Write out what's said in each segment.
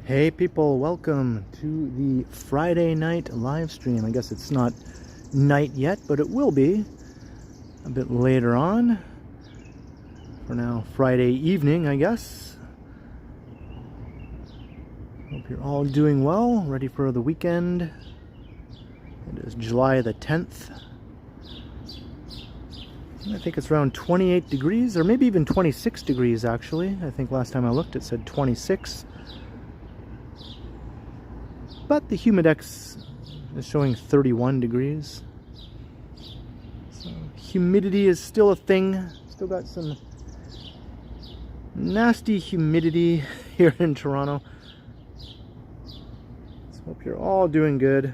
Hey people, welcome to the Friday night live stream. I guess it's not night yet, but it will be a bit later on. For now, Friday evening, I guess. Hope you're all doing well, ready for the weekend. It is July the 10th. I think it's around 28 degrees, or maybe even 26 degrees actually. I think last time I looked it said 26. But the Humidex is showing 31 degrees. So humidity is still a thing. Still got some nasty humidity here in Toronto. So hope you're all doing good.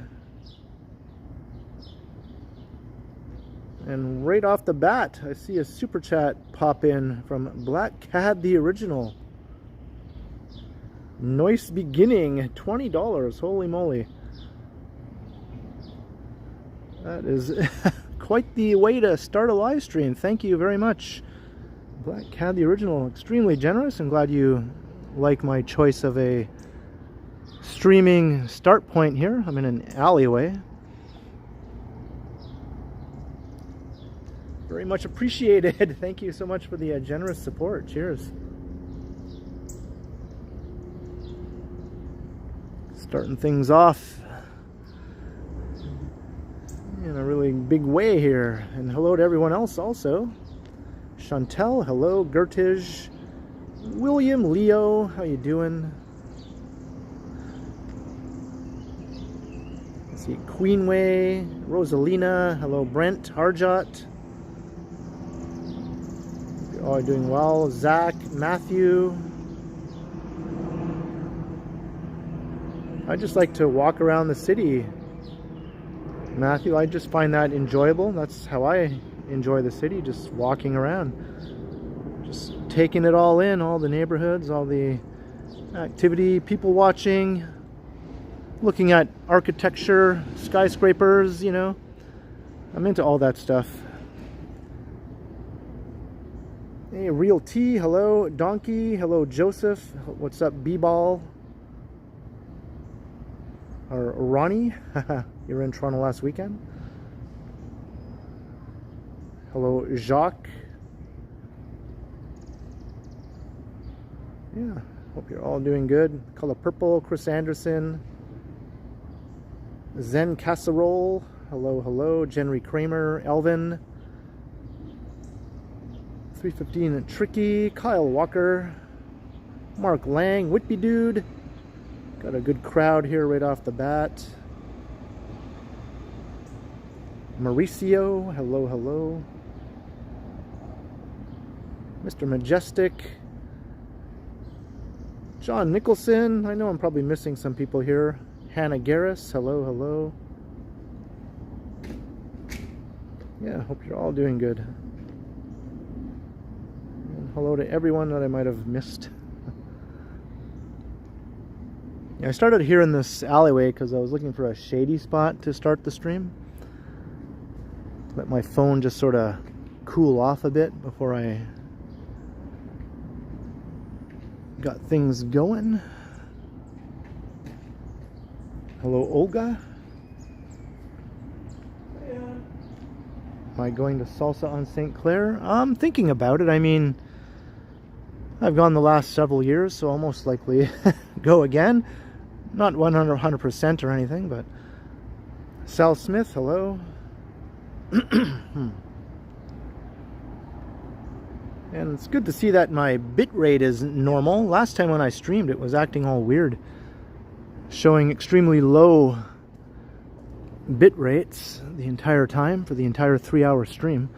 And right off the bat, I see a super chat pop in from Black Cad the Original. Nice beginning, $20, holy moly. That is quite the way to start a live stream. Thank you very much. Black Cad the Original, extremely generous. I'm glad you like my choice of a streaming start point here. I'm in an alleyway. Very much appreciated. Thank you so much for the generous support. Cheers. Starting things off in a really big way here. And hello to everyone else also. Chantel, hello. Gertij, William, Leo, how you doing? Let's see, Queenway, Rosalina, hello. Brent, Harjot. You're all doing well. Zach, Matthew. I just like to walk around the city, Matthew. I just find that enjoyable. That's how I enjoy the city, just walking around, just taking it all in, all the neighborhoods, all the activity, people watching, looking at architecture, skyscrapers, you know. I'm into all that stuff. Hey, Real T, hello. Donkey, hello. Joseph, what's up? B-Ball. Or Ronnie, you were in Toronto last weekend. Hello, Jacques. Yeah, hope you're all doing good. Color Purple, Chris Anderson. Zen Casserole, hello, hello. Jenry Kramer, Elvin. 315 Tricky, Kyle Walker. Mark Lang, Whitby Dude. Got a good crowd here right off the bat. Mauricio, hello, hello. Mr. Majestic. John Nicholson, I know I'm probably missing some people here. Hannah Garris, hello, hello. Yeah, hope you're all doing good. And hello to everyone that I might have missed. I started here in this alleyway because I was looking for a shady spot to start the stream. Let my phone just sort of cool off a bit before I got things going. Hello, Olga. Am I going to Salsa on St. Clair? I'm thinking about it. I mean, I've gone the last several years, so I'll most likely go again. Not 100% or anything, but Sal Smith, hello. And it's good to see that my bit rate is normal. Last time when I streamed, it was acting all weird, showing extremely low bit rates the entire time for the entire 3-hour stream.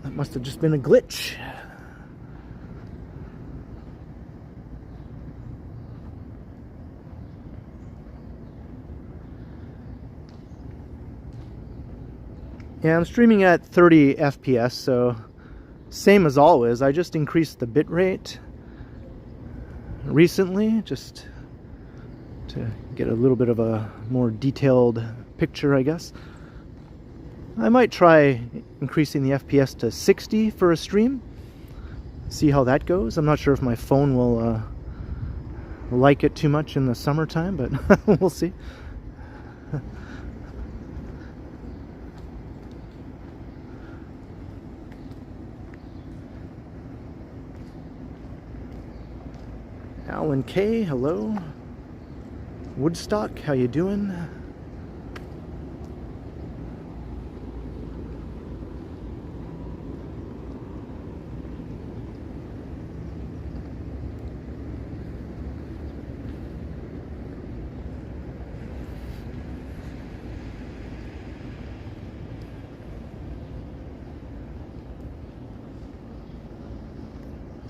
That must have just been a glitch. Yeah, I'm streaming at 30 FPS, so same as always. I just increased the bitrate recently, just to get a little bit of a more detailed picture, I guess. I might try increasing the FPS to 60 for a stream. See how that goes. I'm not sure if my phone will like it too much in the summertime, but we'll see. Alan K, hello. Woodstock, how you doing?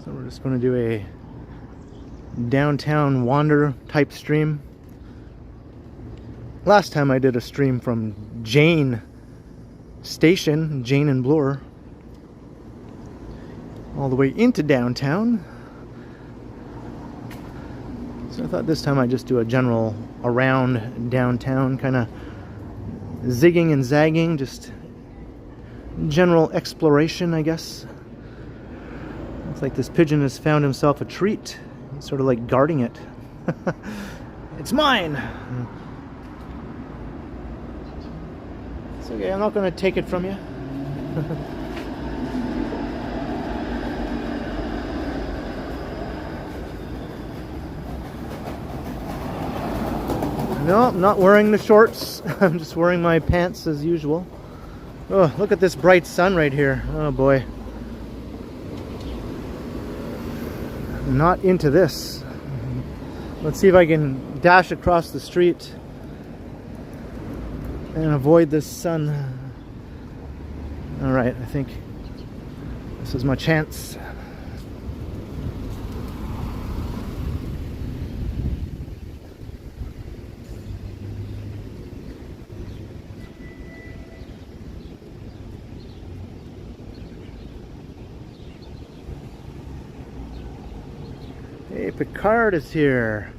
So we're just going to do a downtown wander type stream. Last time I did a stream from Jane Station, Jane and Bloor, all the way into downtown. So I thought this time I'd just do a general around downtown, kind of zigging and zagging, just general exploration, I guess. Looks like this pigeon has found himself a treat. He's sort of like guarding it. It's mine! It's okay, I'm not going to take it from you. No, I'm not wearing the shorts. I'm just wearing my pants as usual. Oh, look at this bright sun right here. Oh boy. Not into this. Let's see if I can dash across the street and avoid this sun. Alright, I think this is my chance. Hey, Picard is here.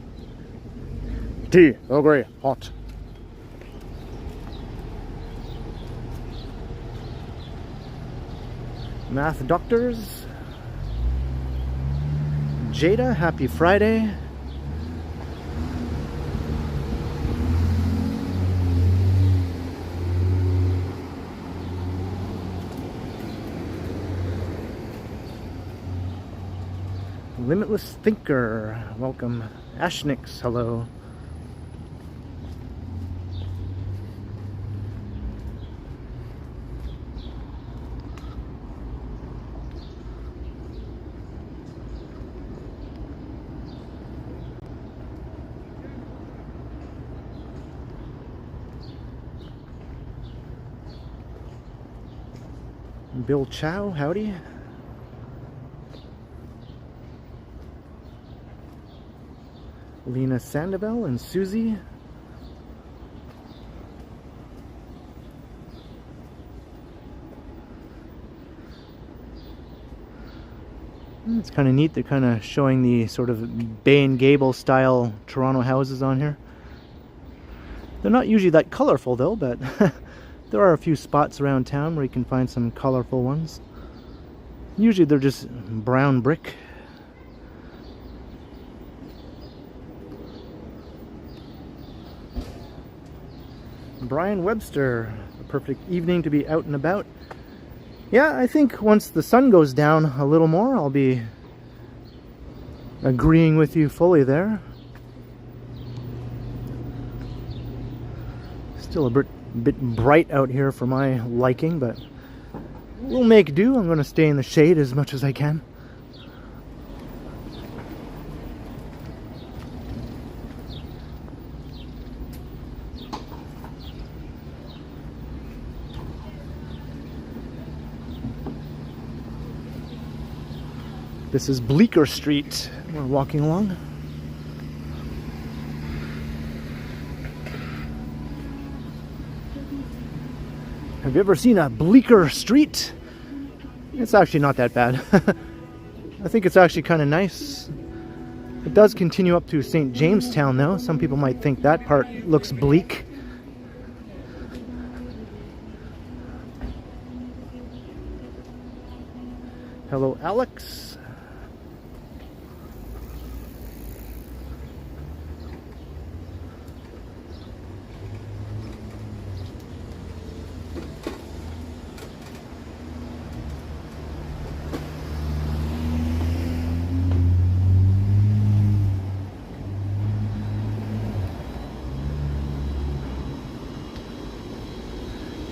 Tea, Earl Grey, hot. Math Doctors. Jada, happy Friday. Limitless Thinker, welcome. Ashnix, hello. Bill Chow, howdy. Lena Sandoval and Susie. It's kind of neat. They're kind of showing the sort of Bay and Gable style Toronto houses on here. They're not usually that colorful though, but there are a few spots around town where you can find some colorful ones. Usually they're just brown brick. Brian Webster, a perfect evening to be out and about. Yeah, I think once the sun goes down a little more, I'll be agreeing with you fully there. Still a bit bright out here for my liking, but we'll make do. I'm going to stay in the shade as much as I can. This is Bleecker Street. We're walking along. Have you ever seen a Bleecker Street? It's actually not that bad. I think it's actually kind of nice. It does continue up to St. Jamestown though. Some people might think that part looks bleak. Hello, Alex.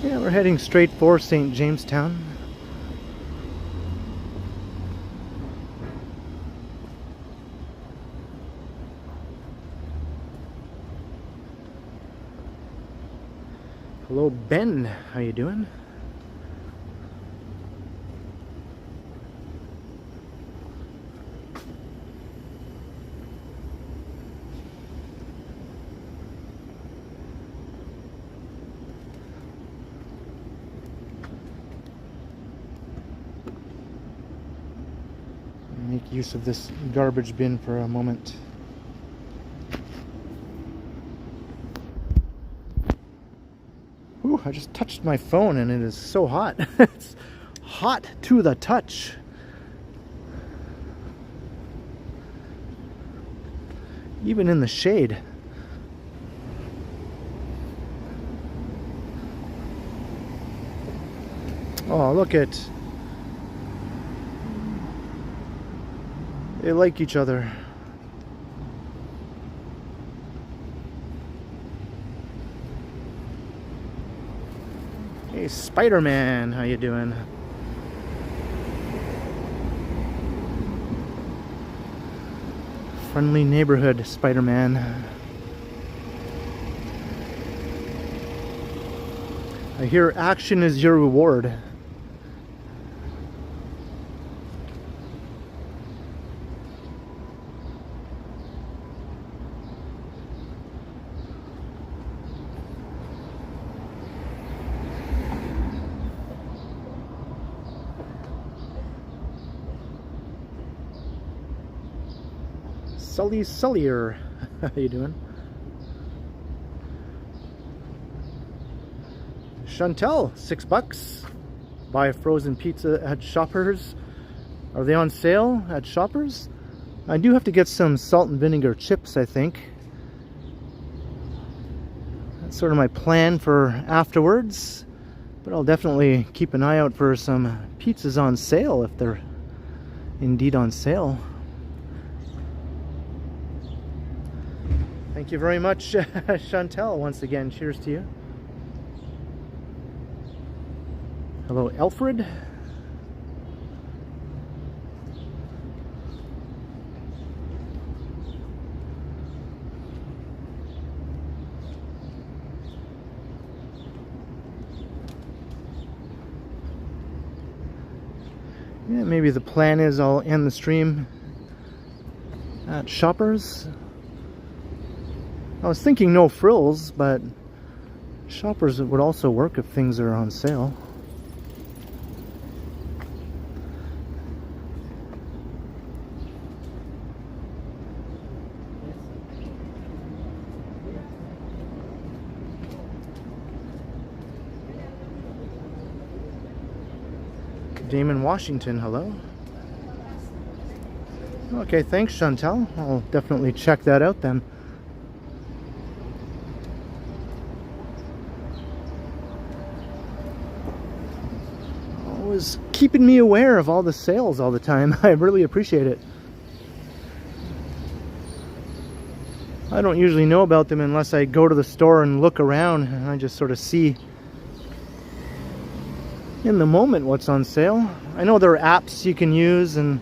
Yeah, we're heading straight for St. Jamestown. Hello, Ben. How you doing? Make use of this garbage bin for a moment. Ooh, I just touched my phone and it is so hot. It's hot to the touch. Even in the shade. Oh, look at... They like each other. Hey, Spider-Man, how you doing? Friendly neighborhood Spider-Man. I hear action is your reward. Sully Sullier, how you doing? Chantel, $6. Buy a frozen pizza at Shoppers. Are they on sale at Shoppers? I do have to get some salt and vinegar chips, I think. That's sort of my plan for afterwards. But I'll definitely keep an eye out for some pizzas on sale if they're indeed on sale. Thank you very much, Chantel, once again. Cheers to you. Hello, Alfred. Yeah, maybe the plan is I'll end the stream at Shoppers. I was thinking no frills, but Shoppers would also work if things are on sale. Damon Washington, hello. Okay, thanks, Chantel. I'll definitely check that out then. Always keeping me aware of all the sales all the time. I really appreciate it. I don't usually know about them unless I go to the store and look around, and I just sort of see in the moment what's on sale. I know there are apps you can use and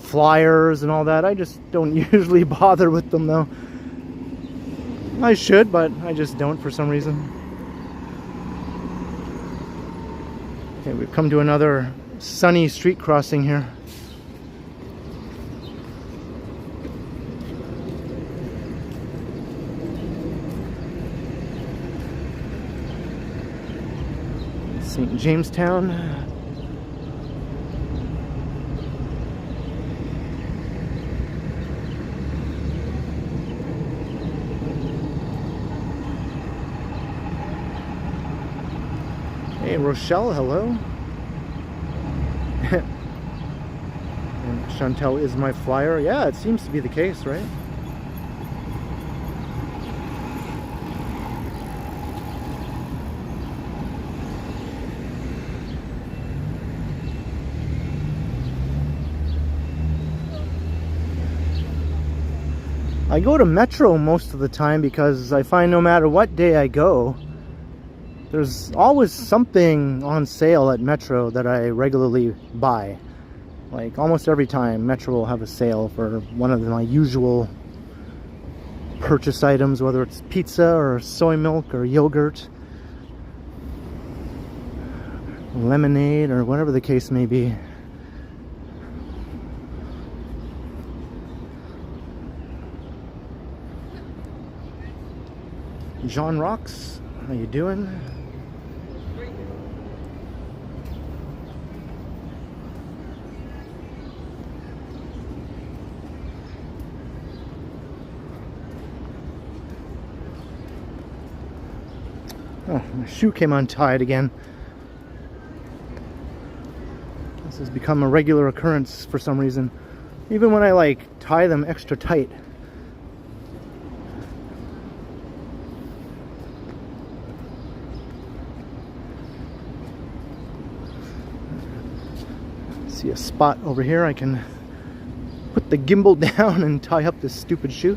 flyers and all that. I just don't usually bother with them though. I should, but I just don't for some reason. Okay, we've come to another sunny street crossing here. St. Jamestown. Hey, Rochelle, hello. And Chantel is my flyer. Yeah, it seems to be the case, right? I go to Metro most of the time because I find no matter what day I go, There's always something on sale at Metro that I regularly buy. Like almost every time Metro will have a sale for one of my usual purchase items, whether it's pizza or soy milk or yogurt, lemonade, or whatever the case may be. John Rocks, how you doing? Oh, my shoe came untied again. This has become a regular occurrence for some reason. Even when I like tie them extra tight. See a spot over here, I can put the gimbal down and tie up this stupid shoe.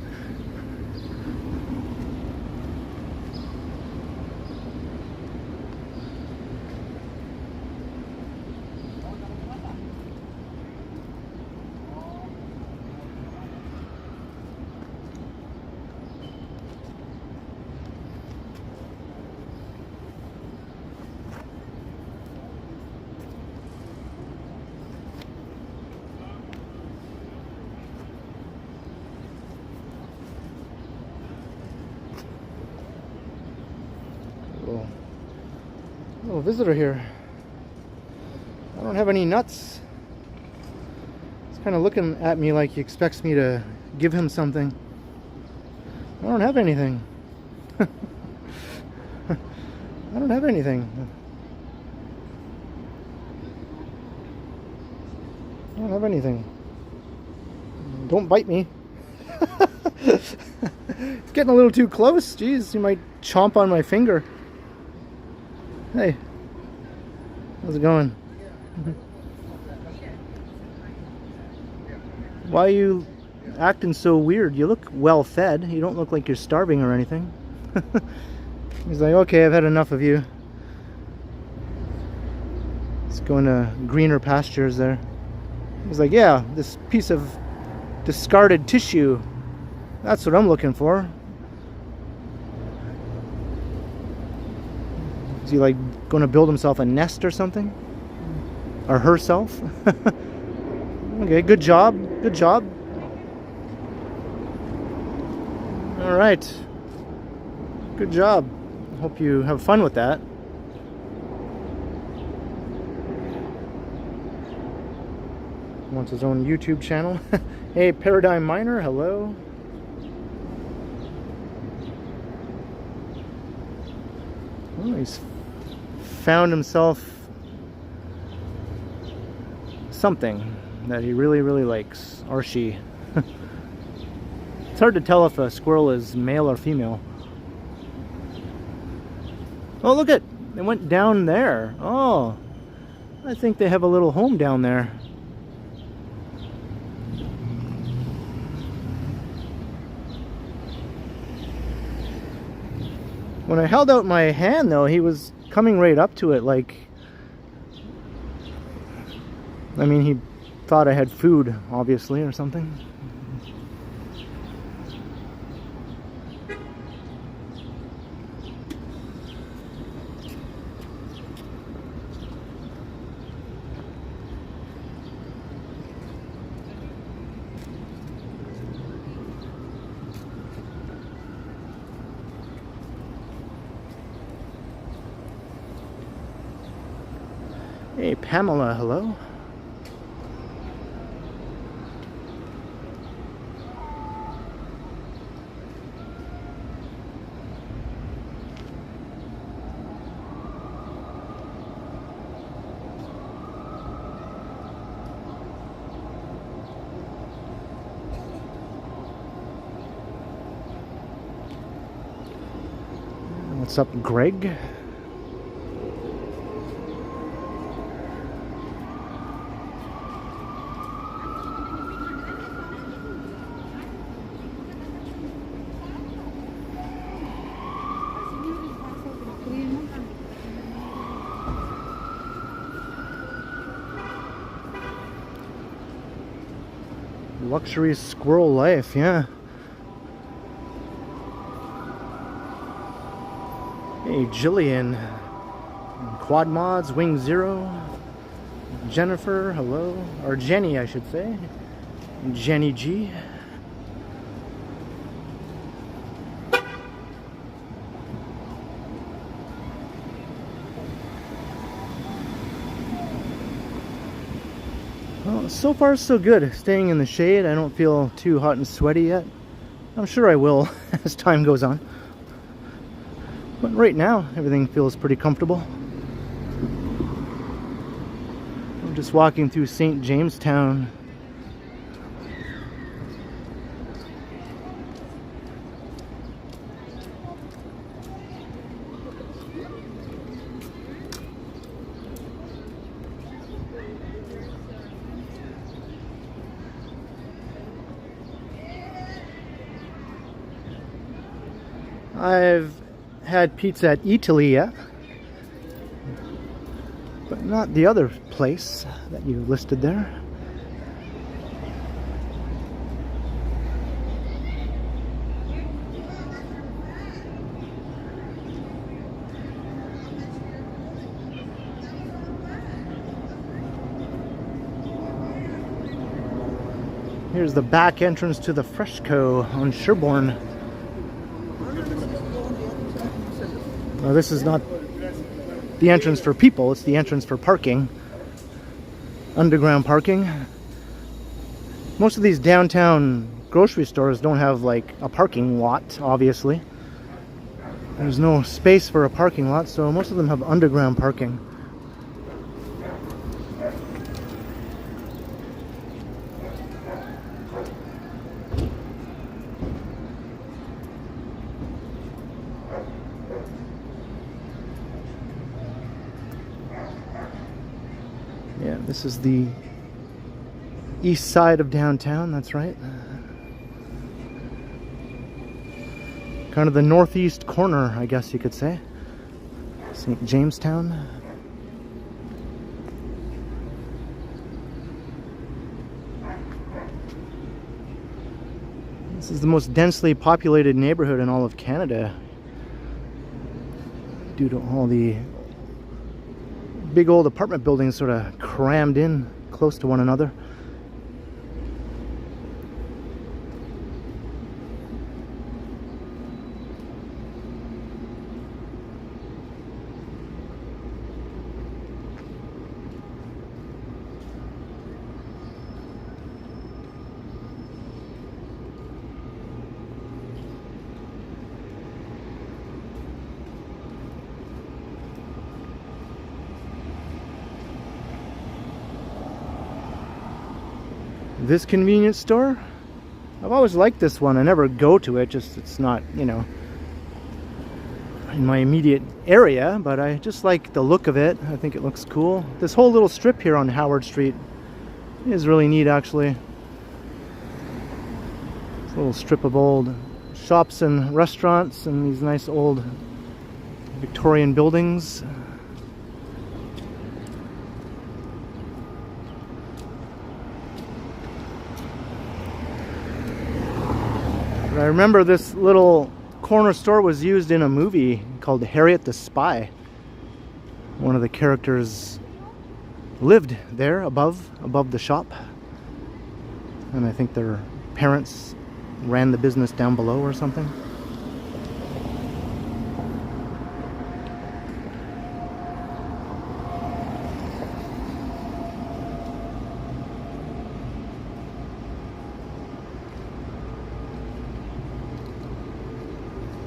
Little visitor here. I don't have any nuts. He's kind of looking at me like he expects me to give him something. I don't have anything. I don't have anything. I don't have anything. Don't bite me. It's getting a little too close. Jeez, you might chomp on my finger. Hey, how's it going? Why are you acting so weird? You look well fed. You don't look like you're starving or anything. He's like, okay, I've had enough of you. Let's go into greener pastures there. He's like, yeah, this piece of discarded tissue. That's what I'm looking for. Is he like going to build himself a nest or something? Or herself? Okay, good job. Good job. All right. Good job. Hope you have fun with that. Wants his own YouTube channel. Hey, Paradigm Miner, hello. Oh, he's found himself something that he really, really likes, or she. It's hard to tell if a squirrel is male or female. Oh, look it! They went down there. Oh, I think they have a little home down there. When I held out my hand, though, he was coming right up to it like... I mean, he thought I had food, obviously, or something. Hey, Pamela, hello. What's up, Greg? Luxury squirrel life, yeah. Hey, Jillian. Quad Mods, Wing Zero. Jennifer, hello. Or Jenny, I should say. Jenny G. Well, so far so good. Staying in the shade. I don't feel too hot and sweaty yet. I'm sure I will as time goes on. But right now, everything feels pretty comfortable. I'm just walking through St. Jamestown. I've had pizza at Italy yet, but not the other place that you listed there. Here's the back entrance to the Fresco on Sherborne. Now, this is not the entrance for people, it's the entrance for parking. Underground parking. Most of these downtown grocery stores don't have like a parking lot, obviously. There's no space for a parking lot, so most of them have underground parking. Yeah, this is the east side of downtown, that's right. Kind of the northeast corner, I guess you could say. St. Jamestown. This is the most densely populated neighborhood in all of Canada, due to all the big old apartment buildings sort of crammed in close to one another. This convenience store, I've always liked this one. I never go to it, just it's not, you know, in my immediate area, but I just like the look of it. I think it looks cool. This whole little strip here on Howard Street is really neat, actually. It's a little strip of old shops and restaurants and these nice old Victorian buildings. I remember this little corner store was used in a movie called Harriet the Spy. One of the characters lived there above the shop, and I think their parents ran the business down below or something.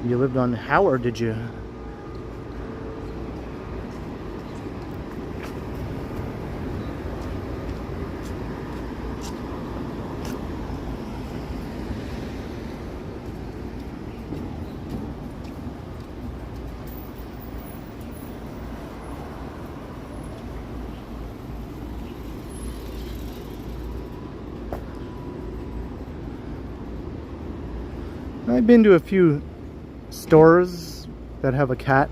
You lived on Howard, did you? I've been to a few stores that have a cat.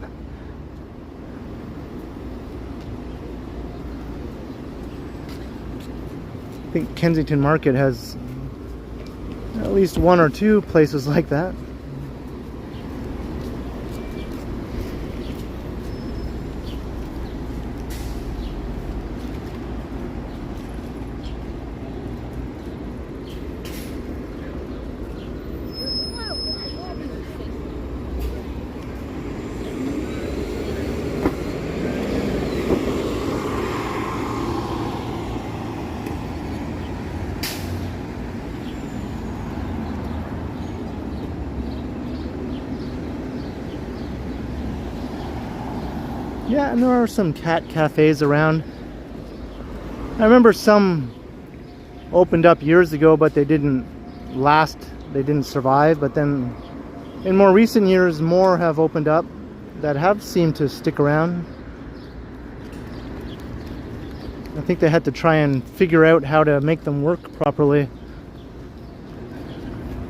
I think Kensington Market has At least one or two places like that. Yeah, and there are some cat cafes around. I remember some opened up years ago, but they didn't last, they didn't survive. But then in more recent years, more have opened up that have seemed to stick around. I think they had to try and figure out how to make them work properly,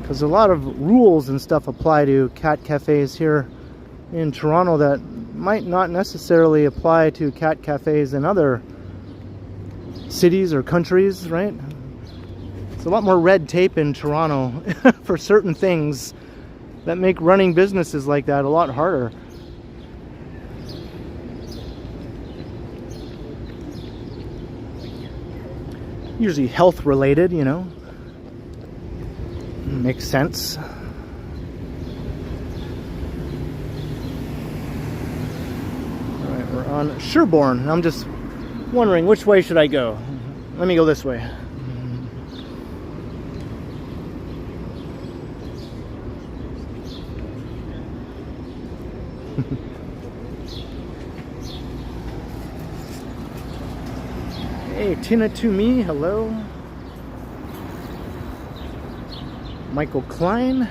because a lot of rules and stuff apply to cat cafes here in Toronto that might not necessarily apply to cat cafes in other cities or countries, right? It's a lot more red tape in Toronto for certain things that make running businesses like that a lot harder. Usually health related, you know. Makes sense. We're on Sherbourne. I'm just wondering, which way should I go? Let me go this way. Hey, Tina to me, hello. Michael Klein.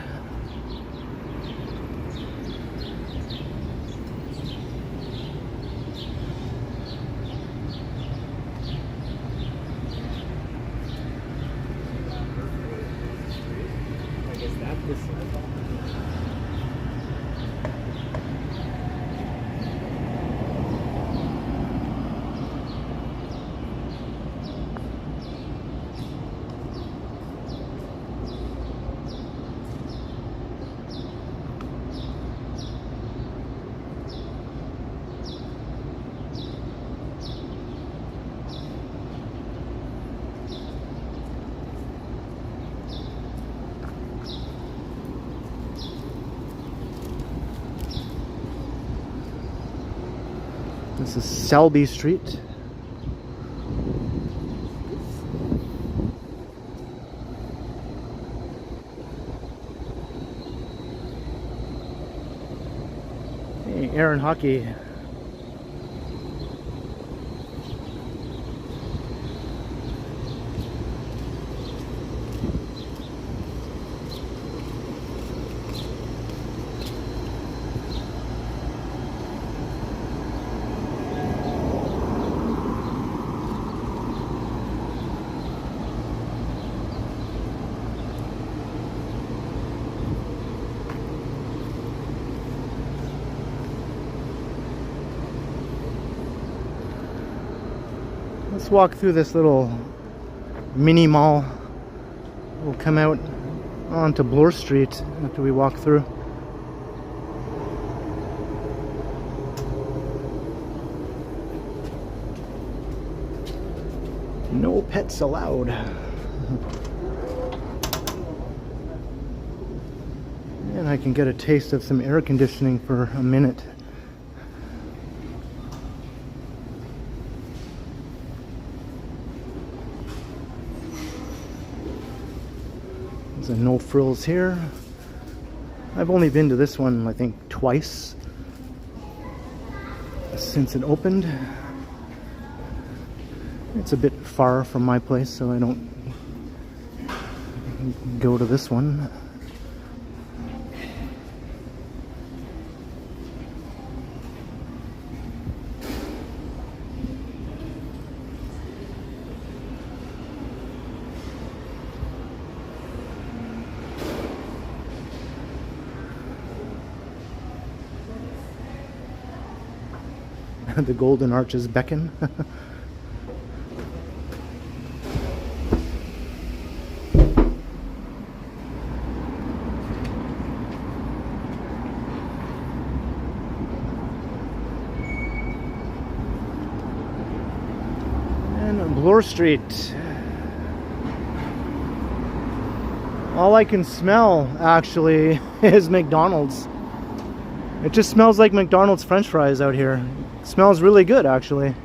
This is Selby Street. Hey, Aaron Hockey. Let's walk through this little mini mall. We'll come out onto Bloor Street after we walk through. No pets allowed. And I can get a taste of some air conditioning for a minute. There's a No Frills here. I've only been to this one, I think, twice since it opened. It's a bit far from my place, so I don't go to this one. The Golden Arches beckon. Bloor Street. All I can smell actually is McDonald's. It just smells like McDonald's French fries out here. It smells really good actually.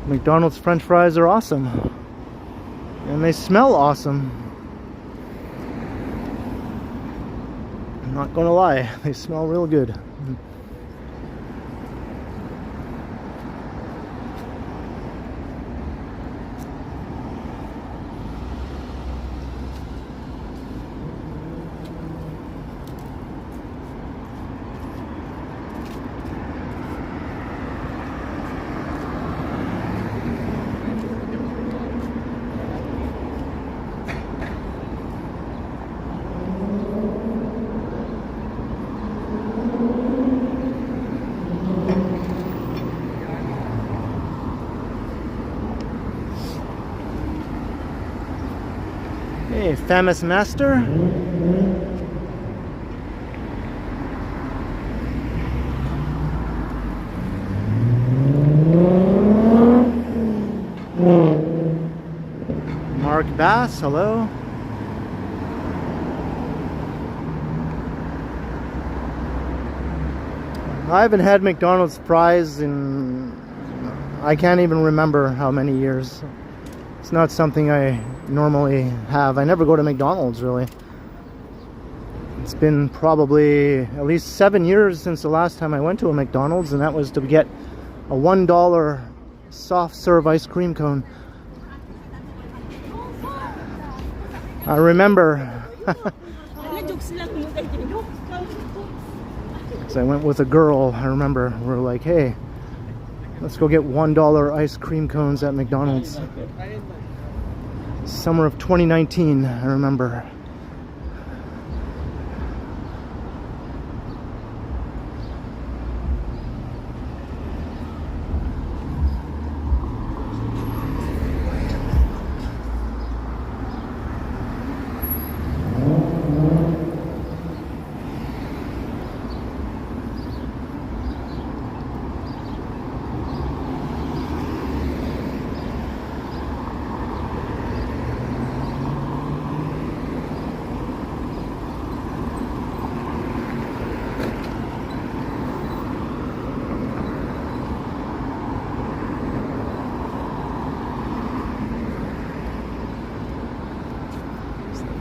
McDonald's French fries are awesome. And they smell awesome. I'm not gonna lie, they smell real good. Hey, famous master. Mark Bass, hello. I haven't had McDonald's fries in, I can't even remember how many years. It's not something I normally have. I never go to McDonald's really. It's been probably at least 7 years since the last time I went to a McDonald's, and that was to get a $1 soft serve ice cream cone. I remember because I went with a girl. I remember we were like, hey, let's go get $1 ice cream cones at McDonald's. Summer of 2019, I remember.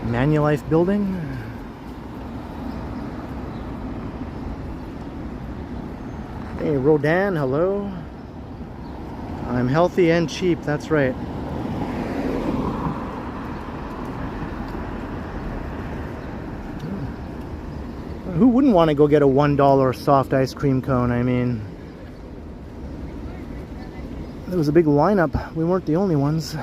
Manulife building. Hey, Rodan, hello. I'm healthy and cheap, that's right. Who wouldn't want to go get a $1 soft ice cream cone? I mean, there was a big lineup. We weren't the only ones.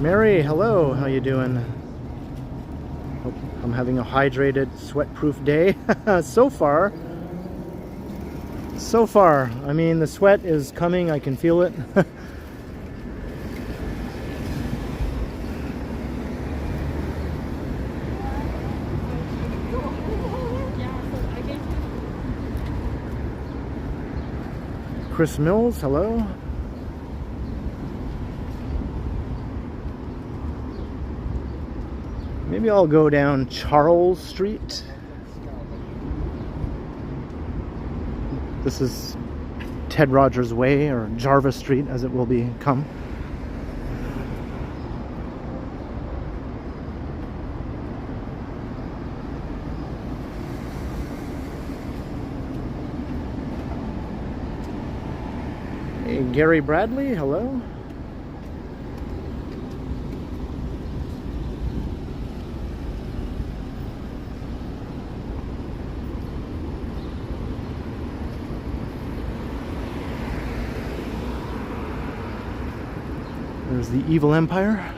Mary, hello, how you doing? Hope I'm having a hydrated, sweat-proof day. So far, I mean, the sweat is coming, I can feel it. Chris Mills, hello. Maybe I'll go down Charles Street. This is Ted Rogers Way, or Jarvis Street as it will become. Hey, Gary Bradley, hello. There's the Evil Empire.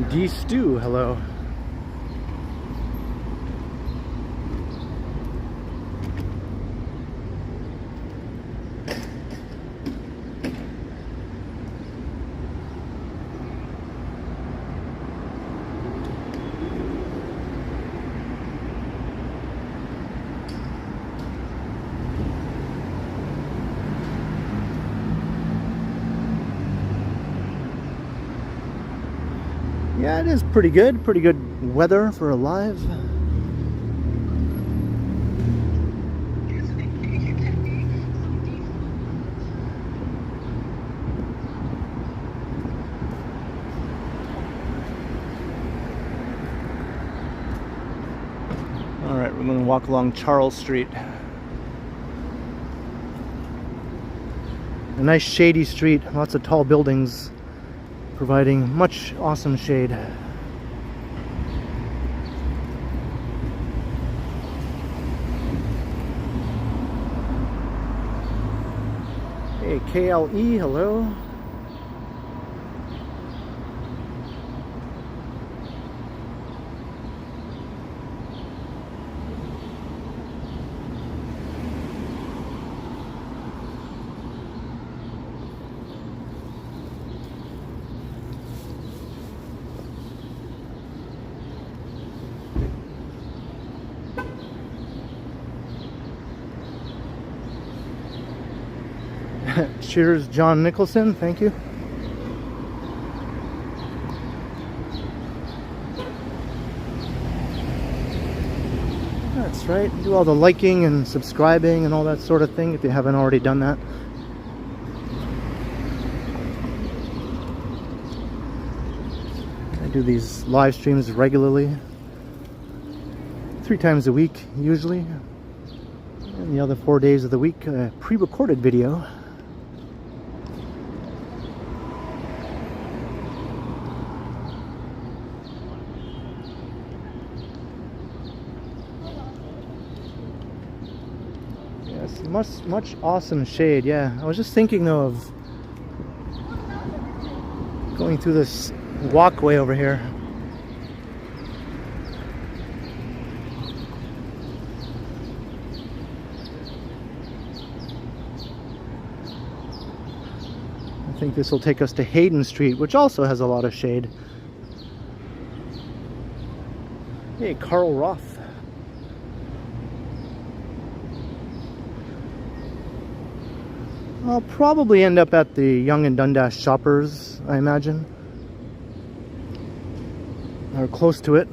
D Stew, hello. Yeah, it is pretty good. Pretty good weather for a live. All right, we're going to walk along Charles Street. A nice shady street, lots of tall buildings, providing much awesome shade. Hey, KLE, hello. Cheers, John Nicholson. Thank you. That's right. Do all the liking and subscribing and all that sort of thing if you haven't already done that. I do these live streams regularly. 3 times a week, usually. And the other 4 days of the week, a pre-recorded video. Much awesome shade. Yeah, I was just thinking though of going through this walkway over here. I think this will take us to Hayden Street, which also has a lot of shade. Hey, Carl Roth. I'll probably end up at the Young and Dundas Shoppers, I imagine. Or close to it.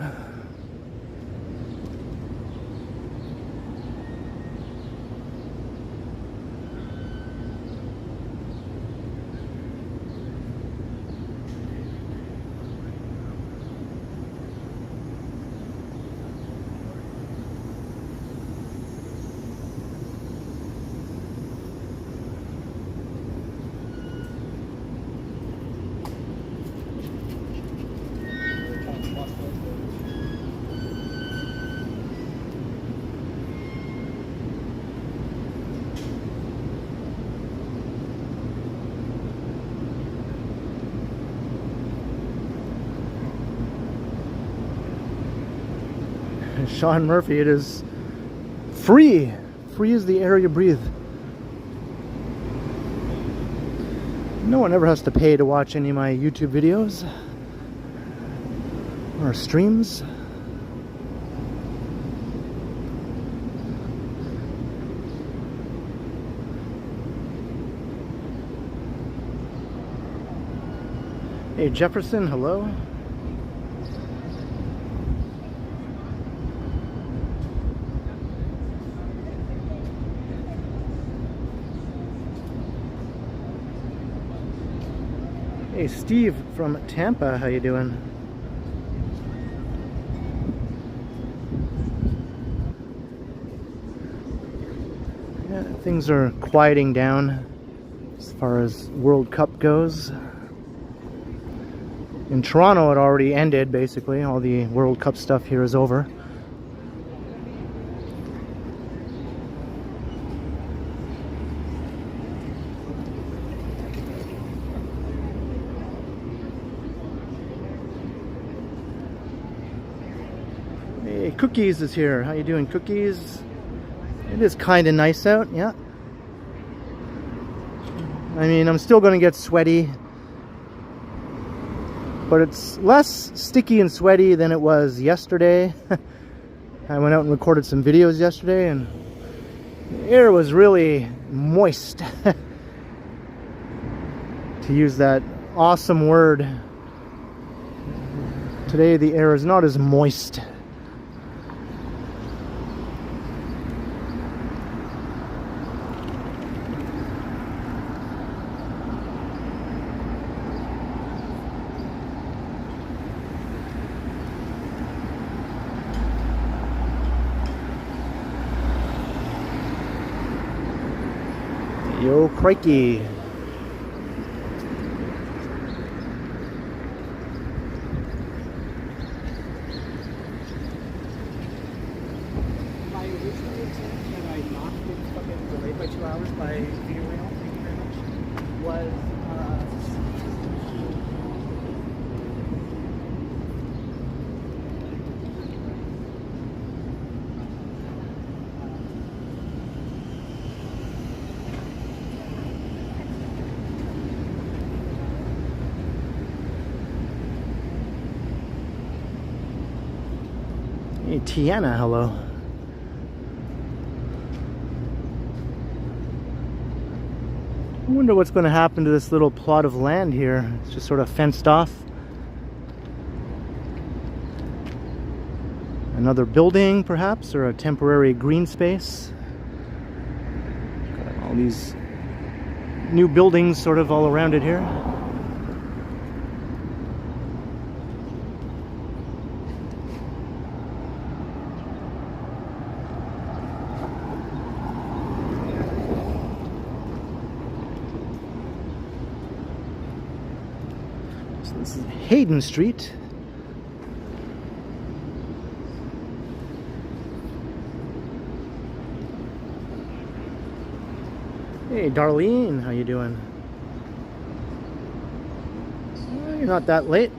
Sean Murphy, it is free. Free is the air you breathe. No one ever has to pay to watch any of my YouTube videos or streams. Hey Jefferson, hello. Hey Steve from Tampa, how you doing? Yeah, things are quieting down as far as World Cup goes. In Toronto it already ended basically, all the World Cup stuff here is over. Hey, Cookies is here. How you doing, Cookies? It is kind of nice out, yeah. I mean, I'm still going to get sweaty, but it's less sticky and sweaty than it was yesterday. I went out and recorded some videos yesterday, and the air was really moist. To use that awesome word. Today the air is not as moist. Yo, crikey. My original intent that I not been fucking delayed by 2 hours by video rail, thank you very much, was Hey, Tiana, hello. I wonder what's going to happen to this little plot of land here. It's just sort of fenced off. Another building, perhaps, or a temporary green space. Got all these new buildings sort of all around it here. This is Hayden Street. Hey, Darlene, how you doing? Well, you're not that late.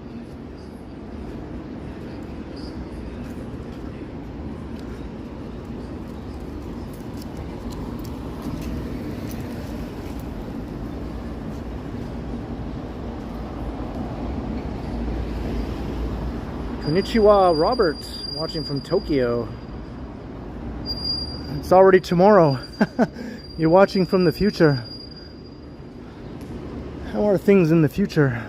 Konnichiwa, Robert, watching from Tokyo. It's already tomorrow. You're watching from the future. How are things in the future?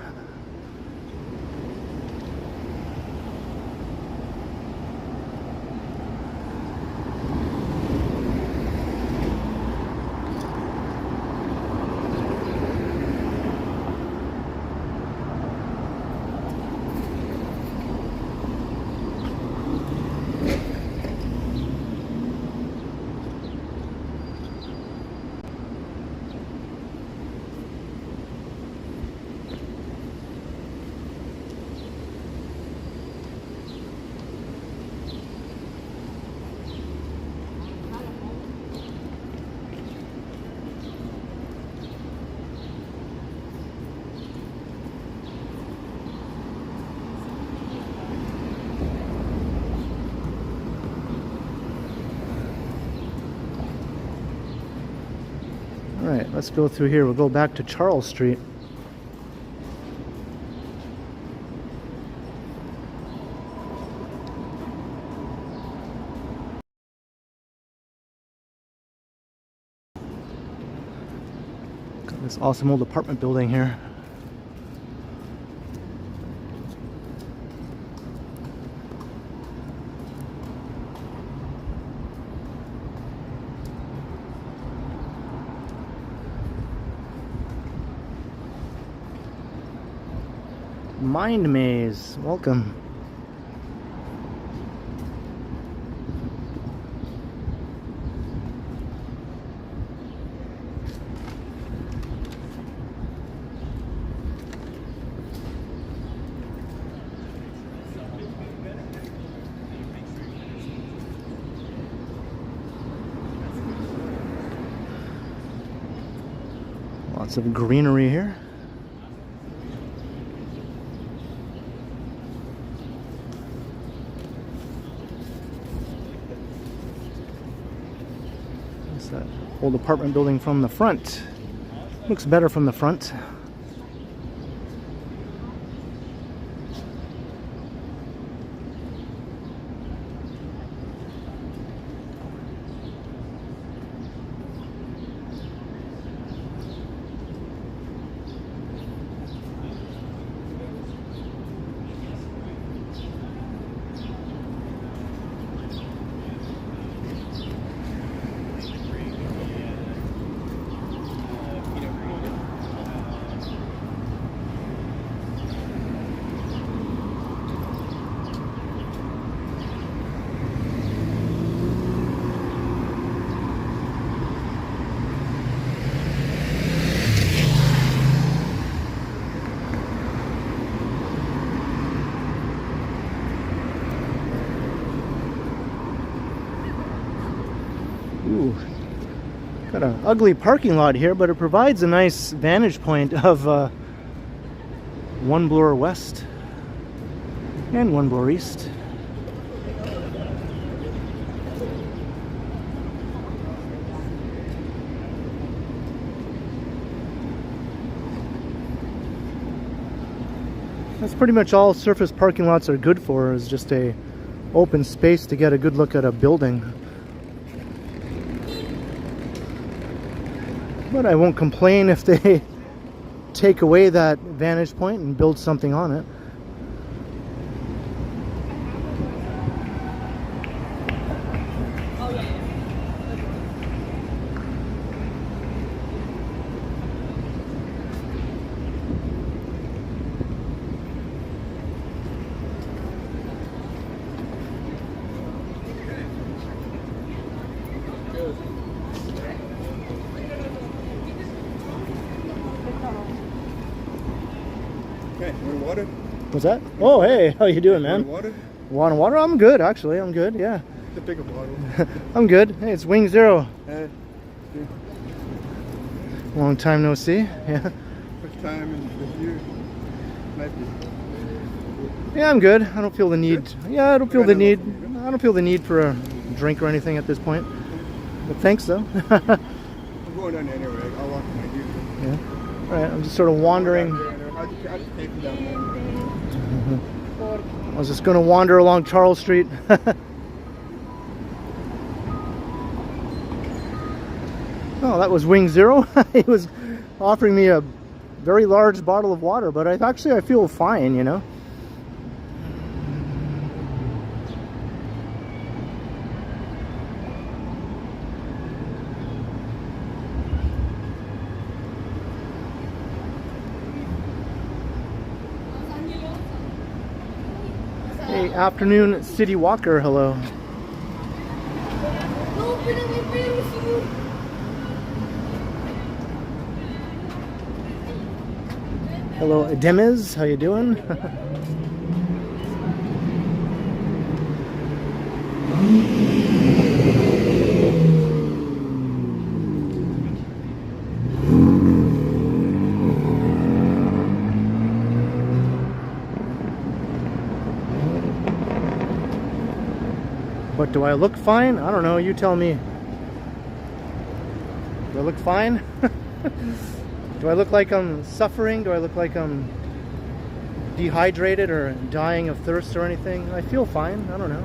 Alright, let's go through here. We'll go back to Charles Street. Got this awesome old apartment building here. Mind Maze, welcome. Lots of greenery here. It's that old apartment building from the front. Looks better from the front. Ooh, got an ugly parking lot here, but it provides a nice vantage point of one blower west and one blower east. That's pretty much all surface parking lots are good for, is just a open space to get a good look at a building. But I won't complain if they take away that vantage point and build something on it. Okay, want water? What's that? Oh, hey, how you doing, man? Want water? Want water? I'm good, actually. I'm good, yeah. The bigger bottle. I'm good. Hey, it's Wing Zero. Yeah. Long time no see. Yeah. First time in a year. Might be. Yeah, I'm good. I don't feel the need. Yeah, I don't feel the need. I don't feel the need for a drink or anything at this point. But thanks, though. I'm going down there anyway. I'll walk my dude. Yeah. All right. I'm just sort of wandering. I'll just take you down there. I was just going to wander along Charles Street. Oh, that was Wing Zero. He was offering me a very large bottle of water, but I feel fine, you know. Hey, afternoon city walker, hello. Hello, Demis, how you doing? But do I look fine? I don't know, you tell me. Do I look fine? Do I look like I'm suffering? Do I look like I'm dehydrated or dying of thirst or anything? I feel fine. I don't know.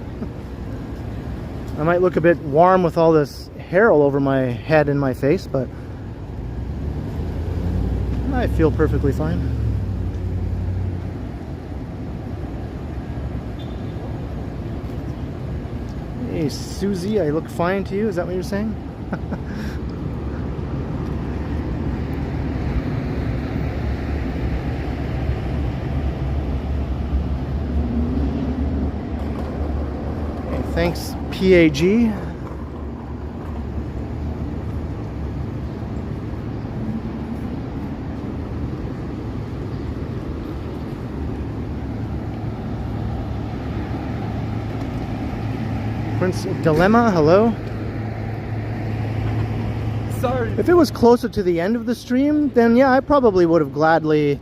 I might look a bit warm with all this hair all over my head and my face, but I feel perfectly fine. Hey, Susie, I look fine to you? Is that what you're saying? Thanks, PAG. Prince Dilemma, hello. Sorry. If it was closer to the end of the stream, then yeah, I probably would have gladly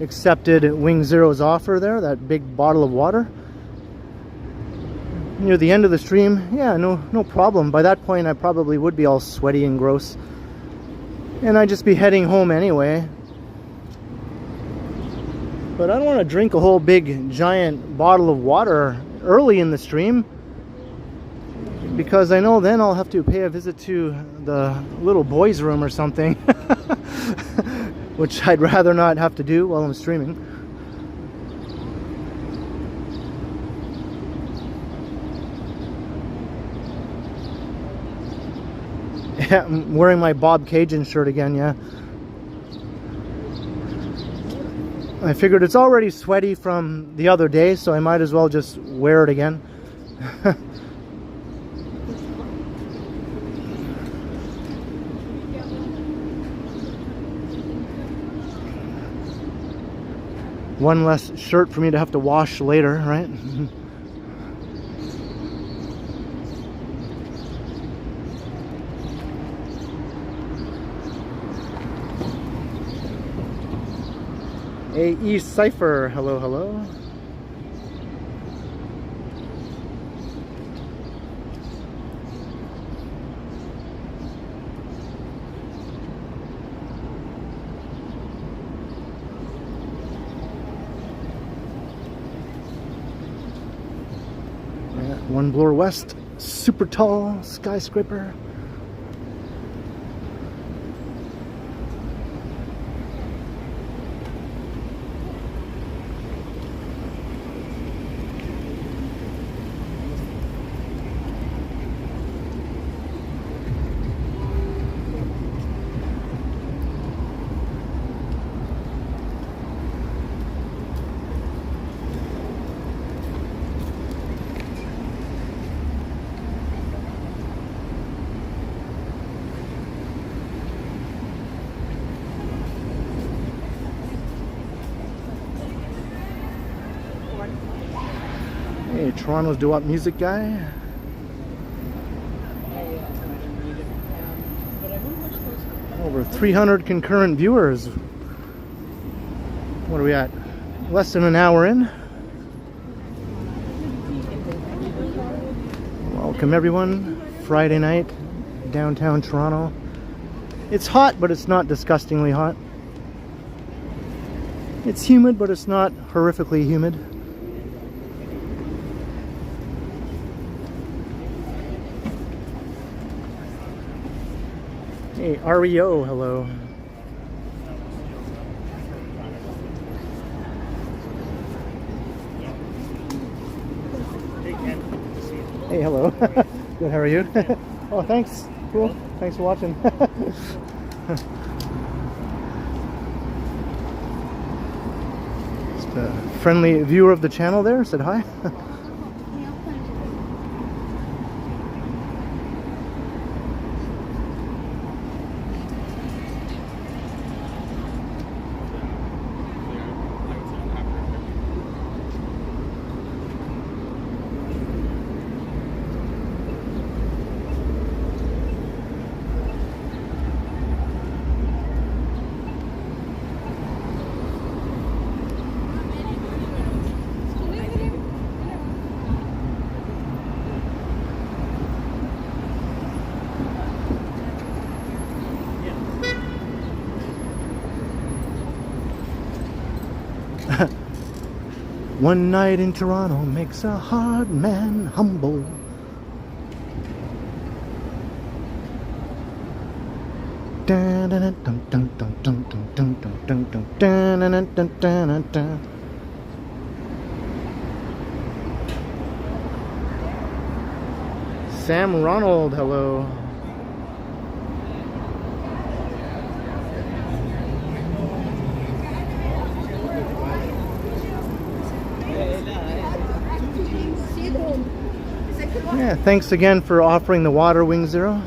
accepted Wing Zero's offer there, that big bottle of water. near the end of the stream, yeah, no problem. By that point I probably would be all sweaty and gross, and I'd just be heading home anyway. But I don't want to drink a whole big giant bottle of water early in the stream, because I know then I'll have to pay a visit to the little boys' room or something, which I'd rather not have to do while I'm streaming. Yeah, I'm wearing my Bob Cajun shirt again, yeah. I figured it's already sweaty from the other day, so I might as well just wear it again. One less shirt for me to have to wash later, right? AE Cypher, hello, hello. Yeah, One Bloor West, super tall skyscraper. Hey, Toronto's doo-wop music guy. Over 300 concurrent viewers. What are we at? Less than an hour in. Welcome everyone. Friday night, downtown Toronto. It's hot, but it's not disgustingly hot. It's humid, but it's not horrifically humid. Hey, REO, hello. Hey, Ken. Hey, hello. Good, how are you? Oh, thanks. Cool. Thanks for watching. Just a friendly viewer of the channel there said hi. One night in Toronto makes a hard man humble. Sam Ronald, hello. Yeah, thanks again for offering the water, Wing Zero.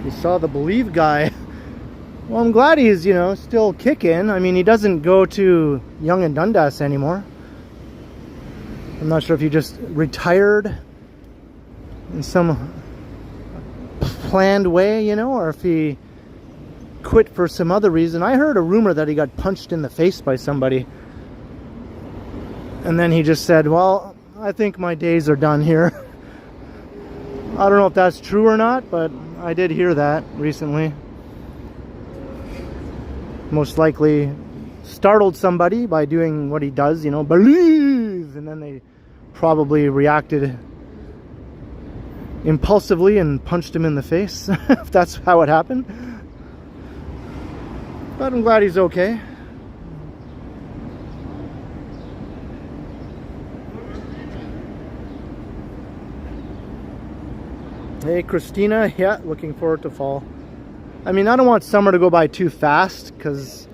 You saw the Believe guy. Well, I'm glad he's, you know, still kicking. I mean, he doesn't go to Young and Dundas anymore. I'm not sure if he just retired in some planned way, you know, or if he quit for some other reason. I heard a rumor that he got punched in the face by somebody. And then he just said, well, I think my days are done here. I don't know if that's true or not, but I did hear that recently. Most likely startled somebody by doing what he does, you know, believe, and then they probably reacted impulsively and punched him in the face, if that's how it happened. But I'm glad he's okay. Hey Christina, yeah, looking forward to fall. I mean, I don't want summer to go by too fast, because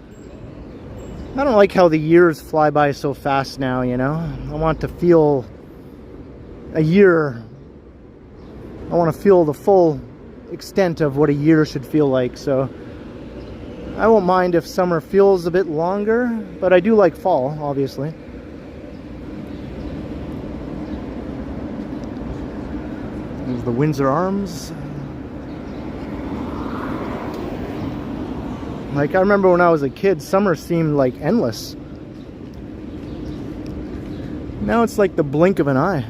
I don't like how the years fly by so fast now, you know. I want to feel a year. I want to feel the full extent of what a year should feel like, so I won't mind if summer feels a bit longer, but I do like fall, obviously. There's the Windsor Arms. Like, I remember when I was a kid, summer seemed like endless. Now it's like the blink of an eye.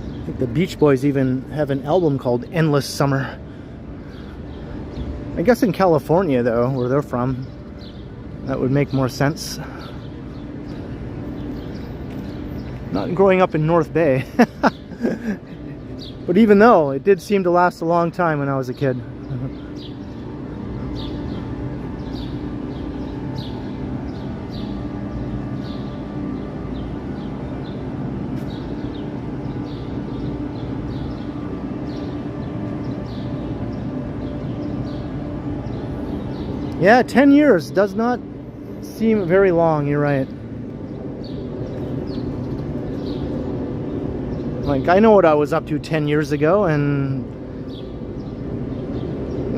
I think the Beach Boys even have an album called Endless Summer. I guess in California, though, where they're from, that would make more sense. Not growing up in North Bay. But even though, it did seem to last a long time when I was a kid. Yeah, 10 years does not seem very long, you're right. Like, I know what I was up to 10 years ago, and,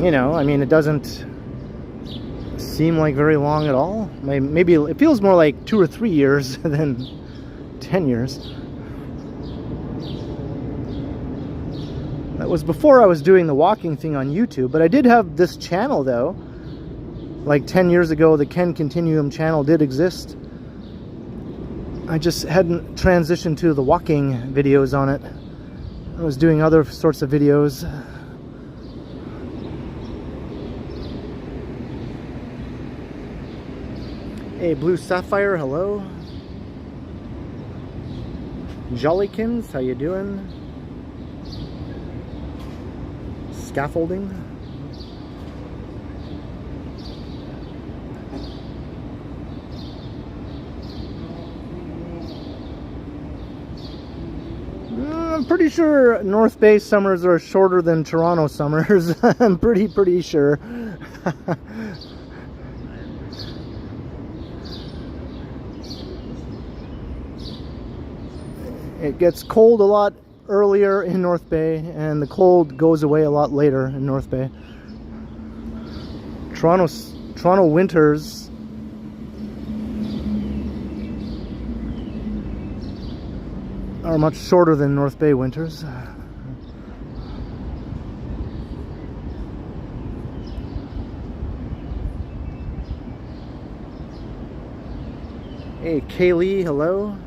you know, I mean, it doesn't seem like very long at all. Maybe it feels more like 2 or 3 years than 10 years. That was before I was doing the walking thing on YouTube, but I did have this channel, though. Like 10 years ago, the Ken Continuum channel did exist. I just hadn't transitioned to the walking videos on it. I was doing other sorts of videos. Hey, Blue Sapphire, hello. Jollykins, how you doing? Scaffolding. I'm pretty sure North Bay summers are shorter than Toronto summers. I'm pretty sure. It gets cold a lot earlier in North Bay, and the cold goes away a lot later in North Bay. Toronto winters are much shorter than North Bay winters. Hey, Kaylee, hello.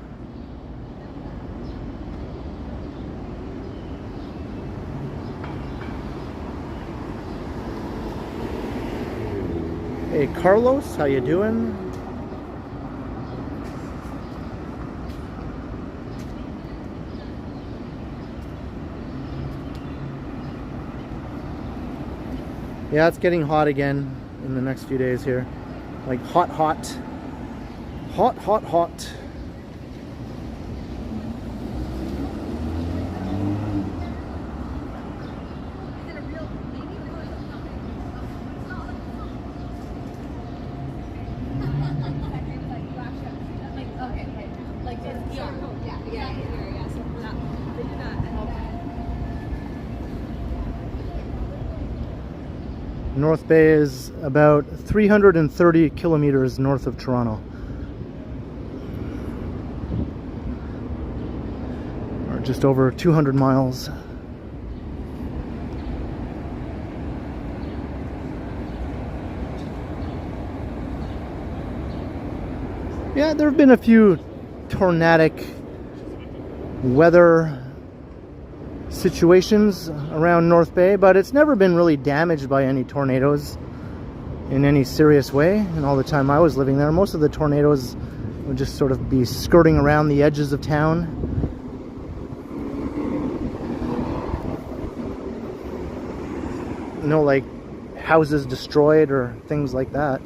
Hey, Carlos, how you doing? Yeah, it's getting hot again in the next few days here. Like hot. North Bay is about 330 kilometers north of Toronto. Or just over 200 miles. Yeah, there have been a few tornadic weather situations around North Bay, but it's never been really damaged by any tornadoes in any serious way. And all the time I was living there, most of the tornadoes would just sort of be skirting around the edges of town. No, like houses destroyed or things like that.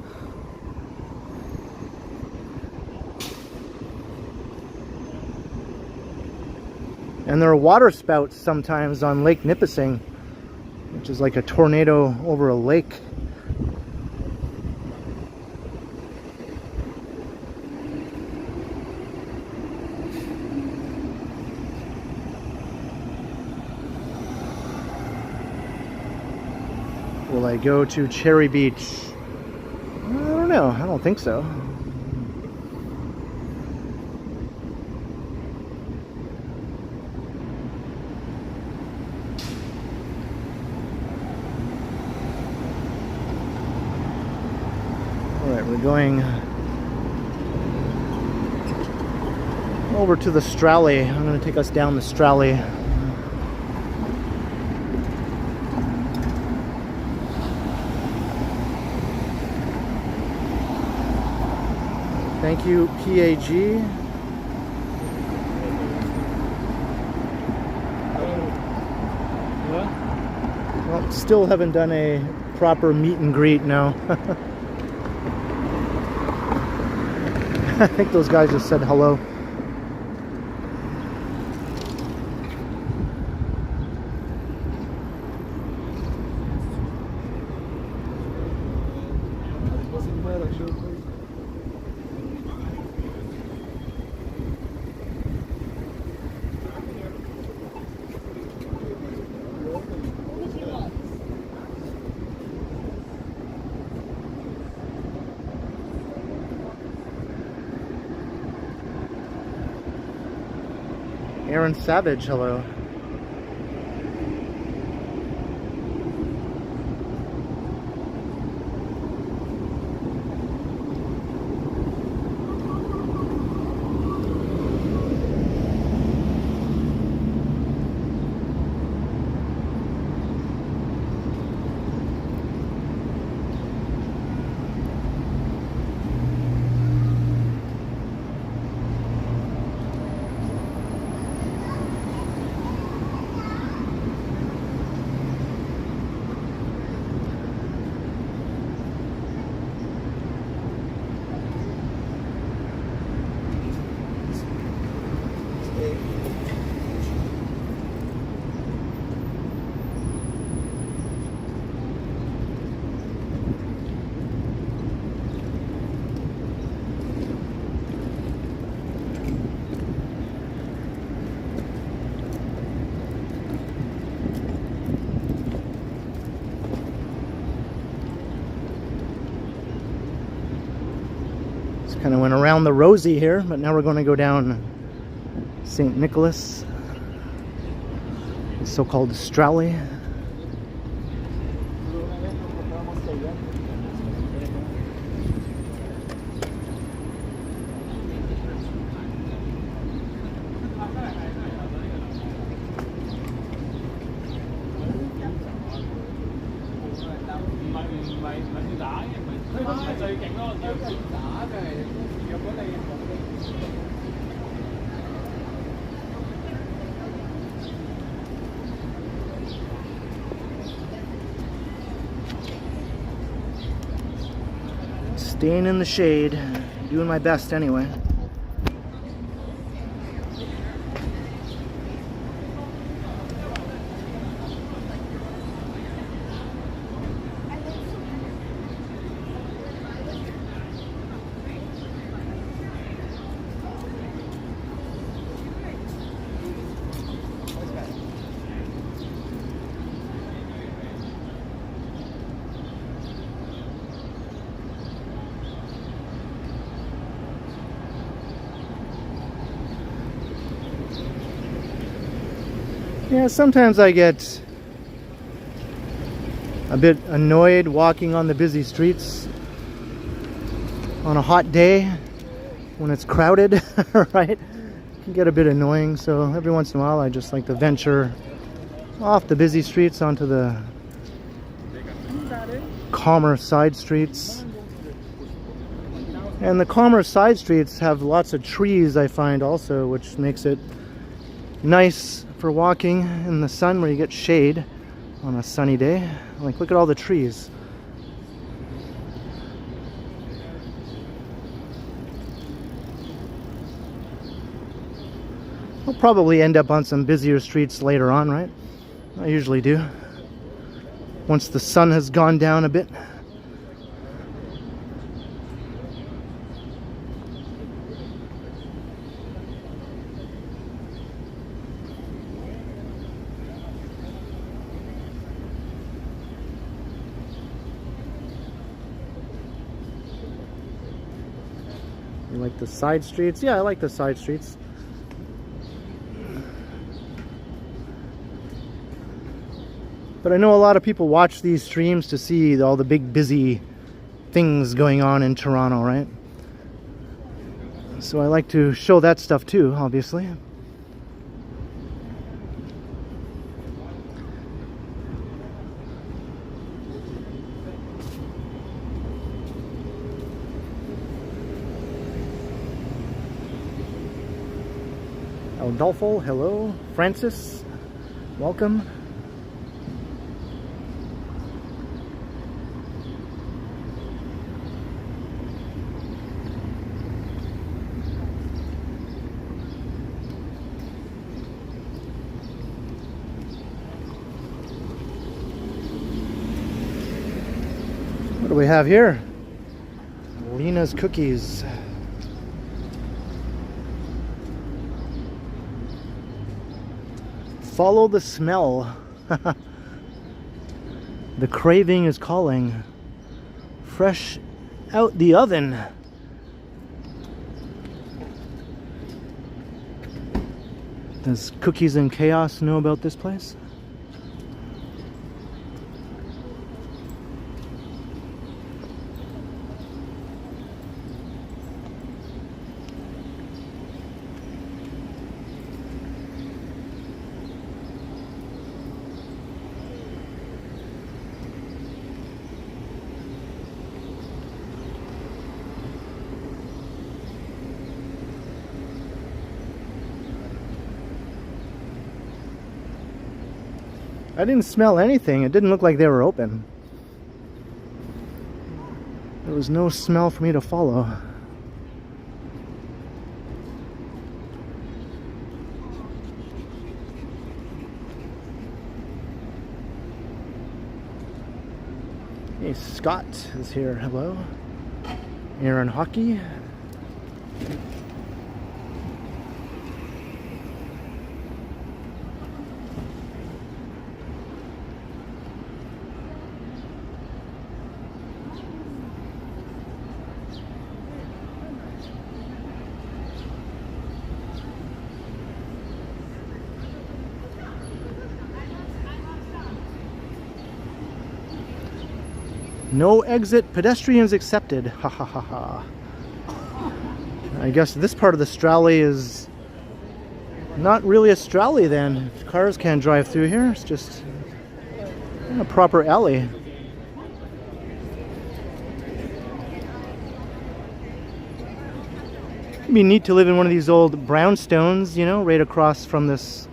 And there are water spouts sometimes on Lake Nipissing, which is like a tornado over a lake. Will I go to Cherry Beach? I don't know. I don't think so. We're going over to the Strally. I'm going to take us down the Strally. Thank you, PAG. Well, still haven't done a proper meet and greet now. I think those guys just said hello. Aaron Savage, hello. Kind of went around the Rosie here, but now we're going to go down St. Nicholas, the so-called Strally. Staying in the shade, doing my best anyway. Yeah, sometimes I get a bit annoyed walking on the busy streets on a hot day when it's crowded, right? It can get a bit annoying, so every once in a while I just like to venture off the busy streets onto the calmer side streets. And the calmer side streets have lots of trees, I find, also, which makes it nice for walking in the sun where you get shade on a sunny day. Like, look at all the trees. I'll probably end up on some busier streets later on, right? I usually do. Once the sun has gone down a bit. You like the side streets? Yeah, I like the side streets. But I know a lot of people watch these streams to see all the big busy things going on in Toronto, right? So I like to show that stuff too, obviously. Adolfo, hello. Francis, welcome. What do we have here? Lena's Cookies. Follow the smell. The craving is calling. Fresh out the oven. Does Cookies and Chaos know about this place? I didn't smell anything. It didn't look like they were open. There was no smell for me to follow. Hey, Scott is here. Hello. Aaron Hockey. No exit, pedestrians accepted. Ha ha ha ha. I guess this part of the Strally is not really a Strally then. Cars can't drive through here. It's just a proper alley. It'd be neat to live in one of these old brownstones, you know, right across from this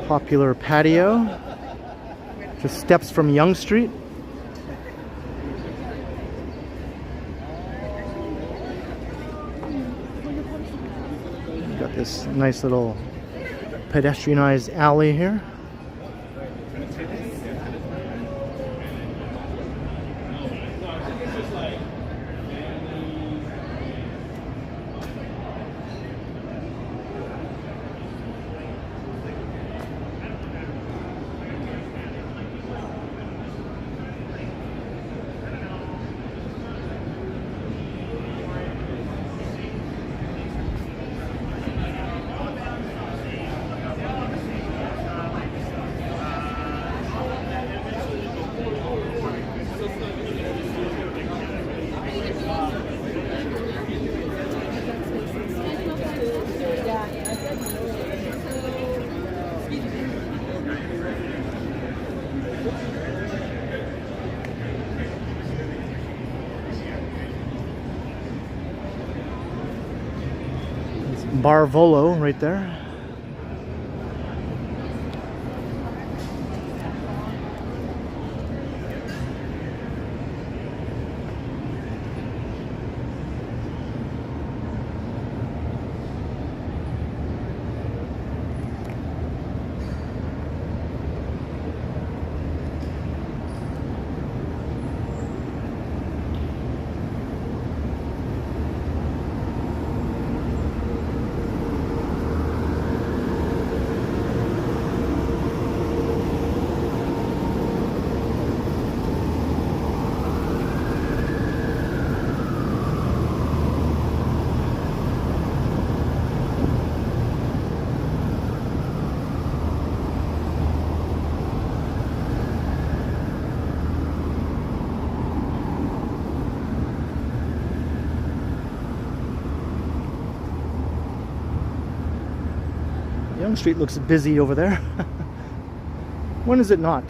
popular patio. Just steps from Yonge Street. Got this nice little pedestrianized alley here. Barvolo right there. Young Street looks busy over there. When is it not?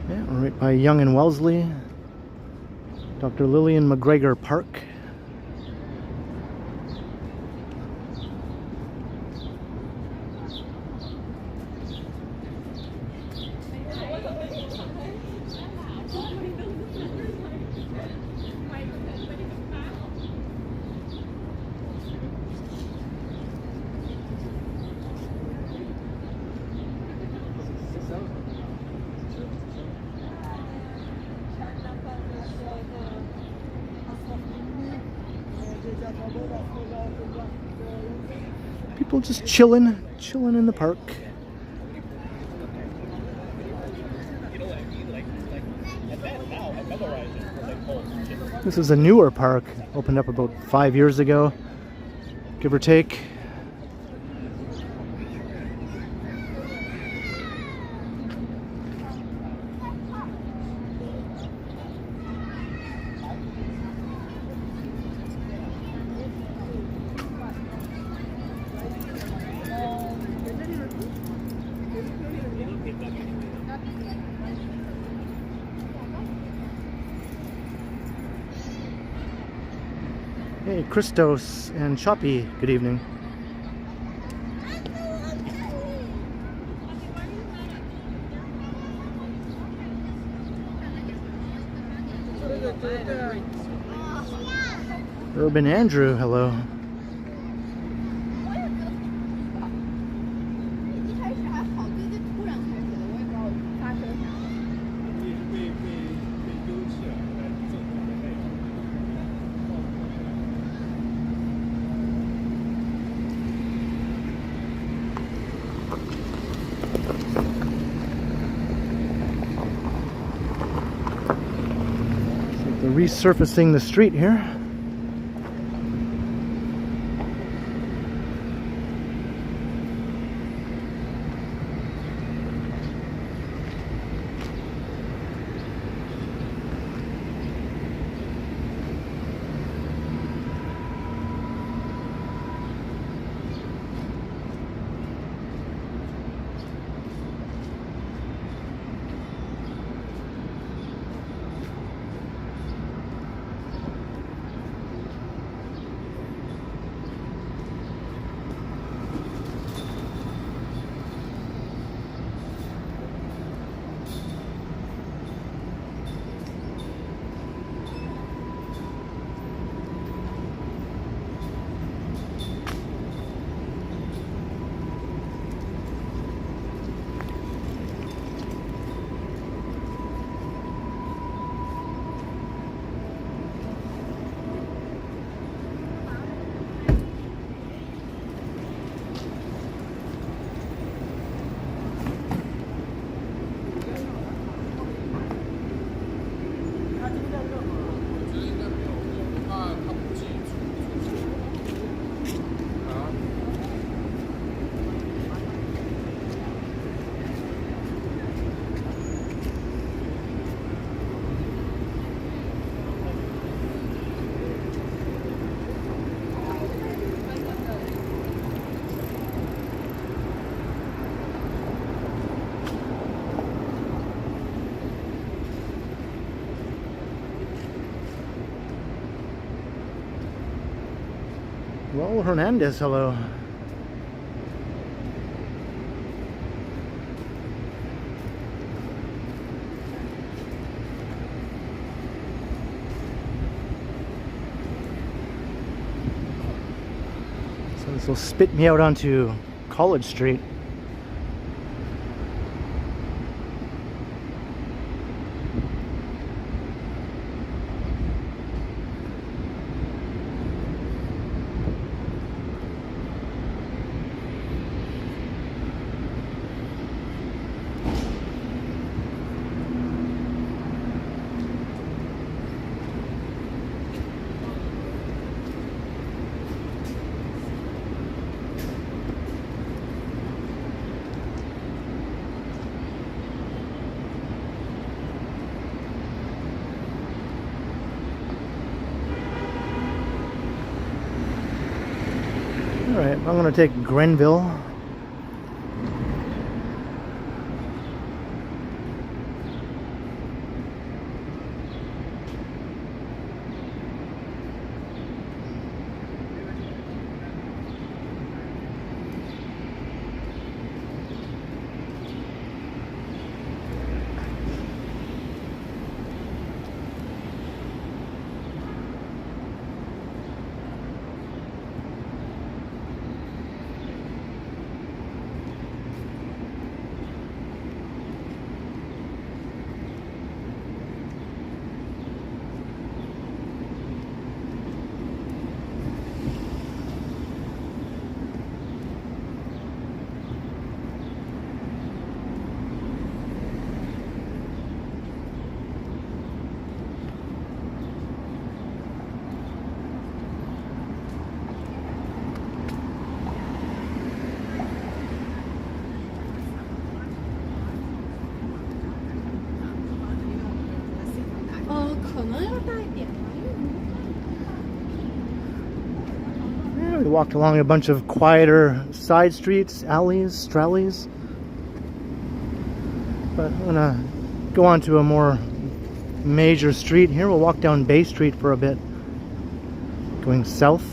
Yeah, we're right by Young and Wellesley, Dr. Lillian McGregor Park. People just chilling in the park. This is a newer park, opened up about 5 years ago, give or take. Hey, Christos and Choppy, good evening. Urban Andrew, hello. They're resurfacing the street here. Raul Hernandez, hello. So this will spit me out onto College Street. Alright, I'm going to take Grenville. We walked along a bunch of quieter side streets, alleys, strallies. But I'm gonna go on to a more major street here. We'll walk down Bay Street for a bit, going south.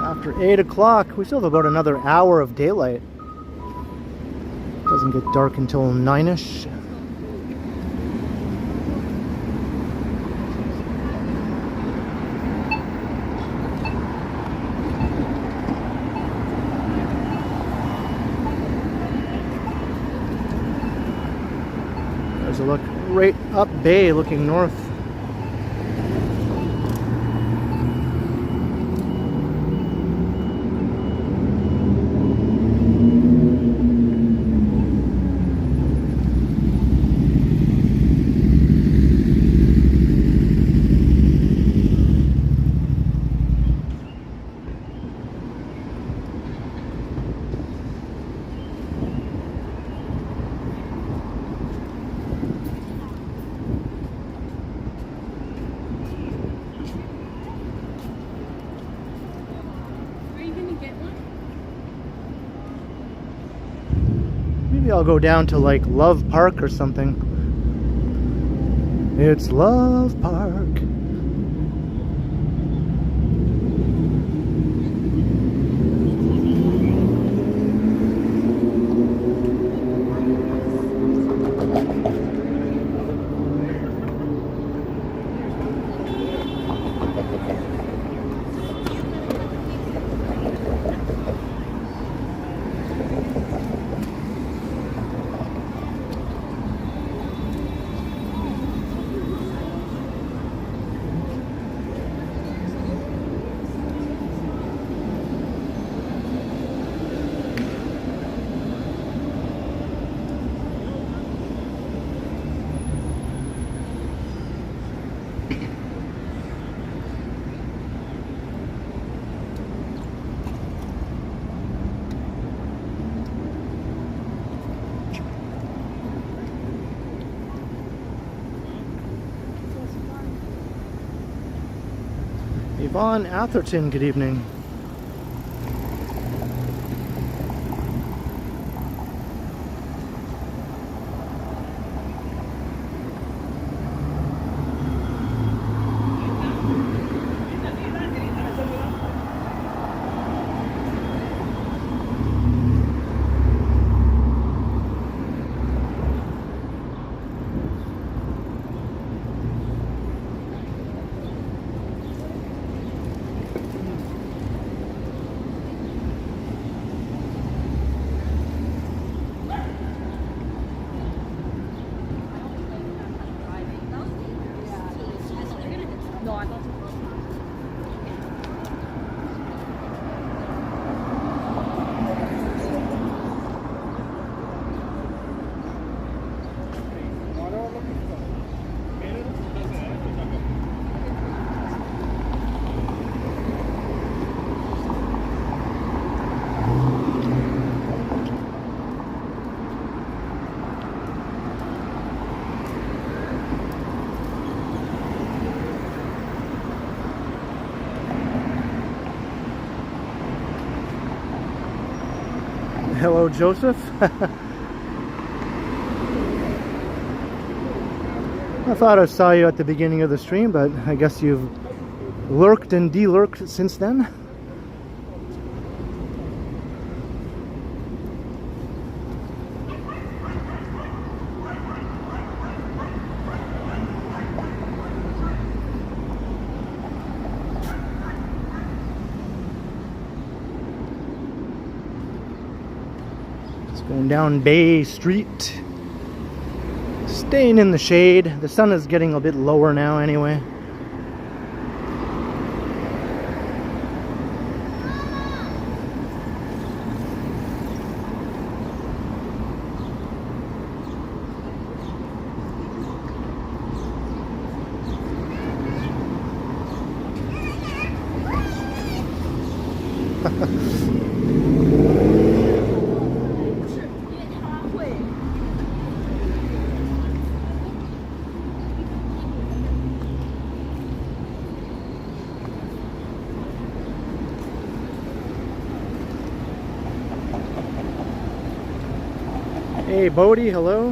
After 8 o'clock, we still have about another hour of daylight. Doesn't get dark until 9ish. There's a look right up Bay looking north. Maybe I'll go down to like Love Park or something. It's Love Park. Vaughn Atherton, good evening. Hello, Joseph. I thought I saw you at the beginning of the stream, but I guess you've lurked and de-lurked since then. Going down Bay Street, staying in the shade. The sun is getting a bit lower now anyway. Hey Bodie, hello.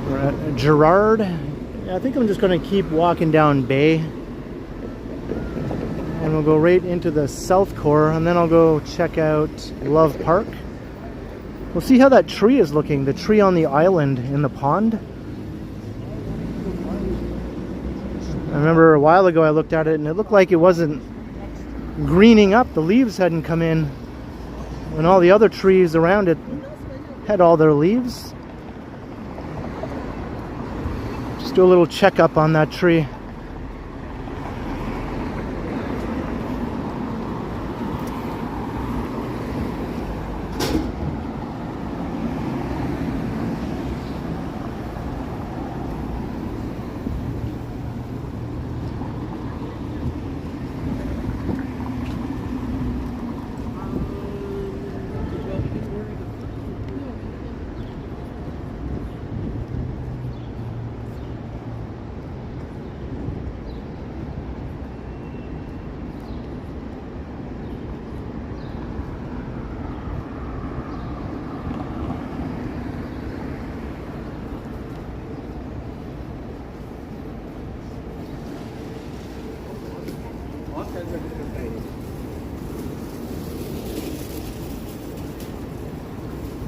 We're at Gerard. I think I'm just going to keep walking down Bay. And we'll go right into the South Core, and then I'll go check out Love Park. We'll see how that tree is looking, the tree on the island in the pond. I remember a while ago I looked at it and it looked like it wasn't greening up. The leaves hadn't come in when all the other trees around it had all their leaves. Just do a little checkup on that tree.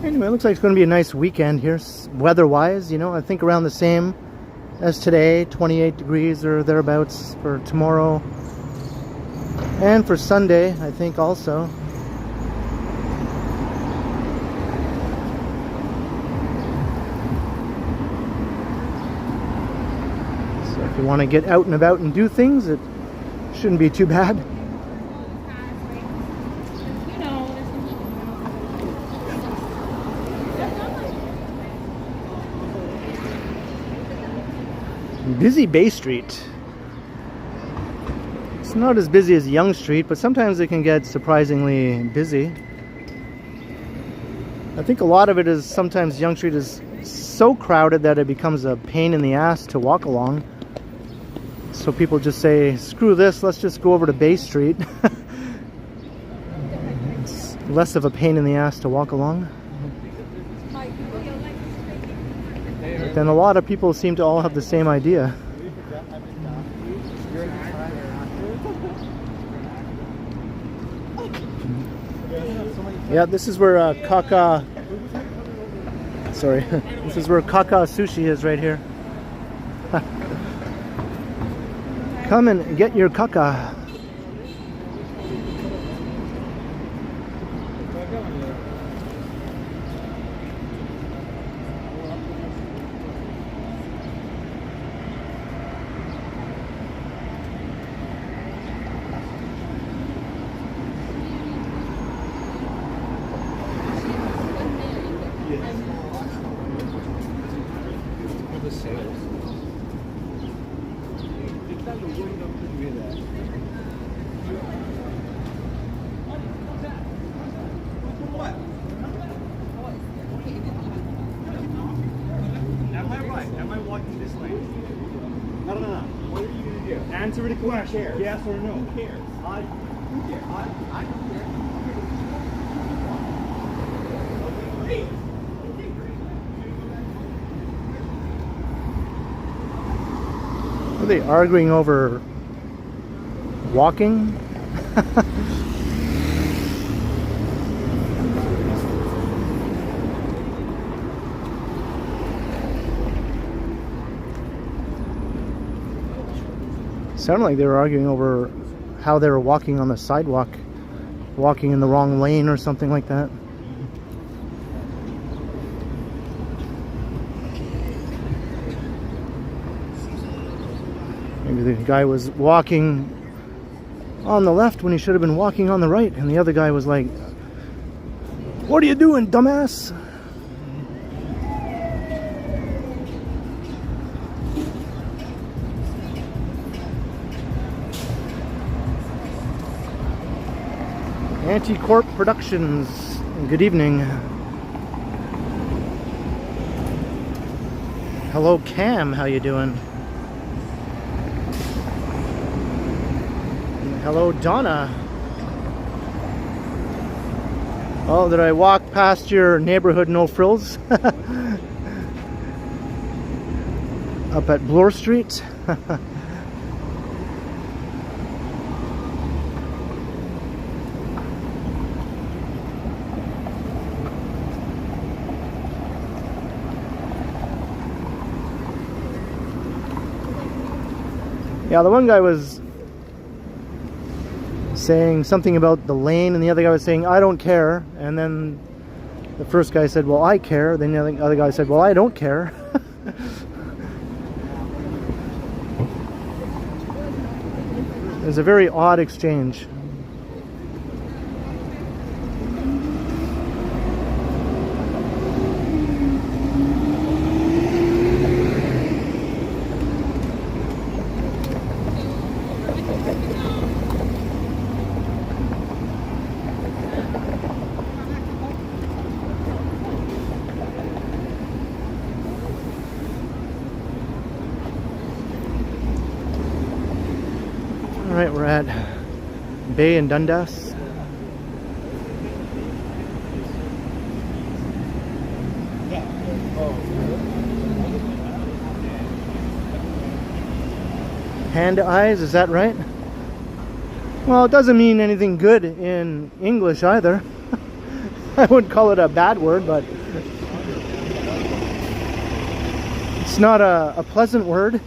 Anyway, it looks like it's going to be a nice weekend here, weather-wise. You know, I think around the same as today, 28 degrees or thereabouts for tomorrow. And for Sunday, I think also. So if you want to get out and about and do things, it shouldn't be too bad. Busy Bay Street. It's not as busy as Yonge Street, but sometimes it can get surprisingly busy. I think a lot of it is sometimes Yonge Street is so crowded that it becomes a pain in the ass to walk along. So people just say, screw this, let's just go over to Bay Street. It's less of a pain in the ass to walk along. But then a lot of people seem to all have the same idea. Yeah, this is where Kaka... Sorry, this is where Kaka Sushi is right here. Come and get your Kaka. Answer the question. Yes or no? Who cares? I don't care. Are they arguing over walking? Sounded like they were arguing over how they were walking on the sidewalk, walking in the wrong lane or something like that. Maybe the guy was walking on the left when he should have been walking on the right, and the other guy was like, "What are you doing, dumbass?" Anti-Corp Productions. Good evening. Hello, Cam. How you doing? And hello, Donna. Oh, did I walk past your neighborhood no frills? Up at Bloor Street? Yeah, the one guy was saying something about the lane, and the other guy was saying, "I don't care." And then the first guy said, "Well, I care." Then the other guy said, "Well, I don't care." It was a very odd exchange. Alright, we're at Bay and Dundas. Hand eyes, is that right? Well, it doesn't mean anything good in English either. I wouldn't call it a bad word, but it's not a pleasant word.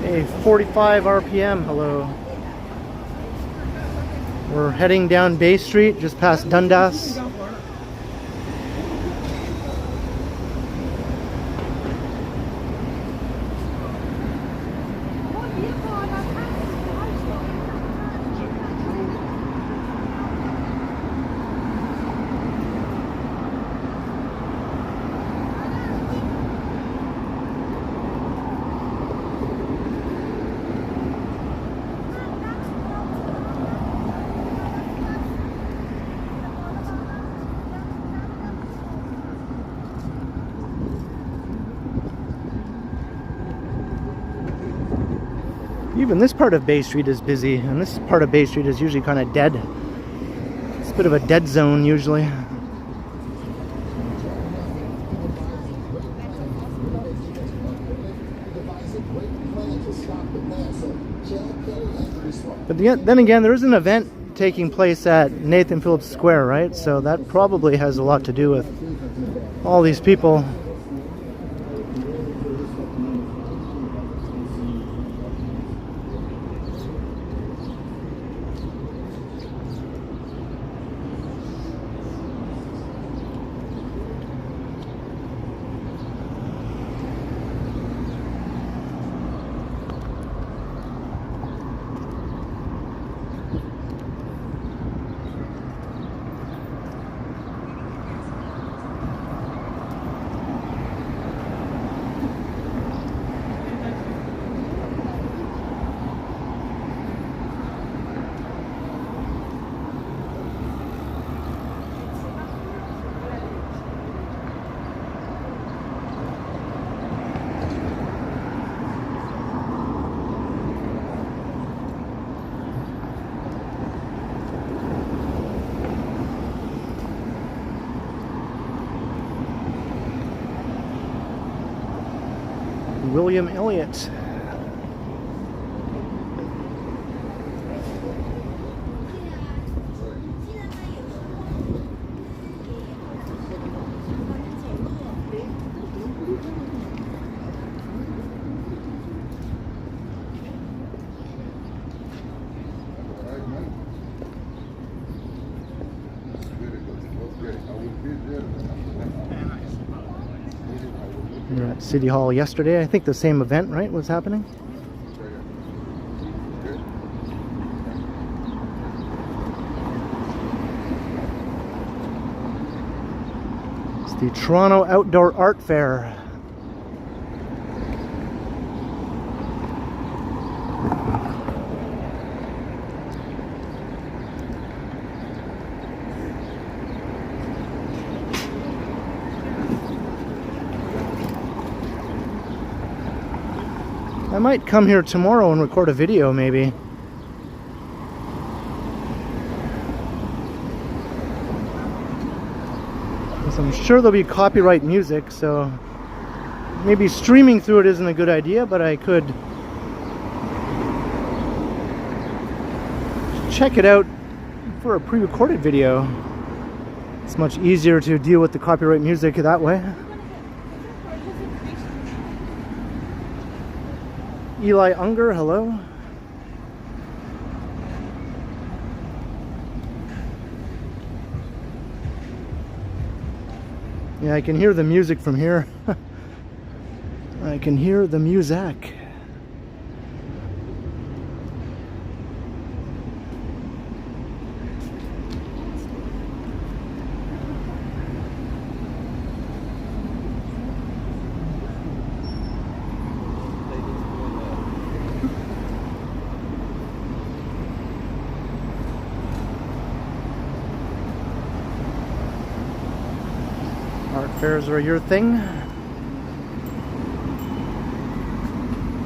Hey, 45 RPM, hello. We're heading down Bay Street, just past Dundas. Even this part of Bay Street is busy, and this part of Bay Street is usually kind of dead. It's a bit of a dead zone usually. But then again, there is an event taking place at Nathan Phillips Square, right? So that probably has a lot to do with all these people. William Elliott. We were at City Hall yesterday. I think the same event, right, was happening? It's the Toronto Outdoor Art Fair. I might come here tomorrow and record a video, maybe. Because I'm sure there'll be copyright music, so maybe streaming through it isn't a good idea, but I could check it out for a pre-recorded video. It's much easier to deal with the copyright music that way. Eli Unger, hello. Yeah, I can hear the music from here. I can hear the music. Art fairs are your thing.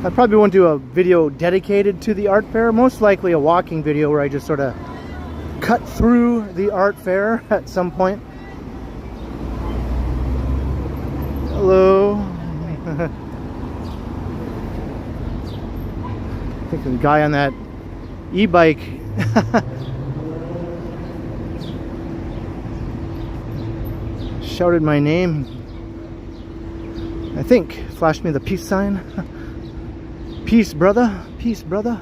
I probably won't do a video dedicated to the art fair. Most likely a walking video where I just sort of cut through the art fair at some point. Hello. I think the guy on that e-bike shouted my name. I think flashed me the peace sign. Peace, brother. Peace, brother.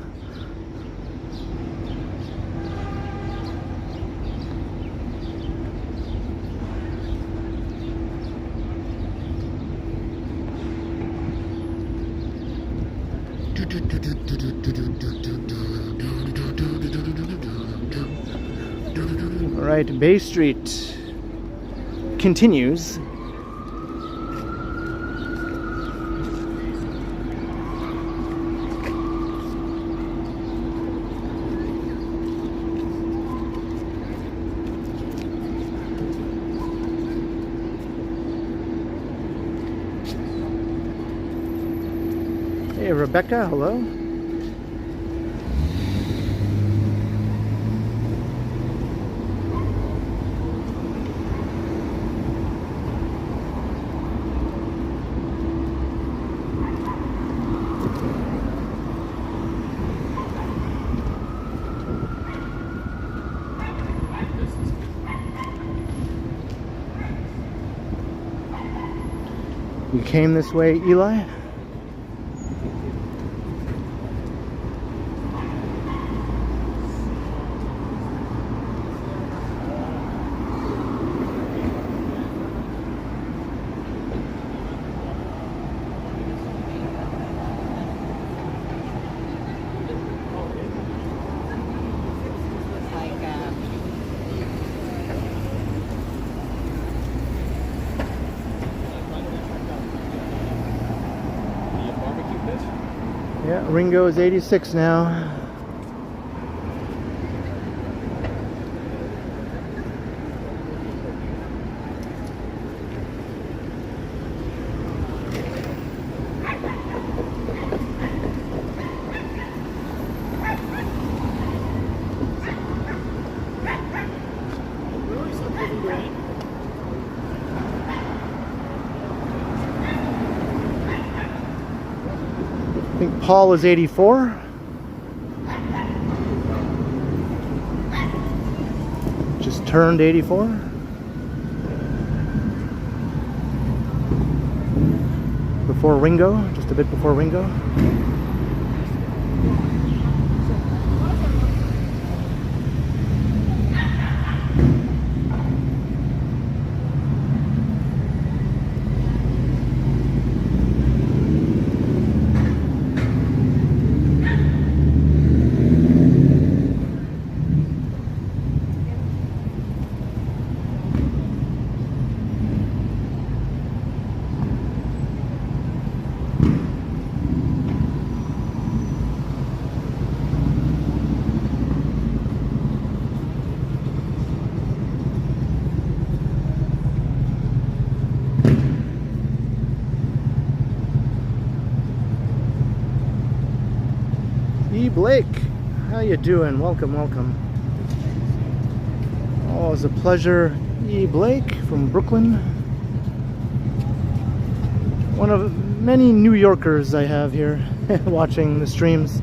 All right, Bay Street continues. Hey, Rebecca, hello. You came this way, Eli? Yeah, Ringo is 86 now. I think Paul is 84. Just turned 84. Before Ringo, just a bit before Ringo. Blake, how you doing? Welcome, welcome. Oh, it's a pleasure. E. Blake from Brooklyn. One of many New Yorkers I have here watching the streams.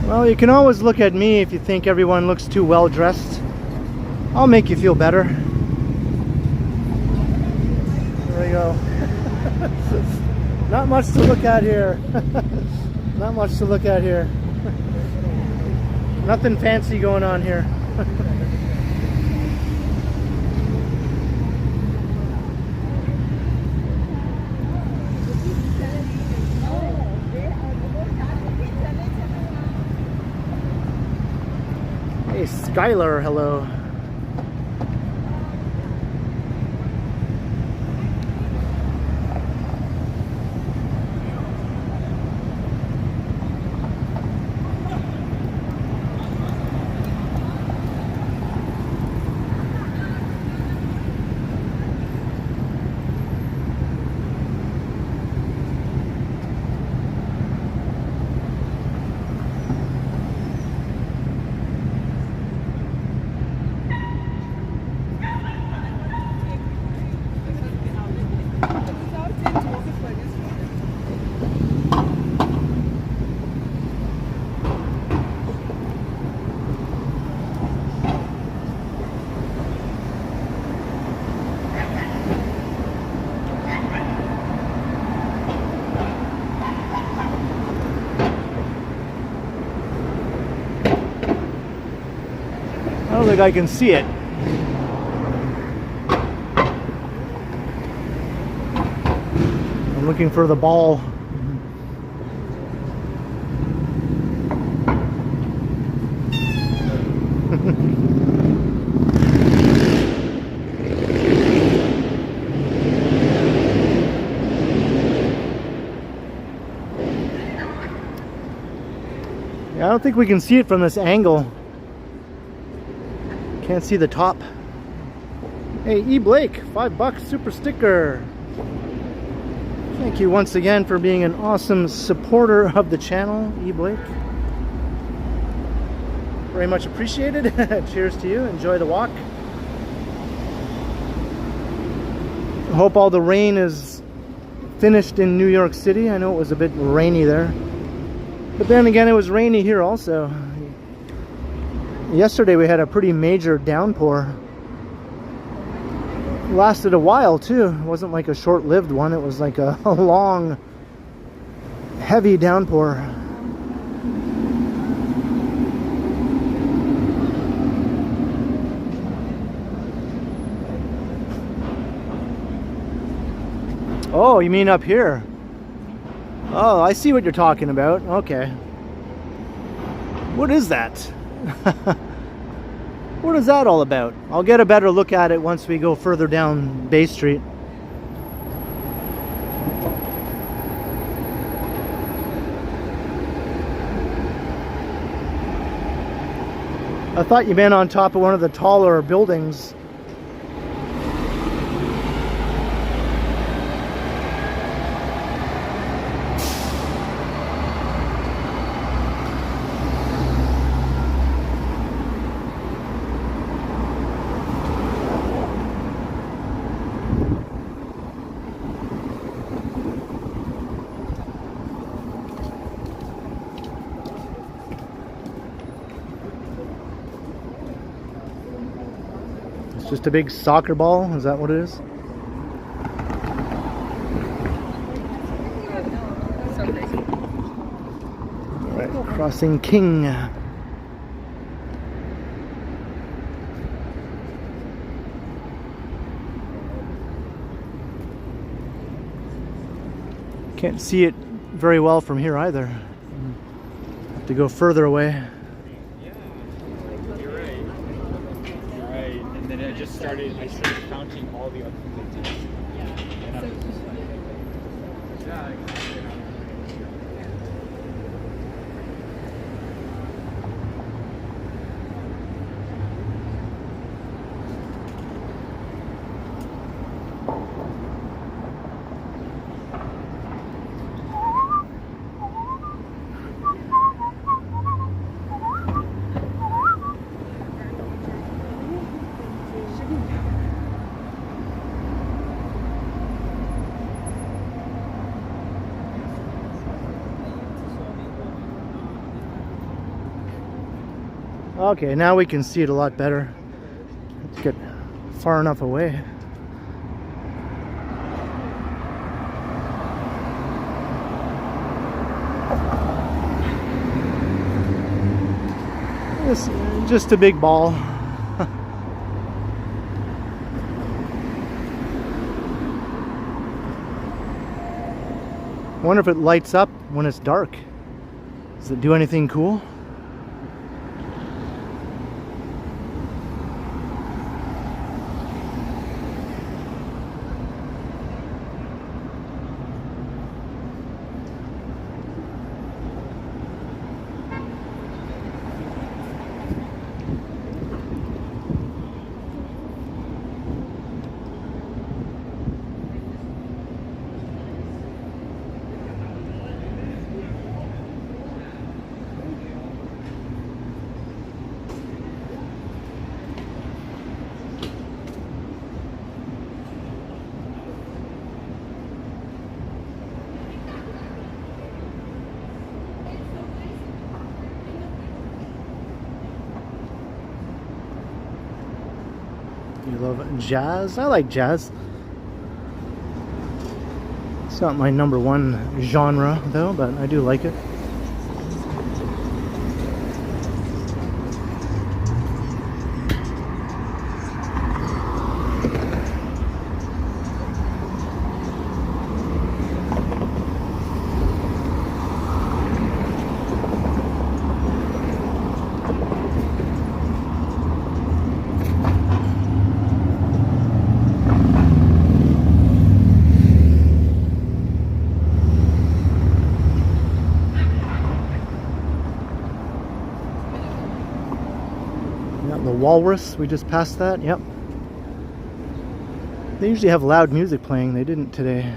Well, you can always look at me if you think everyone looks too well dressed. I'll make you feel better. There we go. Not much to look at here. Not much to look at here. Nothing fancy going on here. Hey, Skylar, hello. I don't think I can see it. I'm looking for the ball. Yeah, I don't think we can see it from this angle. Can't see the top. Hey, E. Blake, $5 super sticker. Thank you once again for being an awesome supporter of the channel, E. Blake. Very much appreciated. Cheers to you. Enjoy the walk. Hope all the rain is finished in New York City. I know it was a bit rainy there. But then again, it was rainy here also. Yesterday we had a pretty major downpour. Lasted a while too. It wasn't like a short-lived one. It was like a long, heavy downpour. Oh, you mean up here? Oh, I see what you're talking about. Okay. What is that? What is that all about? I'll get a better look at it once we go further down Bay Street. I thought you meant on top of one of the taller buildings. Just a big soccer ball? Is that what it is? Alright, crossing King. Can't see it very well from here either. Have to go further away. I started counting all the other things I did. And I was just like, yeah. Okay, now we can see it a lot better. Let's get far enough away. It's just a big ball. I wonder if it lights up when it's dark. Does it do anything cool? You love jazz? I like jazz. It's not my number one genre though, but I do like it. Walrus, we just passed that, yep. They usually have loud music playing. They didn't today.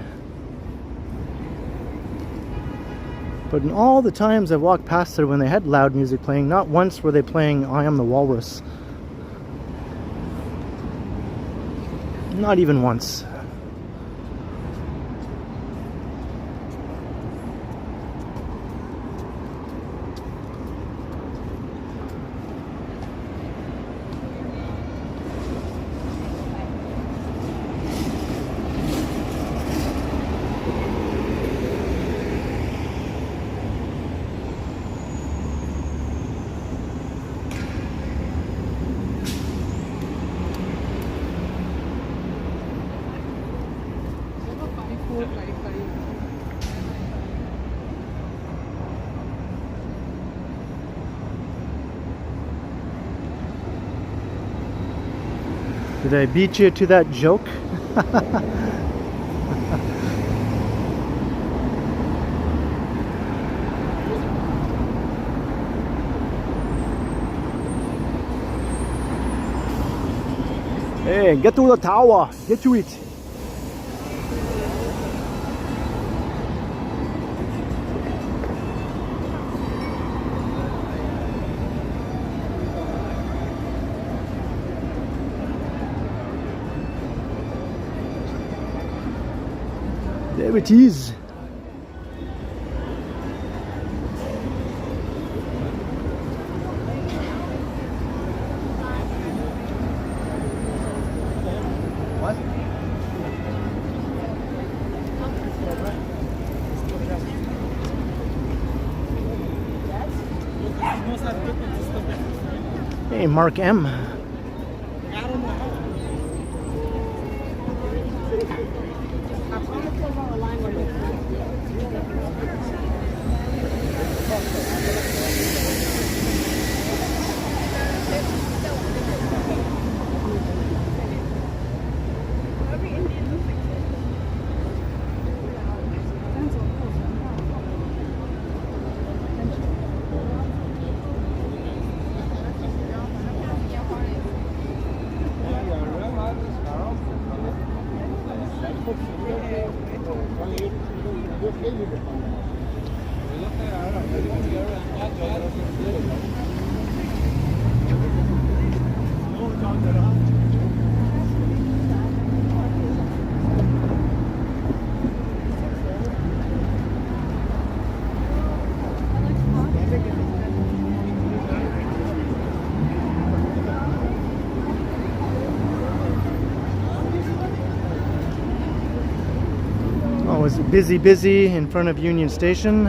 But in all the times I've walked past there when they had loud music playing, not once were they playing I Am the Walrus. Not even once. Did I beat you to that joke? Hey, get to the tower. Get to it. There it is. What? Hey, Mark M. Oh, it's busy in front of Union Station.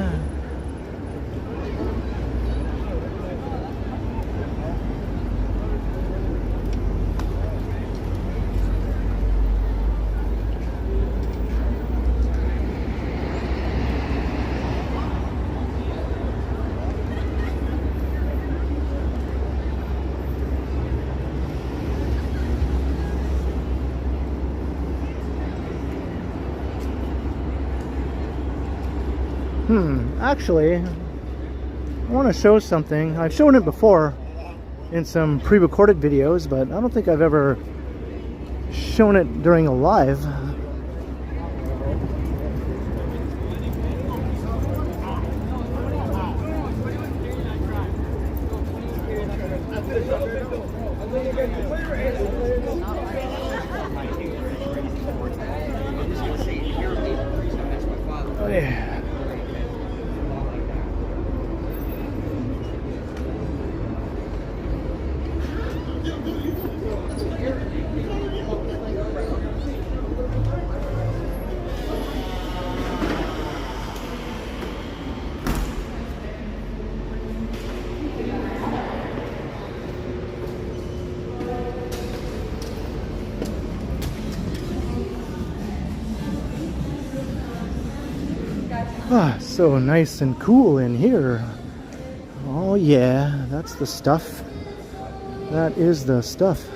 Actually, I want to show something. I've shown it before in some pre-recorded videos, but I don't think I've ever shown it during a live. Oh yeah. Ah, so nice and cool in here. Oh yeah, that's the stuff. That is the stuff.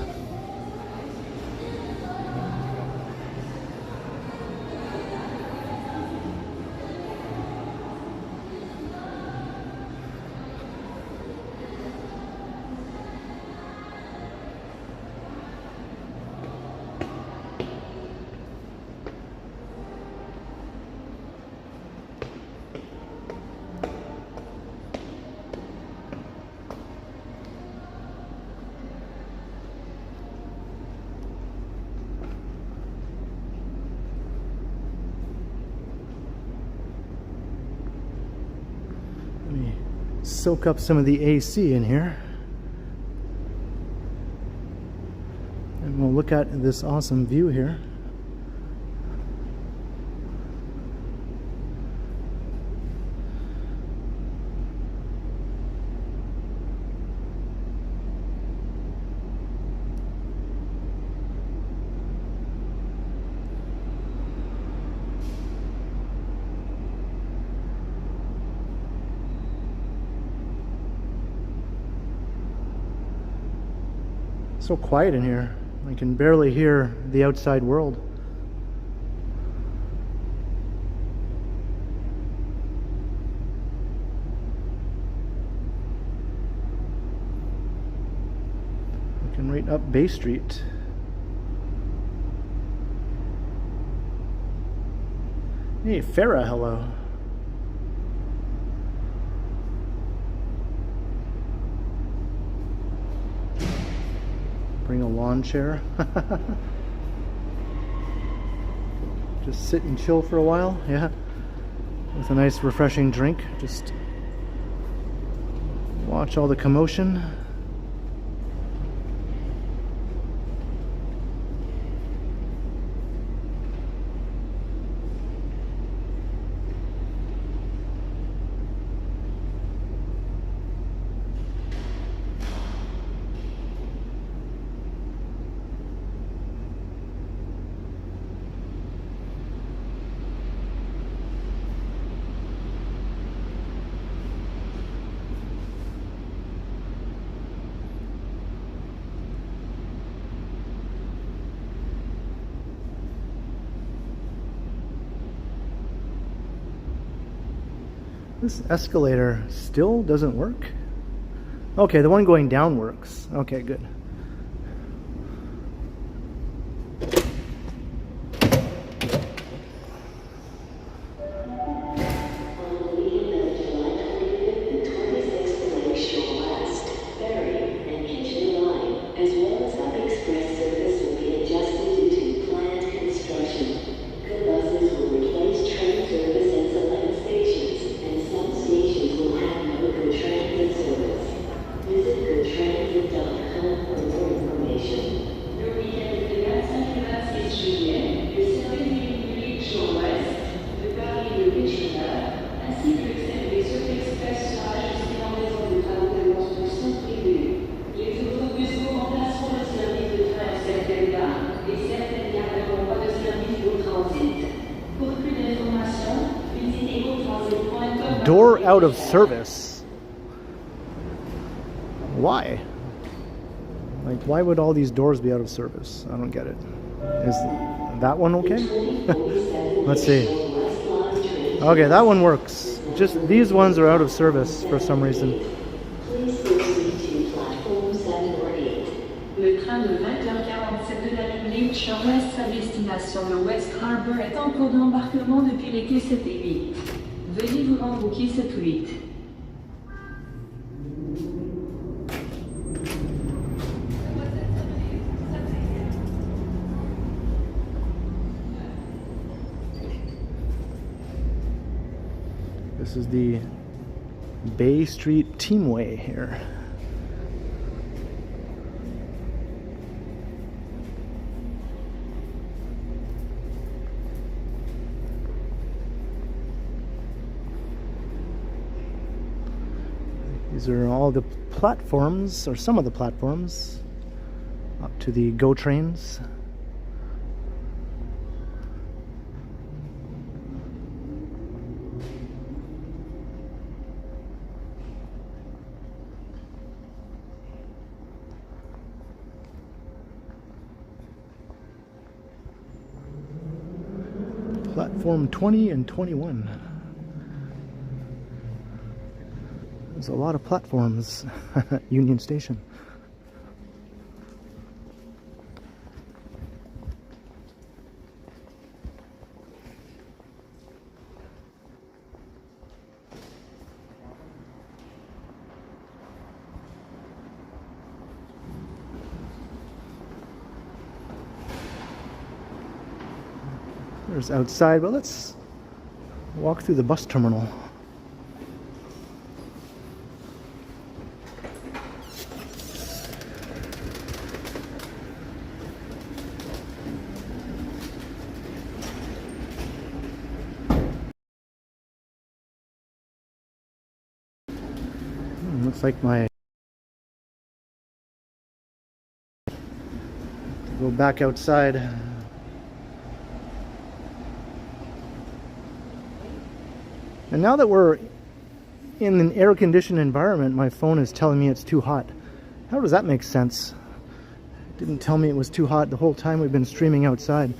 soak up some of the AC in here. And we'll look at this awesome view here. So quiet in here. I can barely hear the outside world. Looking right up Bay Street. Hey, Farah, hello. Bring a lawn chair. Just sit and chill for a while, yeah. With a nice refreshing drink. Just watch all the commotion. This escalator still doesn't work? Okay, the one going down works. Okay, good. Door out of service. Why? Like, why would all these doors be out of service? I don't get it. Is that one okay? Let's see. Okay, that one works. Just these ones are out of service for some reason. Le train de 20h47 de la ligne Sud-Ouest, sa destination le West Harbour est en cours d'embarquement depuis les quais 7 et 8. Veuillez vous rendre au quai 7 ou 8. This is the Bay Street Teamway here. These are all the platforms, or some of the platforms, up to the GO trains. Platform 20 and 21. There's a lot of platforms at Union Station. There's outside, but let's walk through the bus terminal. Looks like my... Go back outside. And now that we're in an air-conditioned environment, my phone is telling me it's too hot. How does that make sense? It didn't tell me it was too hot the whole time we've been streaming outside.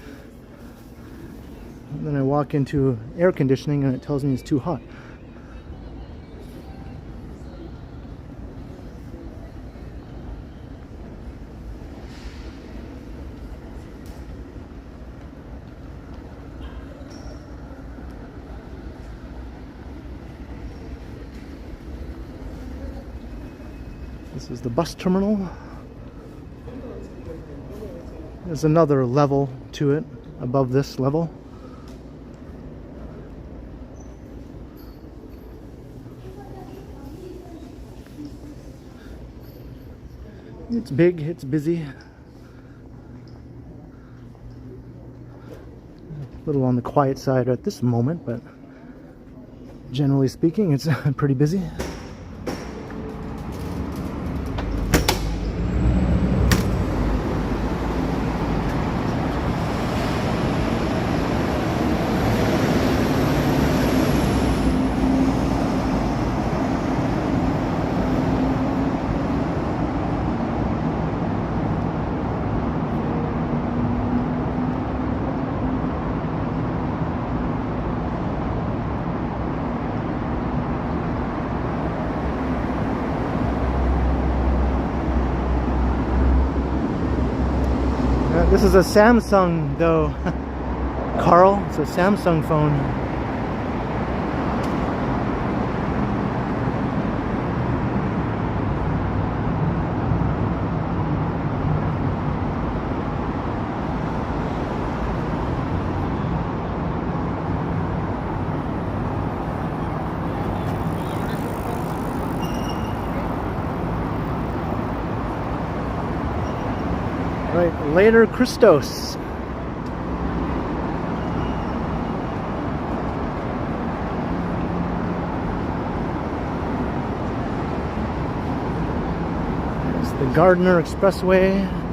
And then I walk into air conditioning and it tells me it's too hot. This is the bus terminal. There's another level to it above this level. It's big, it's busy. A little on the quiet side at this moment, but generally speaking, it's pretty busy. This is a Samsung though, Carl, it's a Samsung phone. Right, later Christos. It's the Gardner Expressway.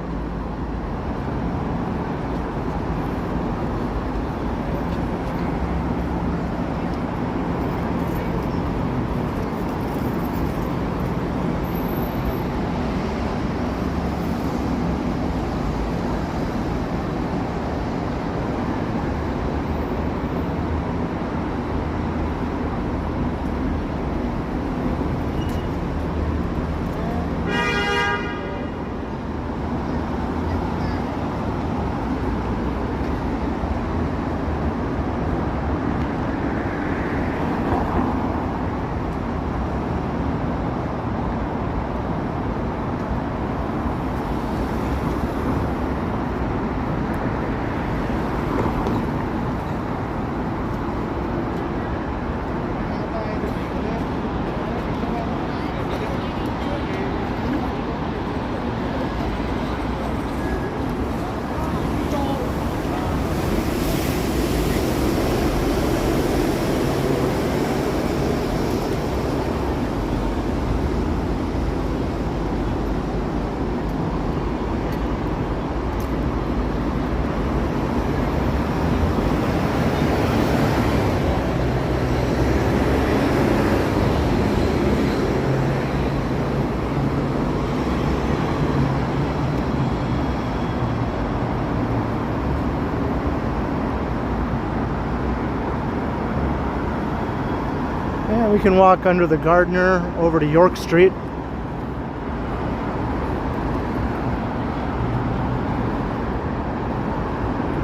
Yeah, we can walk under the Gardner over to York Street.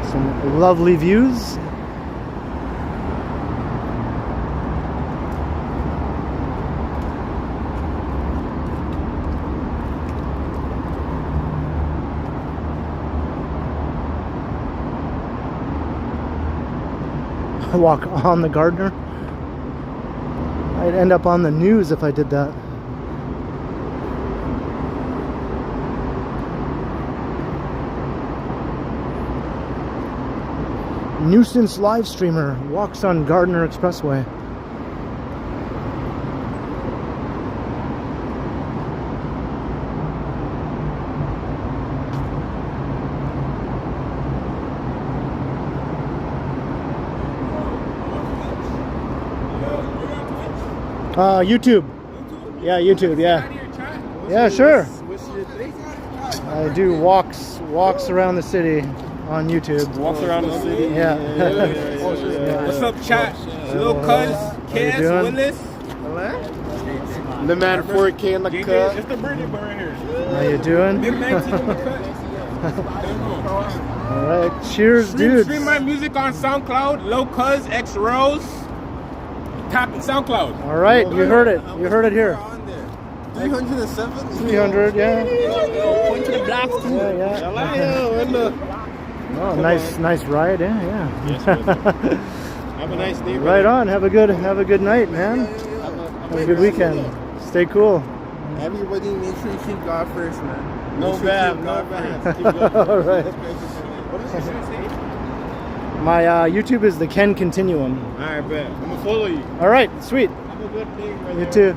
Some lovely views. Walk on the Gardner. I'd end up on the news if I did that. Nuisance live streamer walks on Gardner Expressway. YouTube. Yeah, YouTube. Yeah. Yeah, sure. I do walks around the city on YouTube. Walks around the city. Yeah. What's up, chat? Lil Cuz, Cass, Willis. The man 4K in the cut. It's the British boy right here. How you doing? Big man in the cut. All right. Cheers, dude. Stream my music on SoundCloud. Lil Cuz, X Rose. Tap in SoundCloud. All right. You heard it. You heard it here. 307? 300. Yeah. Point to the blast. Yeah. Oh, nice ride. Yeah. Have a nice day. Right on. Have a good night, man. Have a good weekend. Stay cool. Everybody make sure you keep God first, man. No bad. All right. My YouTube is the Ken Continuum. Alright, bet. I'm gonna follow you. All right, sweet. Have a good day, brother. You too.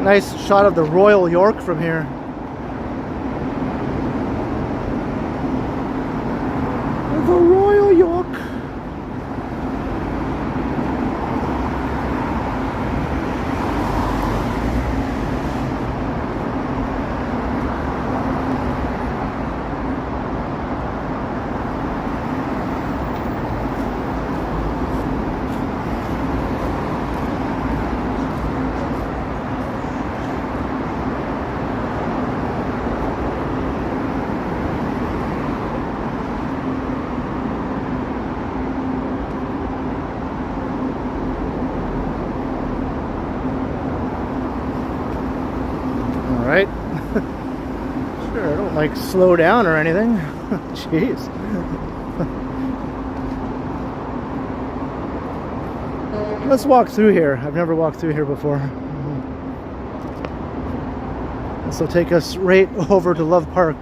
Nice shot of the Royal York from here. The Royal York. Right? Sure, I don't like slow down or anything. Jeez. Let's walk through here. I've never walked through here before. This will take us right over to Love Park.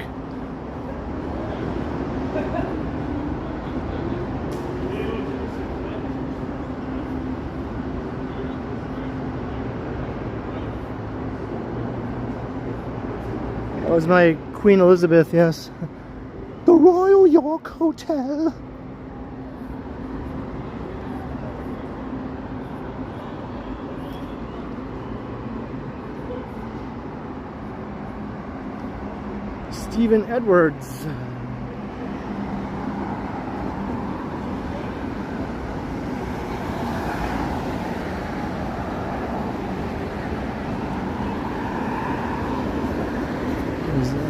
That was my Queen Elizabeth, yes. The Royal York Hotel. Stephen Edwards.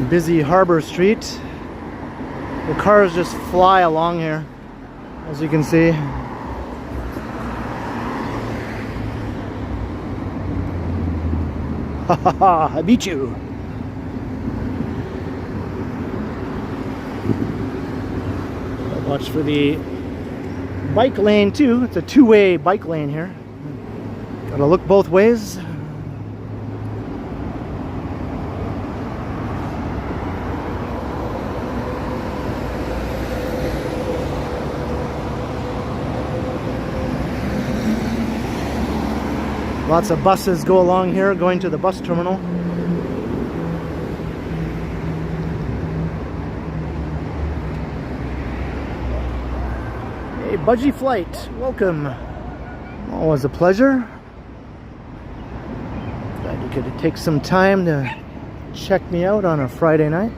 Busy Harbor Street. The cars just fly along here, as you can see. Ha ha ha, I beat you. Watch for the bike lane too. It's a two-way bike lane here. Gotta look both ways. Lots of buses go along here, going to the bus terminal. Hey, Budgie Flight, welcome. Always a pleasure. Glad you could take some time to check me out on a Friday night.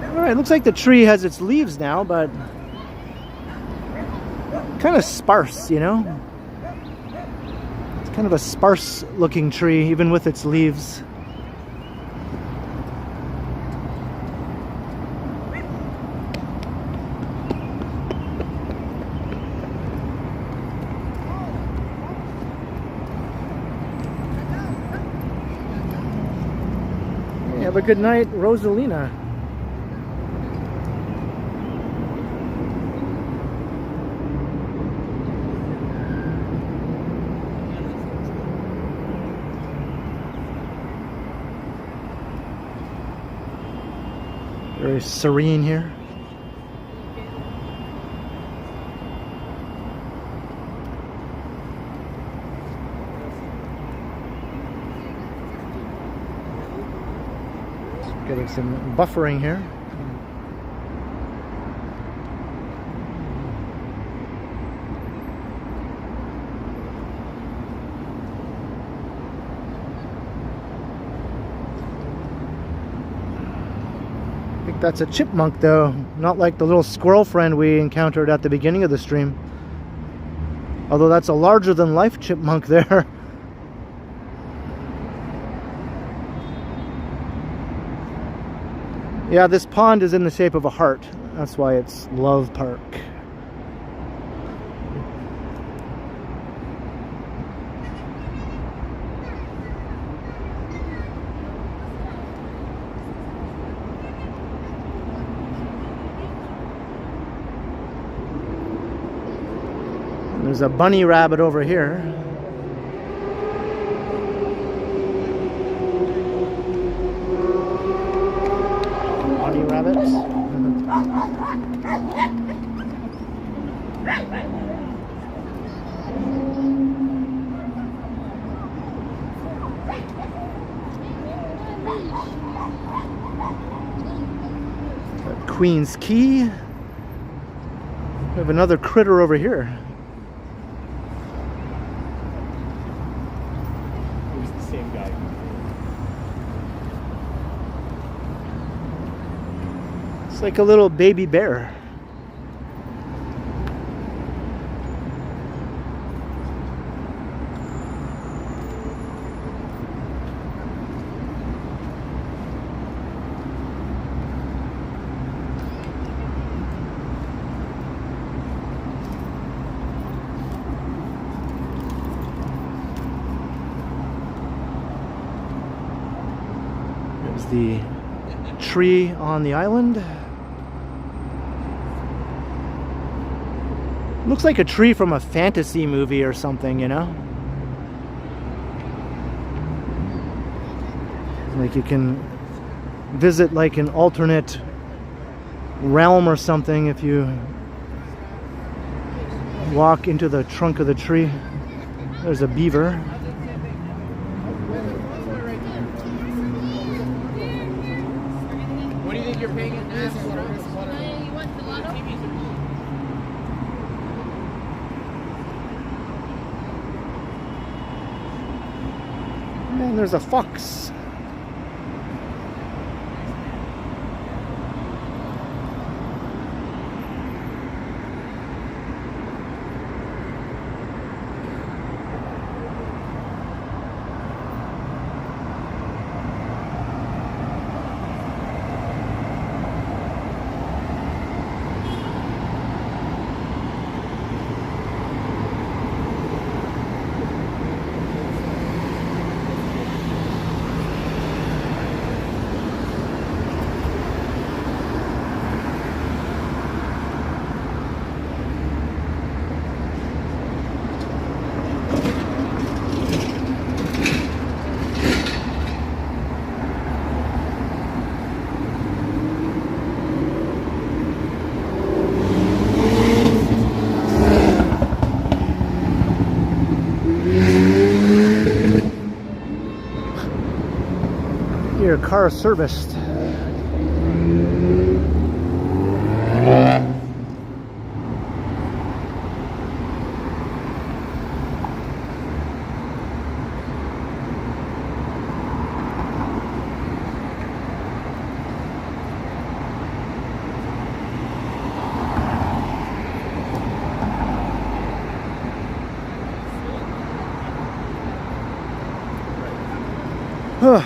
Alright, looks like the tree has its leaves now, but kind of sparse, you know? It's kind of a sparse looking tree, even with its leaves. Hey, have a good night, Rosalina. Very serene here. Getting some buffering here. I think that's a chipmunk though, not like the little squirrel friend we encountered at the beginning of the stream. Although that's a larger than life chipmunk there. Yeah, this pond is in the shape of a heart. That's why it's Love Park. There's a bunny rabbit over here. Bunny rabbits. Queen's Key. We have another critter over here. It's like a little baby bear. There's the tree on the island. Looks like a tree from a fantasy movie or something, you know? Like you can visit like an alternate realm or something if you walk into the trunk of the tree. There's a beaver. What do you think you're paying it now? And there's a fox. Your car serviced.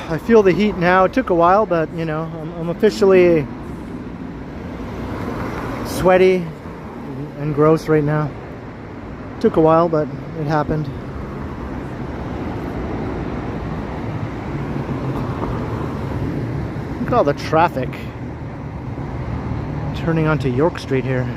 I feel the heat now. It took a while, but you know, I'm officially sweaty and gross right now. Took a while, but it happened. Look at all the traffic turning onto York Street here.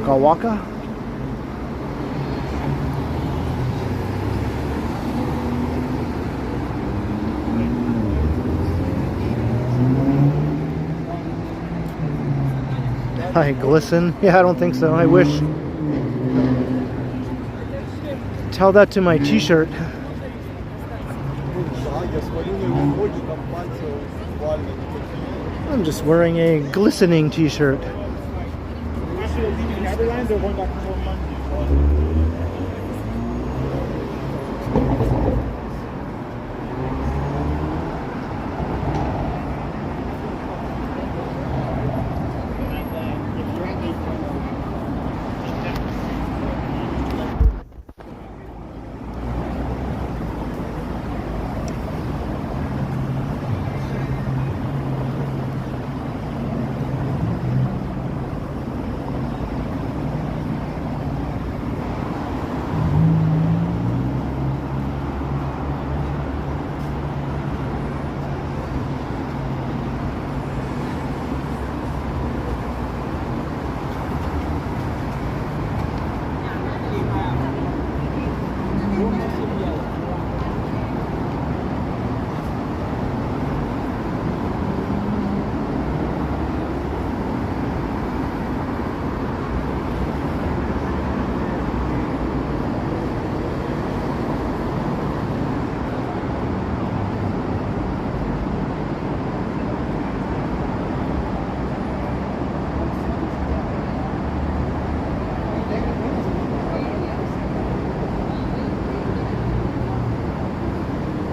Waka Waka. I glisten? Yeah, I don't think so. I wish. Tell that to my t-shirt. I'm just wearing a glistening t-shirt.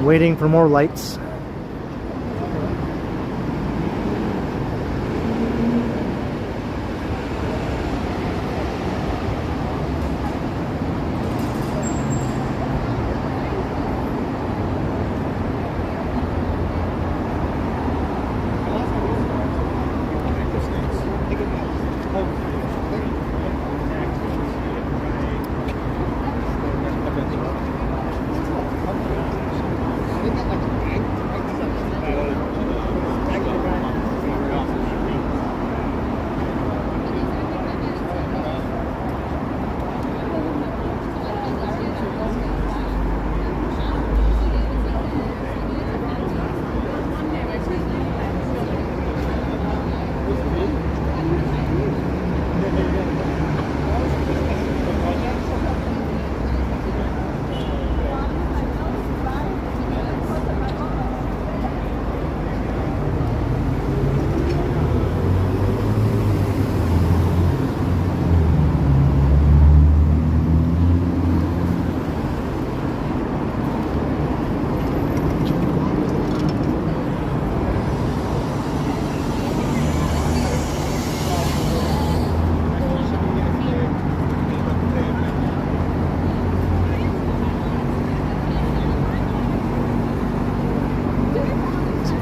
Waiting for more lights.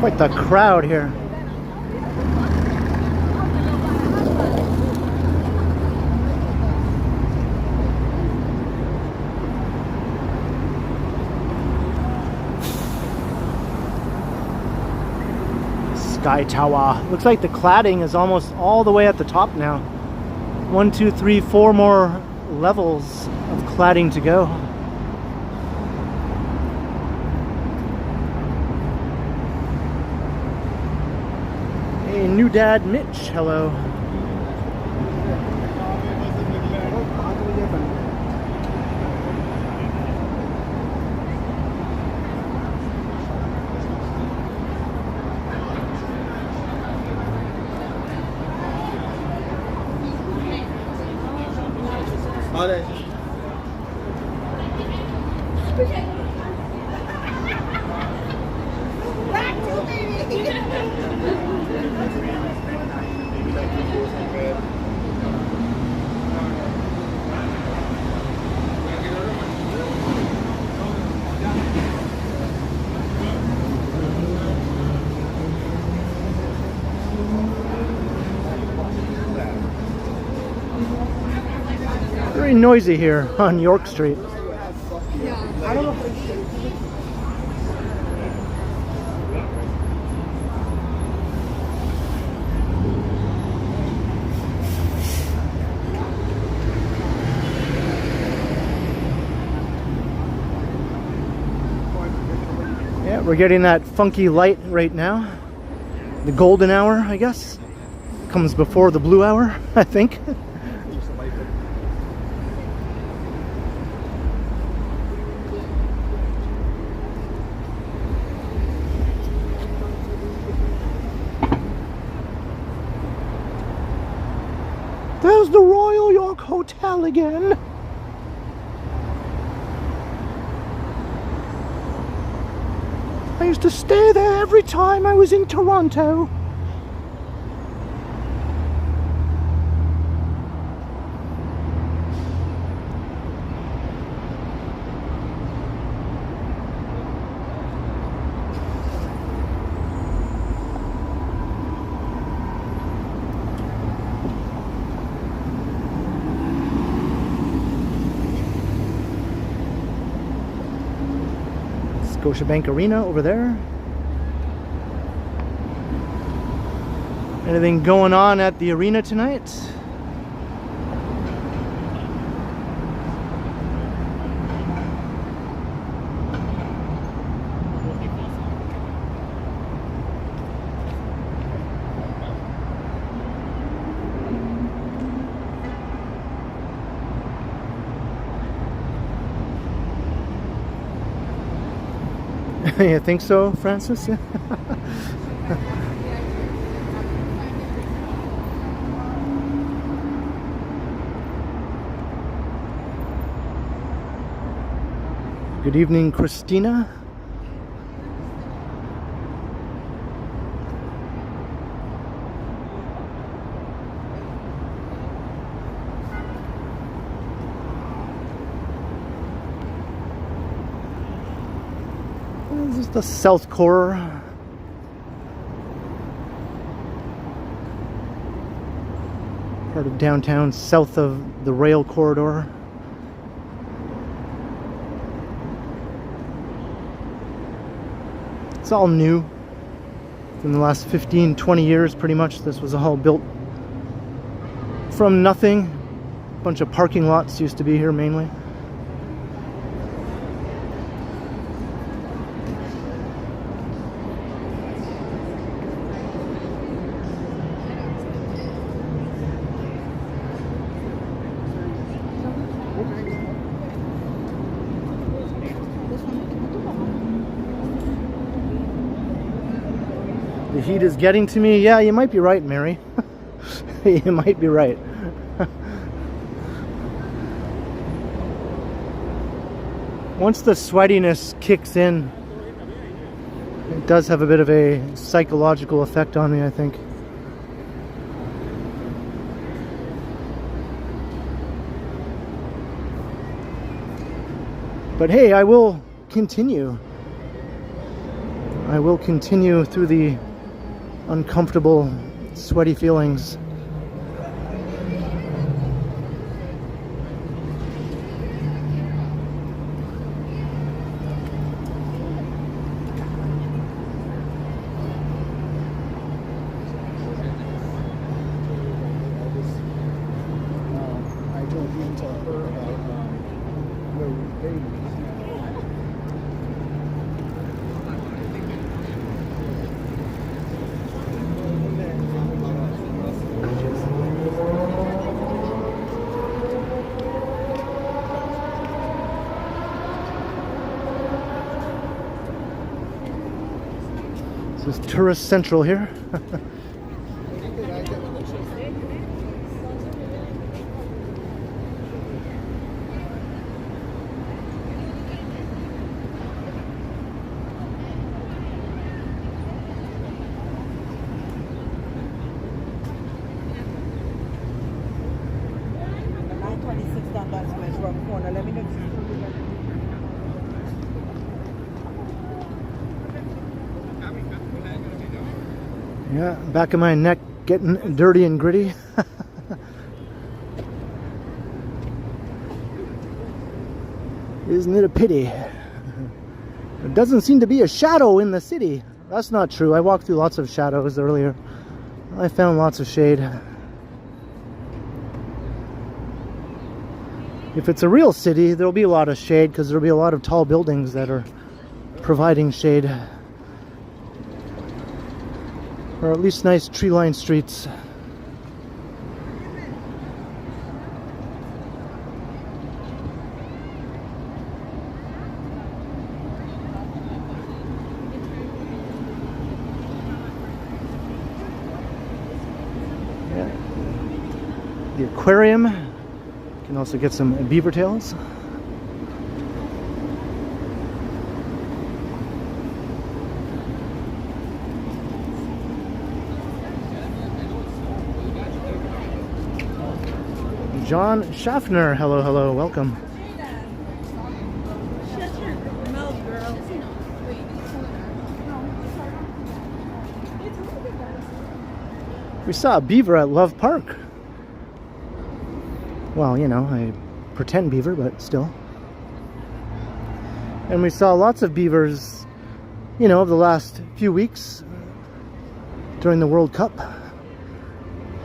Quite the crowd here. Sky Tower. Looks like the cladding is almost all the way at the top now. 1, 2, 3, 4 more levels of cladding to go. Hey, new dad Mitch, hello. Very noisy here on York Street. we're getting that funky light right now. The golden hour, I guess. Comes before the blue hour, I think. There's the Royal York Hotel again. I used to stay there every time I was in Toronto. Scotiabank Arena over there. Anything going on at the arena tonight? You think so, Francis? Good evening, Christina. This is the South Core. Part of downtown, south of the rail corridor. It's all new. In the last 15-20 years, pretty much, this was all built from nothing. A bunch of parking lots used to be here mainly. The heat is getting to me. Yeah, you might be right, Mary. You might be right. Once the sweatiness kicks in, it does have a bit of a psychological effect on me, I think. But hey, I will continue. I will continue through the uncomfortable, sweaty feelings. I told you to tell her about no babies. This is Tourist Central here. Dundas from corner. Let me know. Yeah, back of my neck getting dirty and gritty. Isn't it a pity? There doesn't seem to be a shadow in the city. That's not true. I walked through lots of shadows earlier. I found lots of shade. If it's a real city, there'll be a lot of shade because there'll be a lot of tall buildings that are providing shade. Or at least nice tree-lined streets. The aquarium. You can also get some beaver tails. John Schaffner, hello, hello, welcome. Shut your mouth, girl. We saw a beaver at Love Park. Well, you know, I pretend beaver, but still. And we saw lots of beavers, you know, over the last few weeks during the World Cup,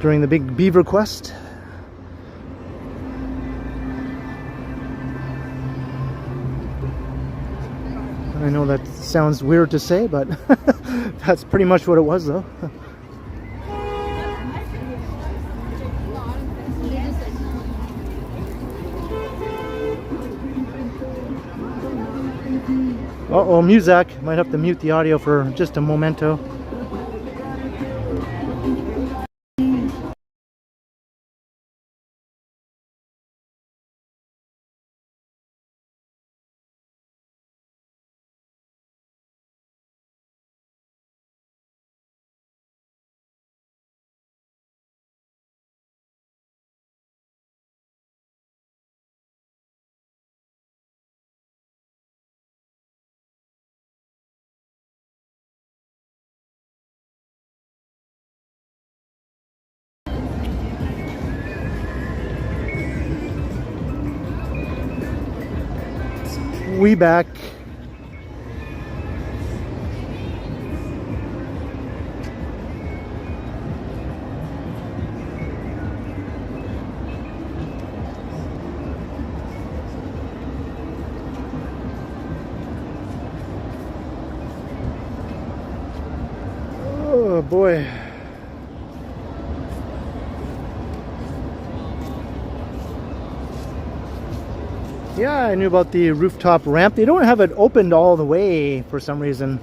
during the big beaver quest. I know that sounds weird to say, but that's pretty much what it was, though. Uh-oh, Muzak. Might have to mute the audio for just a momento. We back. Oh boy. Yeah, I knew about the rooftop ramp. They don't have it opened all the way for some reason.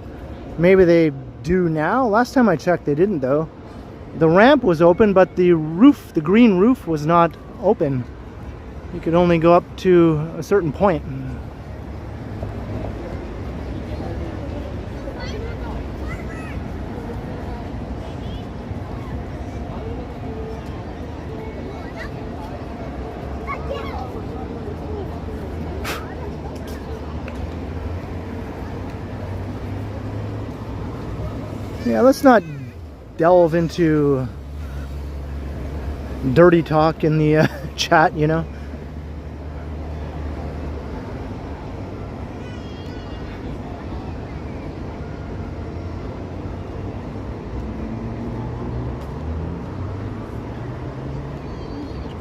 Maybe they do now. Last time I checked, they didn't though. The ramp was open, but the roof, the green roof, was not open. You could only go up to a certain point. Yeah, let's not delve into dirty talk in the chat, you know.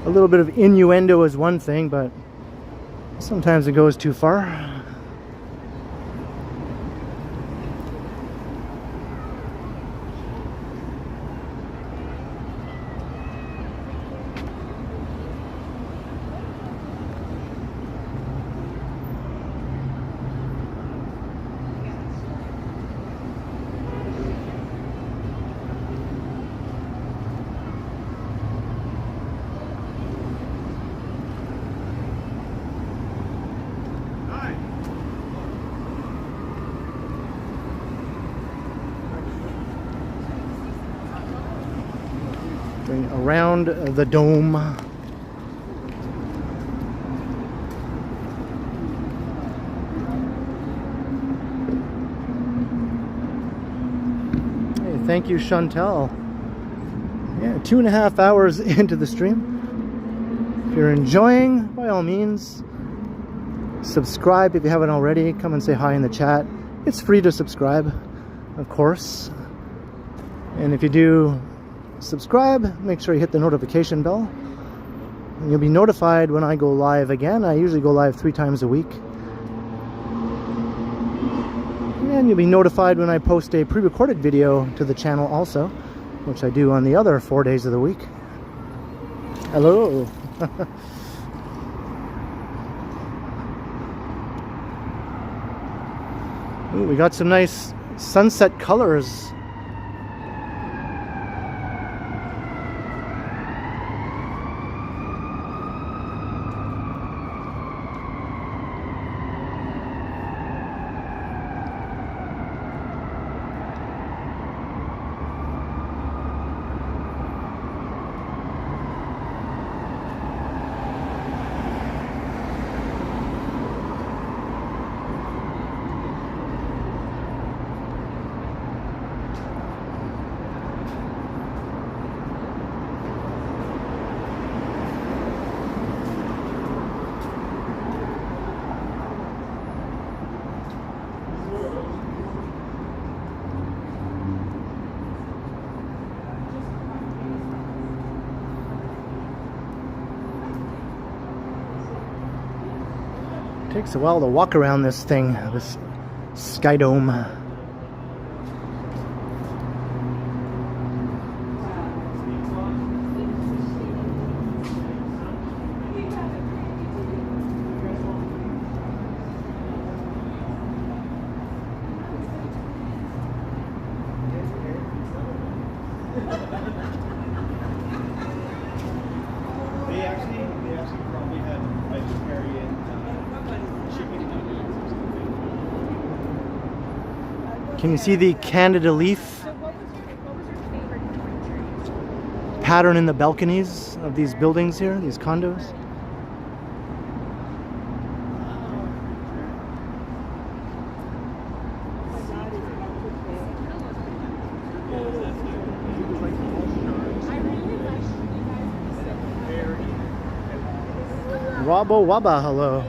A little bit of innuendo is one thing, but sometimes it goes too far. Around the dome. Hey, thank you, Chantel. Yeah, 2.5 hours into the stream. If you're enjoying, by all means, subscribe if you haven't already. Come and say hi in the chat. It's free to subscribe, of course. And if you do subscribe, make sure you hit the notification bell, and you'll be notified when I go live again. I usually go live 3 times a week. And you'll be notified when I post a pre-recorded video to the channel also, which I do on the other 4 days of the week. Hello. Ooh, we got some nice sunset colors. Takes a while to walk around this thing, this Skydome. They actually probably had vegetarian chicken nuggets or something. Can you see the Canada leaf So what was your favorite toy train? pattern in the balconies of these buildings here, these condos? Robbo Wabba, hello.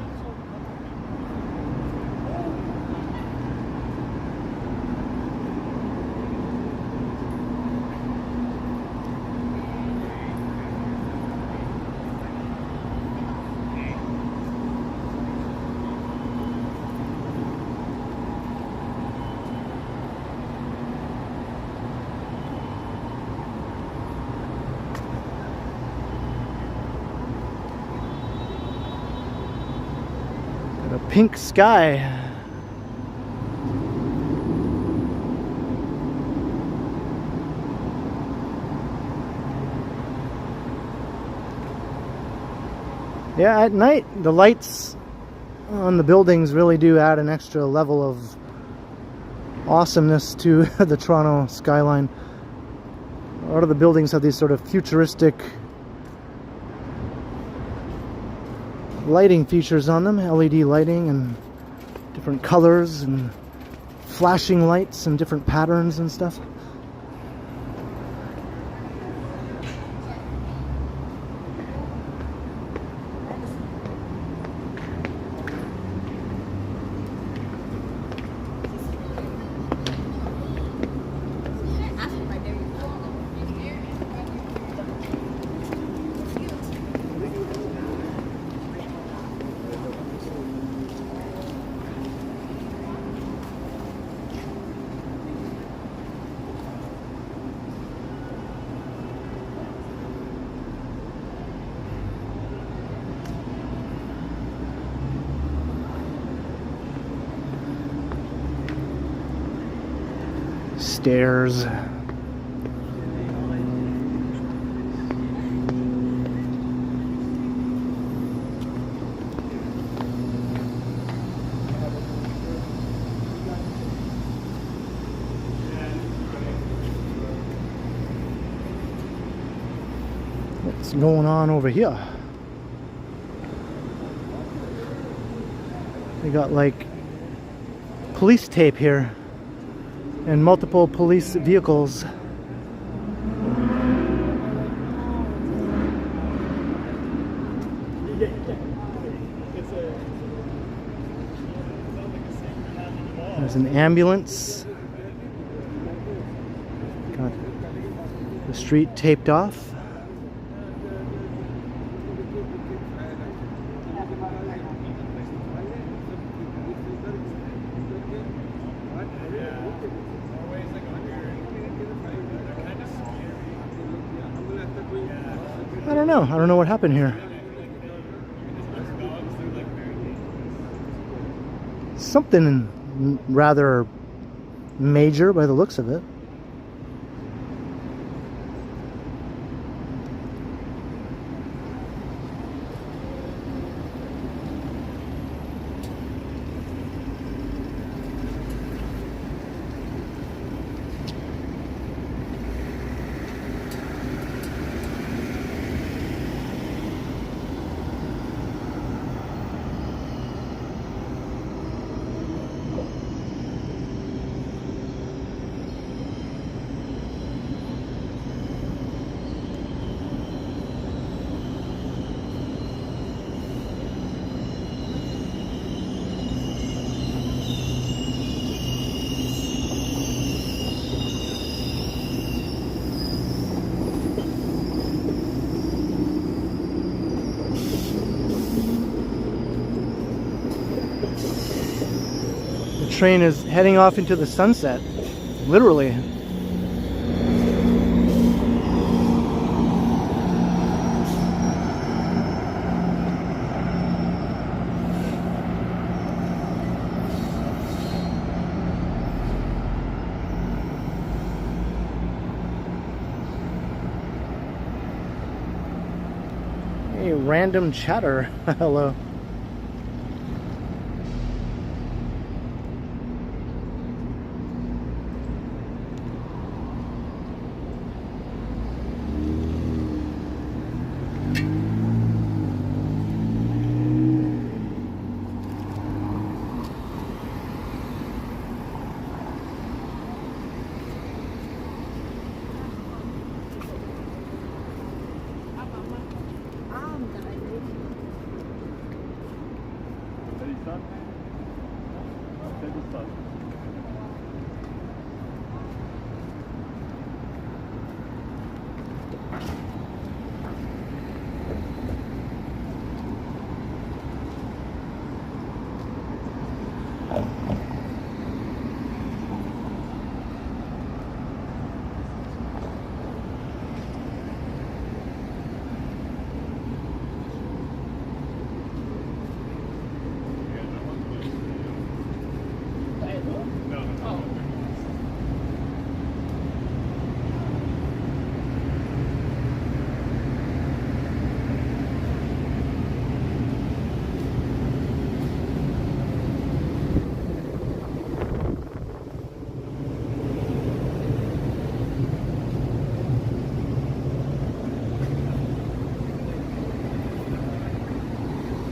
A pink sky. Yeah, at night the lights on the buildings really do add an extra level of awesomeness to the Toronto skyline. A lot of the buildings have these sort of futuristic lighting features on them, LED lighting and different colors and flashing lights and different patterns and stuff. Stairs. What's going on over here? They got like police tape here and multiple police vehicles. There's an ambulance. Got the street taped off. don't know. I don't know what happened here. Something rather major by the looks of it. The train is heading off into the sunset, literally. Hey, random chatter. Hello.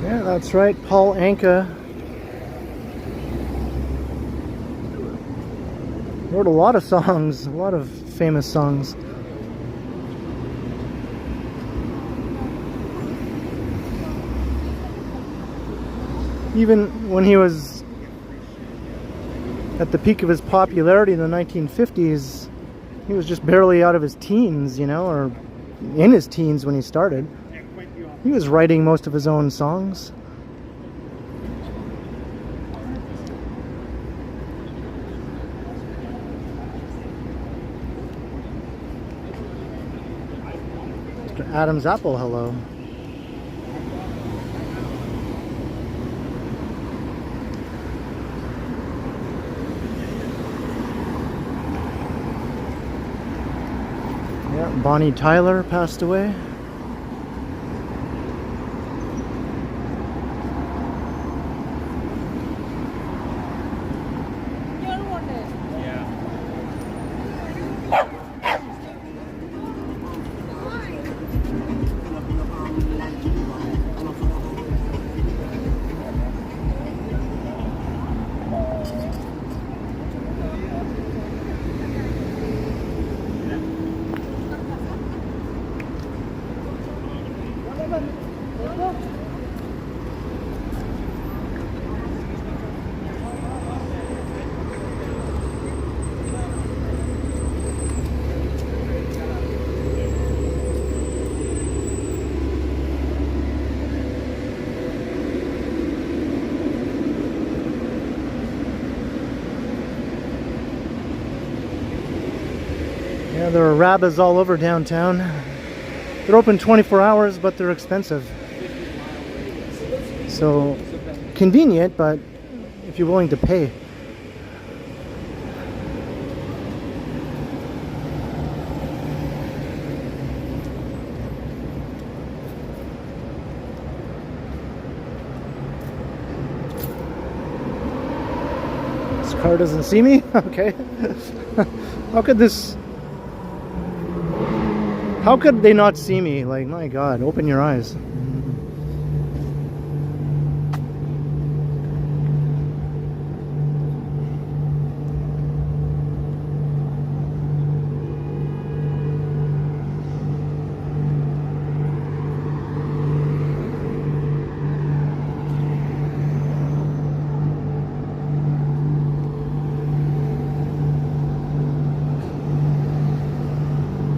Yeah, that's right, Paul Anka wrote a lot of songs, a lot of famous songs. Even when he was at the peak of his popularity in the 1950s, he was just barely out of his teens, you know, or in his teens when he started. He was writing most of his own songs. Mr. Adam's Apple, hello. Yeah, Bonnie Tyler passed away. Yeah, there are rabbits all over downtown. They're open 24 hours, but they're expensive. So convenient, but if you're willing to pay. This car doesn't see me? Okay. How could this... How could they not see me? Like, my God, open your eyes.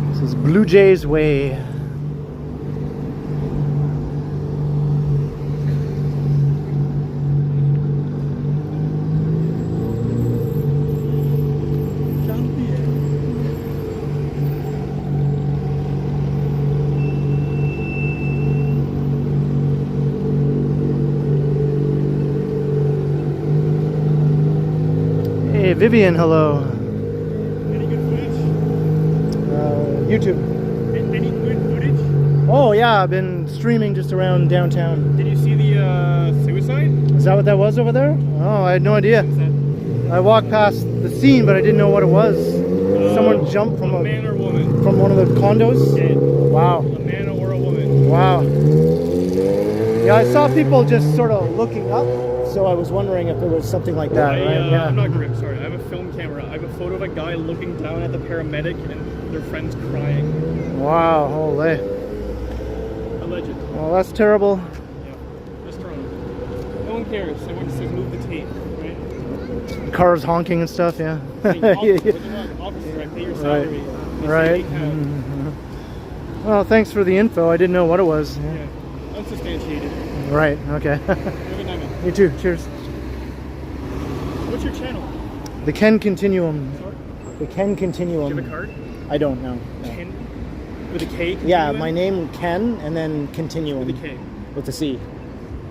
This is Blue Jays Way. Hey Vivian, hello. Any good footage? YouTube. Any good footage? Oh yeah, I've been streaming just around downtown. Did you see the suicide? Is that what that was over there? Oh, I had no idea. I walked past the scene, but I didn't know what it was. Someone jumped from a man or woman? from one of the condos. Dead. Wow. A man or a woman? Wow. Yeah, I saw people just sort of looking up, so I was wondering if it was something like that, right? Yeah. I'm not grim, sorry. I have a film camera. I have a photo of a guy looking down at the paramedic and their friends crying. Wow, holy. Alleged. Well, that's terrible. Yeah. Just Toronto. No one cares. Everyone just says move the tape, right? Cars honking and stuff, yeah. Officers, right? Pay your salary. Right. Well, thanks for the info. I didn't know what it was. Yeah. Unsubstantiated. Right, okay. Have a good night, man. You too, cheers. What's your channel? The Ken Continuum. Sorry? The Ken Do you Continuum. have a card? I don't know. No. Ken? With a K? Yeah, Continuum? my name Ken and then Continuum. With a K. With a C.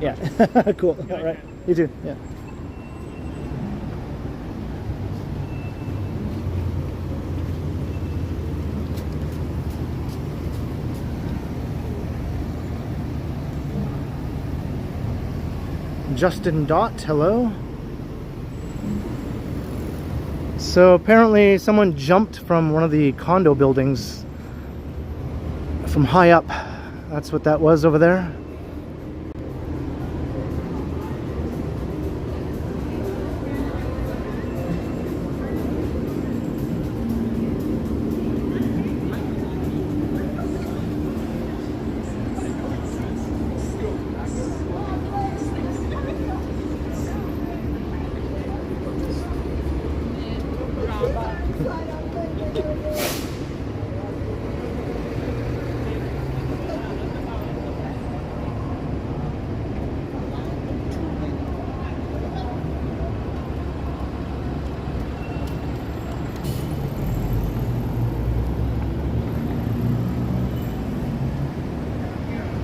Yeah. Cool. Yeah, All right. okay. You too. Yeah. Justin Dot, hello. So apparently someone jumped from one of the condo buildings from high up. That's what that was over there.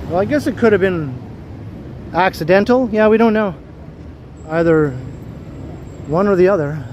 Well, I guess it could have been accidental. Yeah, we don't know. Either one or the other.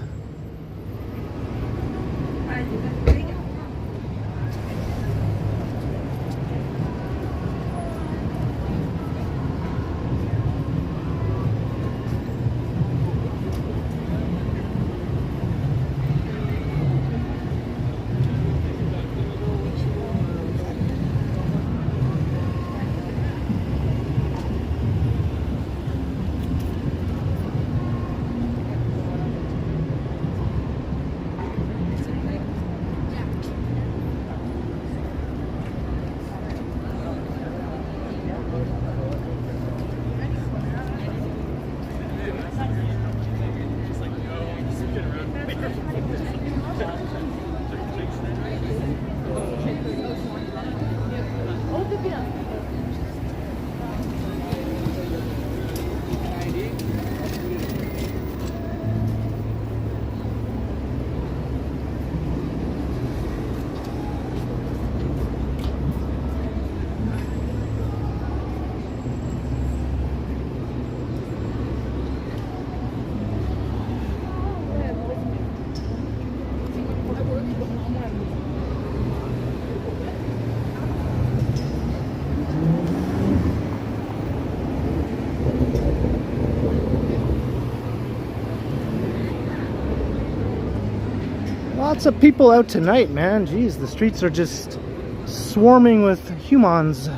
Lots of people out tonight, man. Jeez, the streets are just swarming with humans.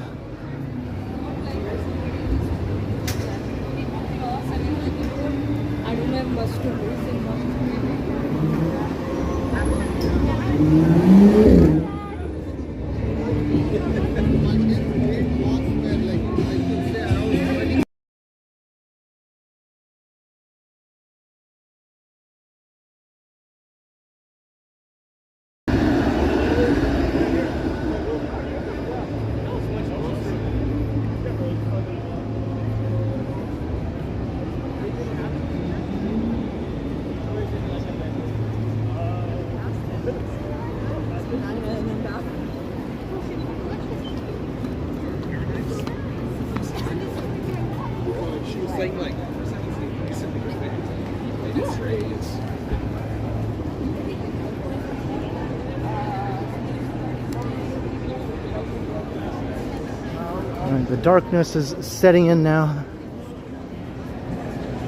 The darkness is setting in now.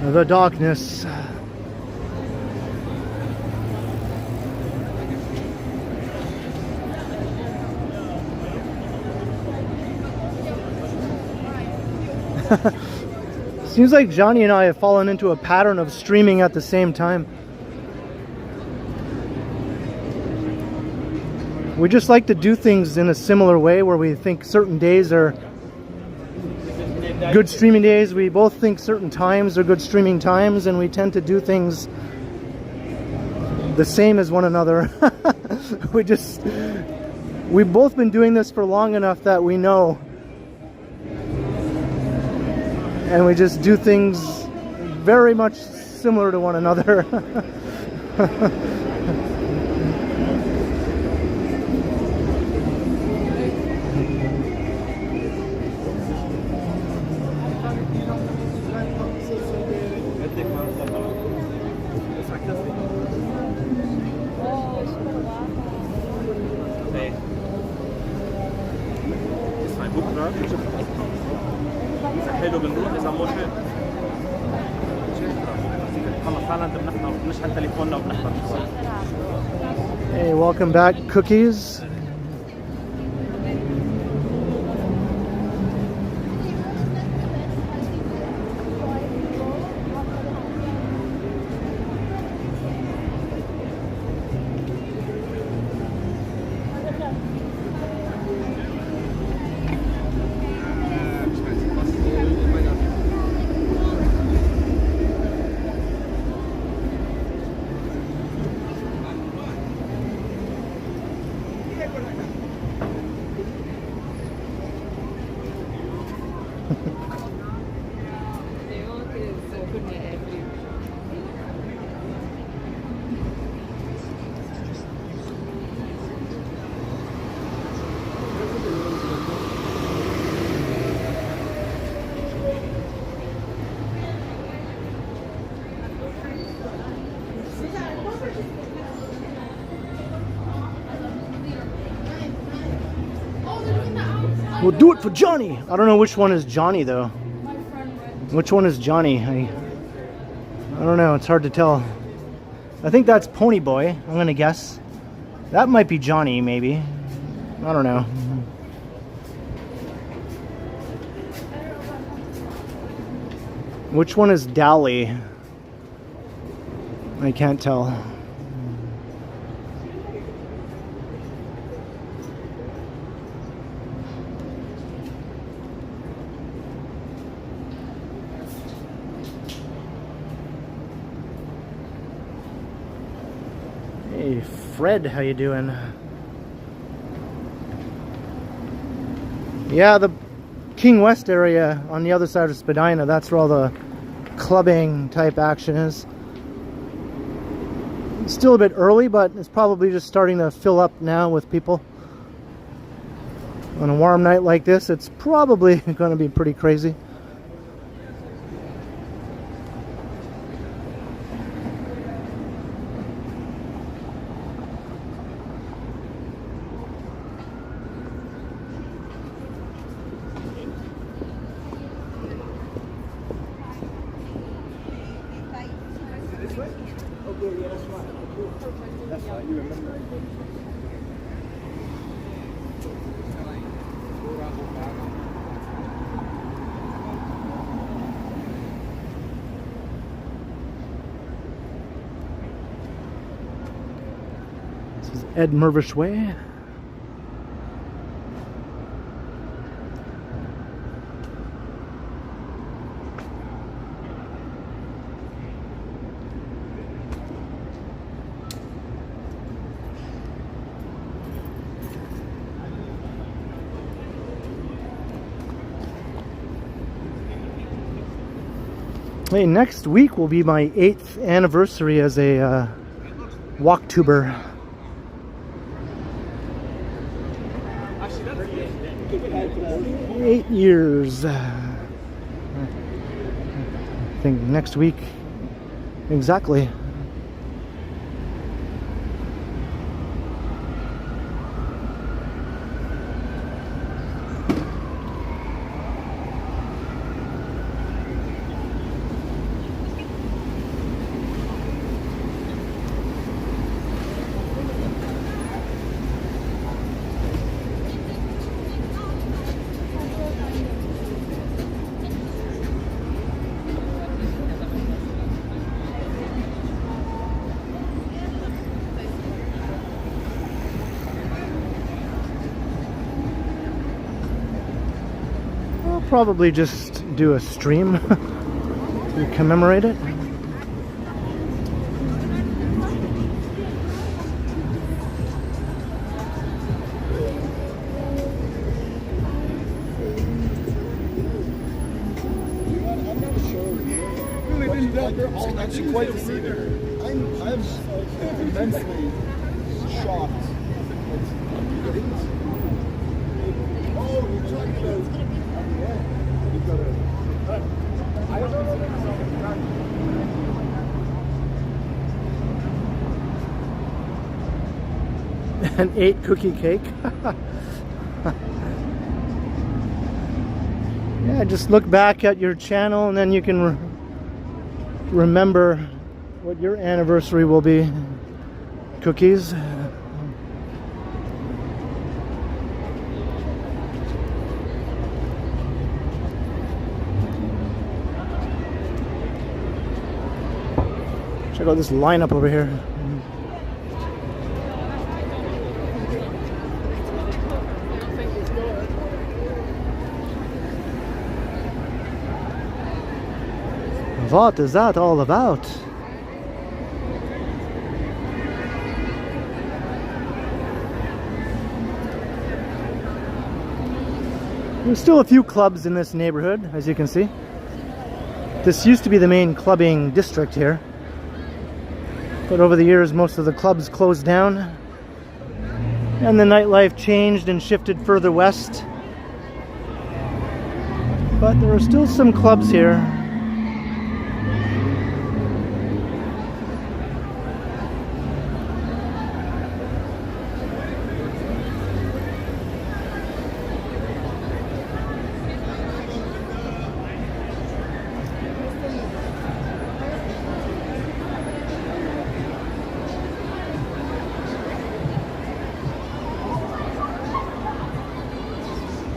The darkness. Seems like Johnny and I have fallen into a pattern of streaming at the same time. We just like to do things in a similar way where we think certain days are good streaming days. We both think certain times are good streaming times, and we tend to do things the same as one another. We've both been doing this for long enough that we know. And we just do things very much similar to one another. Hey, welcome back, Cookies. We'll do it for Johnny. I don't know which one is Johnny though. Which one is Johnny? I don't know. It's hard to tell. I think that's Pony Boy. I'm gonna guess. That might be Johnny, maybe. I don't know. Which one is Dally? I can't tell. Hey Fred, how you doing? Yeah, the King West area on the other side of Spadina, that's where all the clubbing type action is. It's still a bit early, but it's probably just starting to fill up now with people. On a warm night like this, it's probably going to be pretty crazy. That's right, you remember. This is Ed Mervish Way. Hey, next week will be my 8th anniversary as a walktuber. 8 years. I think next week exactly. Probably just do a stream to commemorate it. It's actually quite deceiving. I'm immensely shocked. Oh, you're trying to. An 8 cookie cake. Yeah, just look back at your channel and then you can remember what your anniversary will be. Cookies. Check out this lineup over here. What is that all about? There's still a few clubs in this neighborhood, as you can see. This used to be the main clubbing district here. But over the years, most of the clubs closed down. And the nightlife changed and shifted further west. But there are still some clubs here.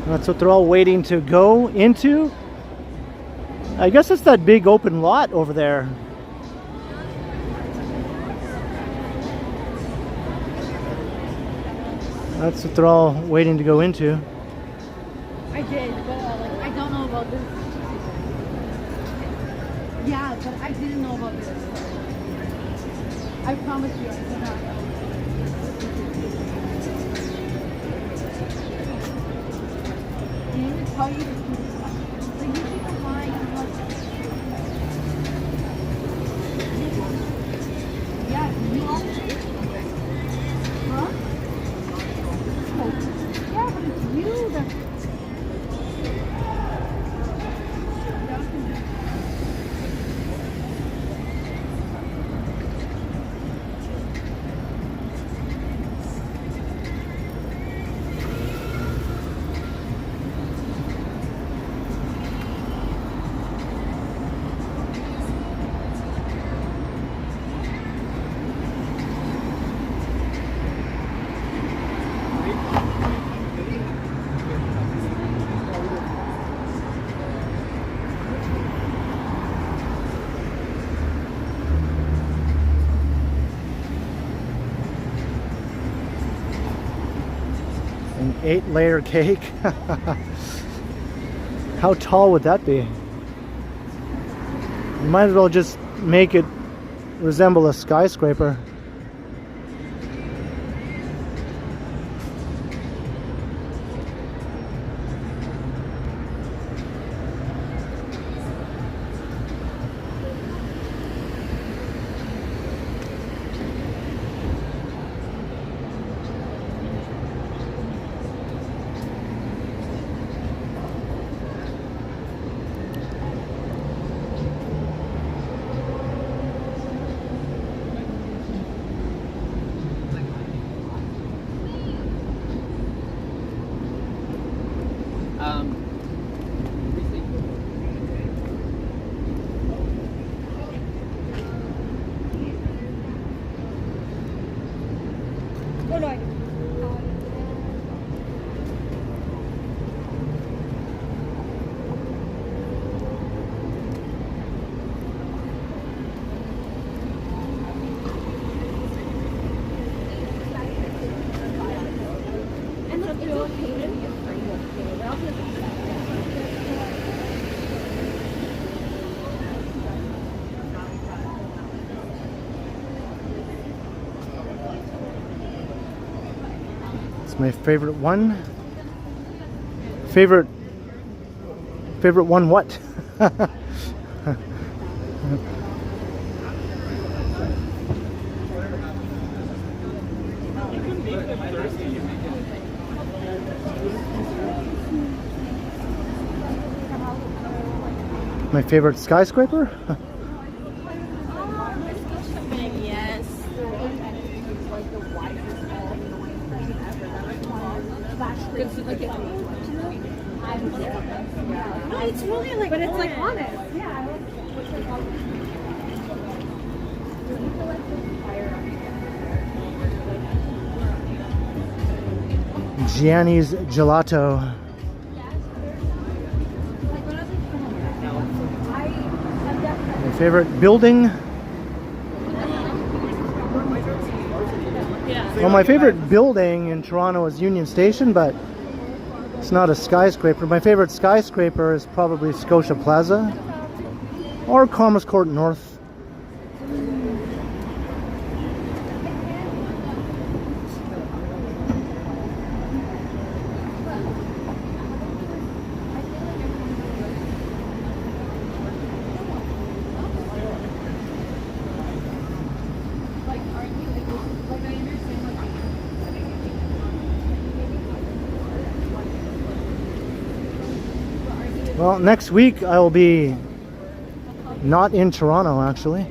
That's what they're all waiting to go into. I guess it's that big open lot over there. That's what they're all waiting to go into. I did, but I don't know about this. Yeah, but I didn't know about this. I promise you, I did not know. Tell you the truth. So you keep in mind what. Yeah, you are. Huh? Oh. Yeah, but it's you that. 8-layer cake. How tall would that be? You might as well just make it resemble a skyscraper. Oh no, I It's my favorite one. Favorite one what? My favorite skyscraper? yes. No, it's really like, but it's like honest. Yeah. Gianni's Gelato. My favorite building? Well, my favorite building in Toronto is Union Station, but it's not a skyscraper. My favorite skyscraper is probably Scotia Plaza or Commerce Court North. Well, next week I will be not in Toronto, actually.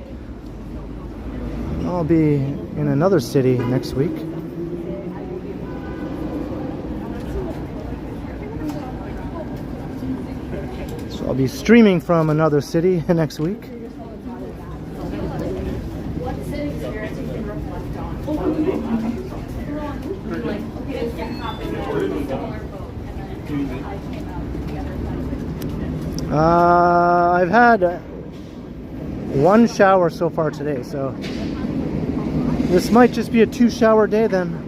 I'll be in another city next week. So I'll be streaming from another city next week. I've had one shower so far today, so this might just be a 2-shower day then.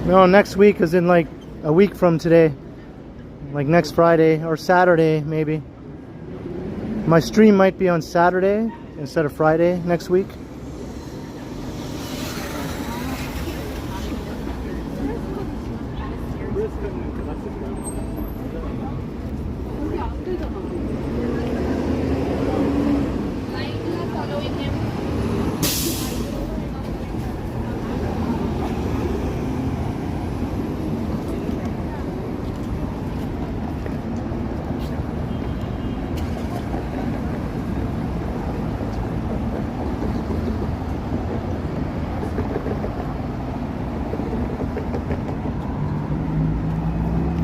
No, next week is in like a week from today. Like next Friday or Saturday, maybe. My stream might be on Saturday instead of Friday next week.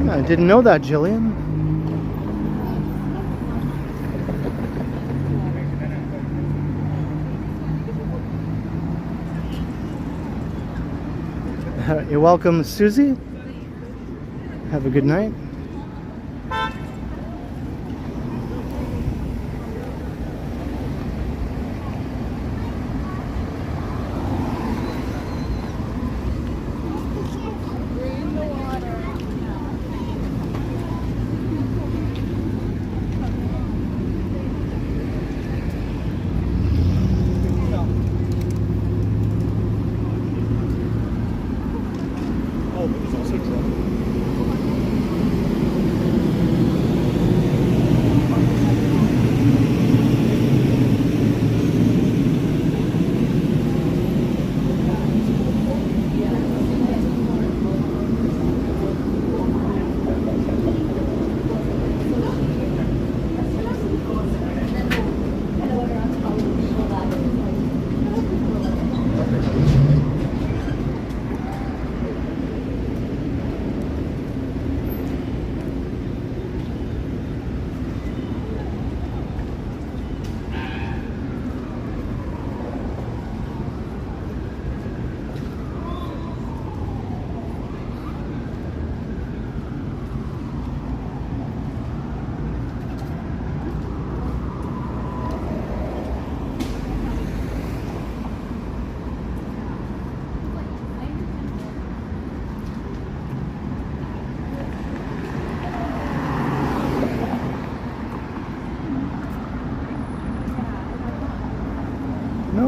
I didn't know that, Jillian. You're welcome, Susie. Have a good night. Oh, but there's also drone.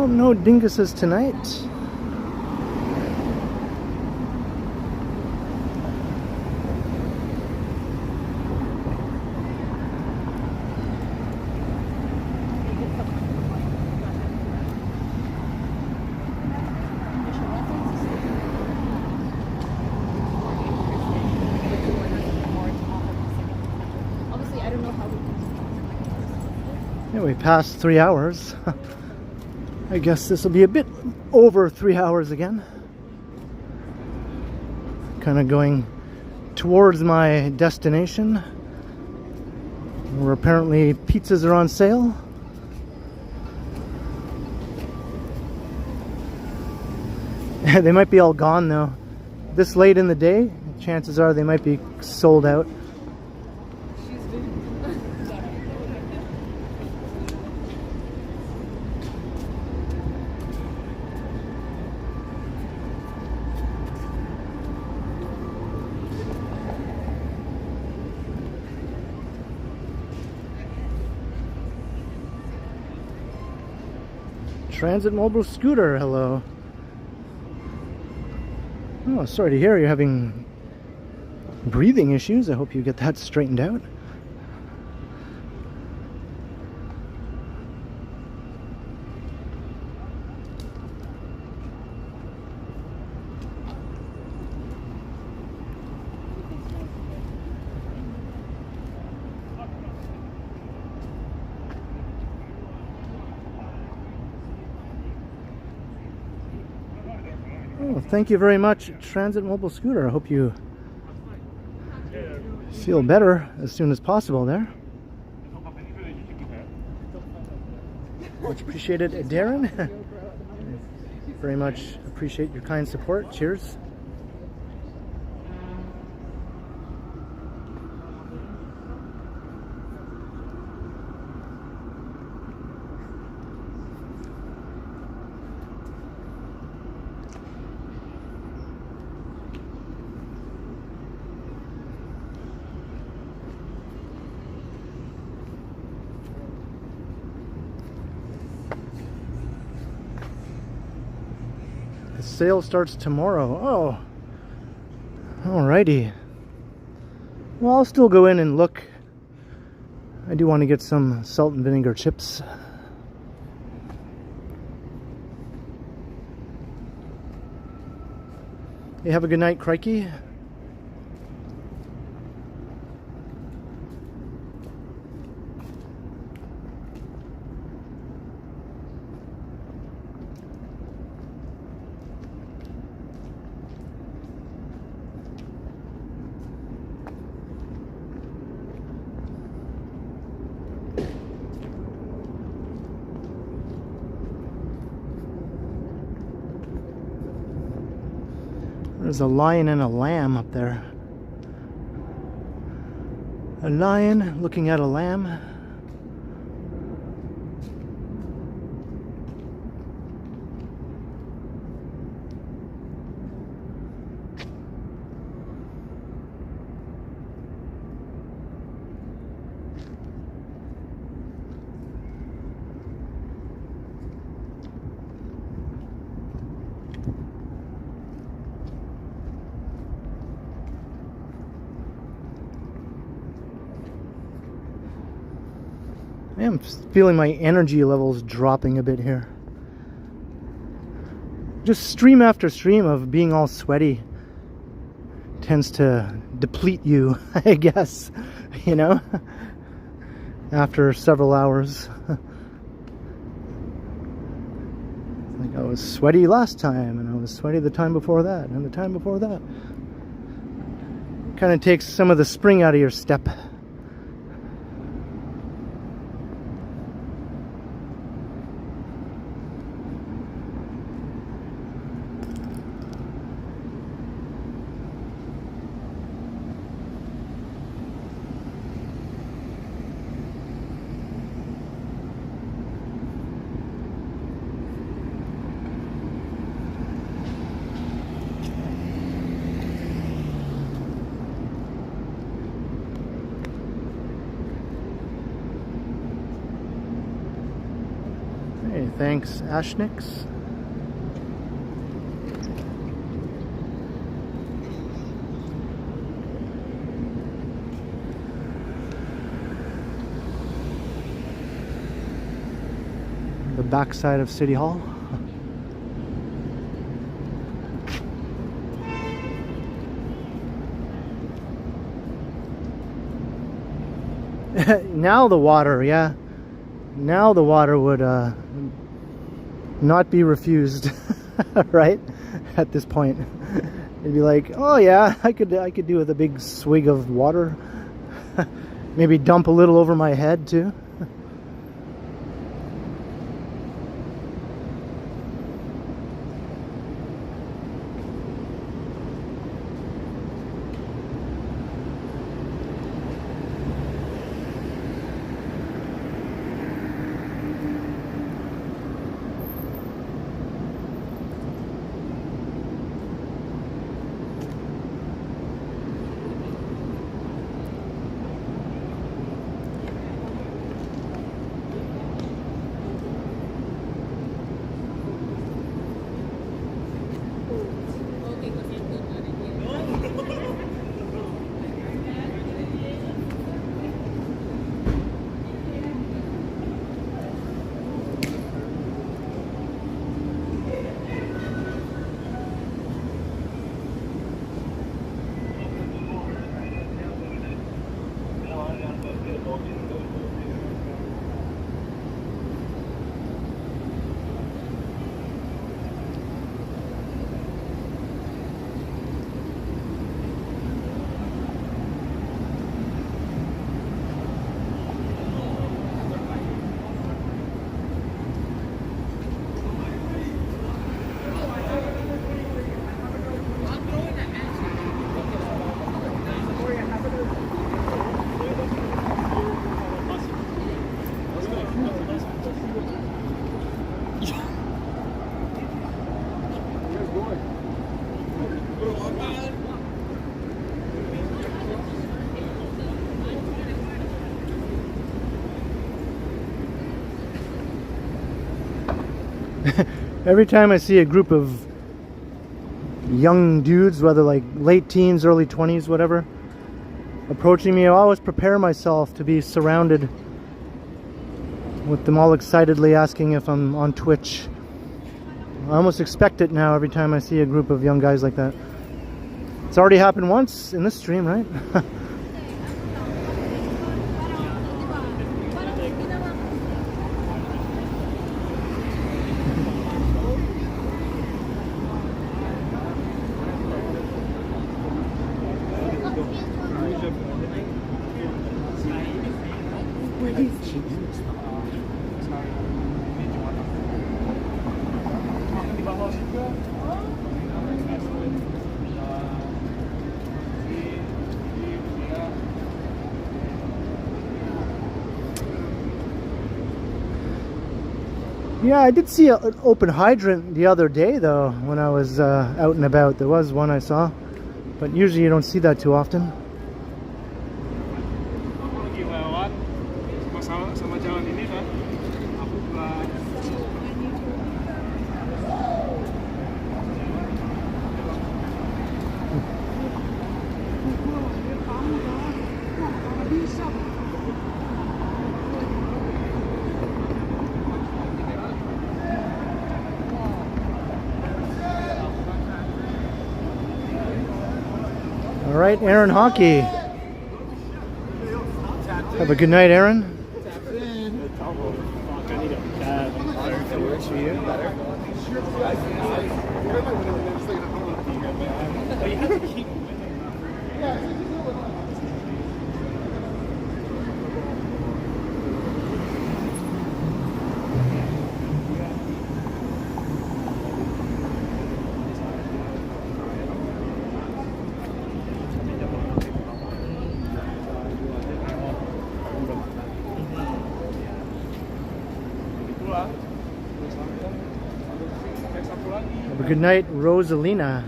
No dinguses tonight. Obviously, I don't know how we Yeah, we passed 3 hours. I guess this will be a bit over 3 hours again. Kind of going towards my destination, where apparently pizzas are on sale. They might be all gone though. This late in the day, chances are they might be sold out. Transit Mobile Scooter, hello. Oh, sorry to hear you're having breathing issues. I hope you get that straightened out. Oh, thank you very much, Transit Mobile Scooter. I hope you feel better as soon as possible there. Much appreciated, Darren. Very much appreciate your kind support. Cheers. The sale starts tomorrow. Oh, alrighty. Well, I'll still go in and look. I do want to get some salt and vinegar chips. Hey, have a good night, Crikey. There's a lion and a lamb up there. A lion looking at a lamb. I am feeling my energy levels dropping a bit here. Just stream after stream of being all sweaty tends to deplete you, I guess, you know, after several hours. Like I was sweaty last time, and I was sweaty the time before that, and the time before that. Kind of takes some of the spring out of your step. Hey, thanks, Ashnix. The backside of City Hall. Now the water, yeah. Now the water would not be refused, right? At this point, it'd be like, oh yeah, I could do with a big swig of water. Maybe dump a little over my head too. Every time I see a group of young dudes, whether like late teens, early 20s, whatever, approaching me, I always prepare myself to be surrounded with them all excitedly asking if I'm on Twitch. I almost expect it now every time I see a group of young guys like that. It's already happened once in this stream, right? Yeah, I did see an open hydrant the other day though when I was out and about. There was one I saw, but usually you don't see that too often. Lagi lewat sama jalan ini kan. Aku buat All right, Aaron Hockey. Have a good night, Aaron. That works for you better. Have a good night, Rosalina.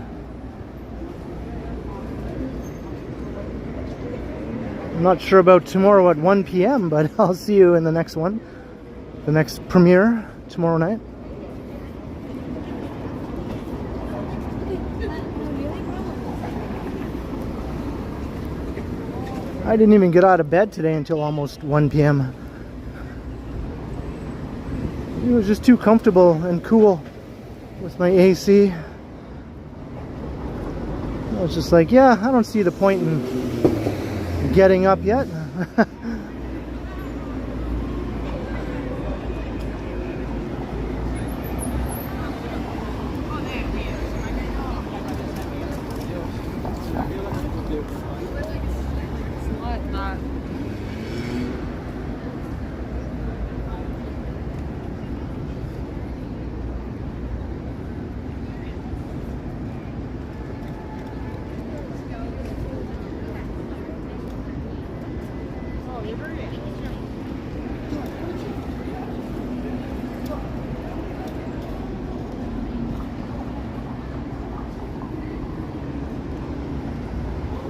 I'm not sure about tomorrow at 1 p.m., but I'll see you in the next one. The next premiere tomorrow night. I didn't even get out of bed today until almost 1 p.m. It was just too comfortable and cool with my AC. I was just like, yeah, I don't see the point in getting up yet.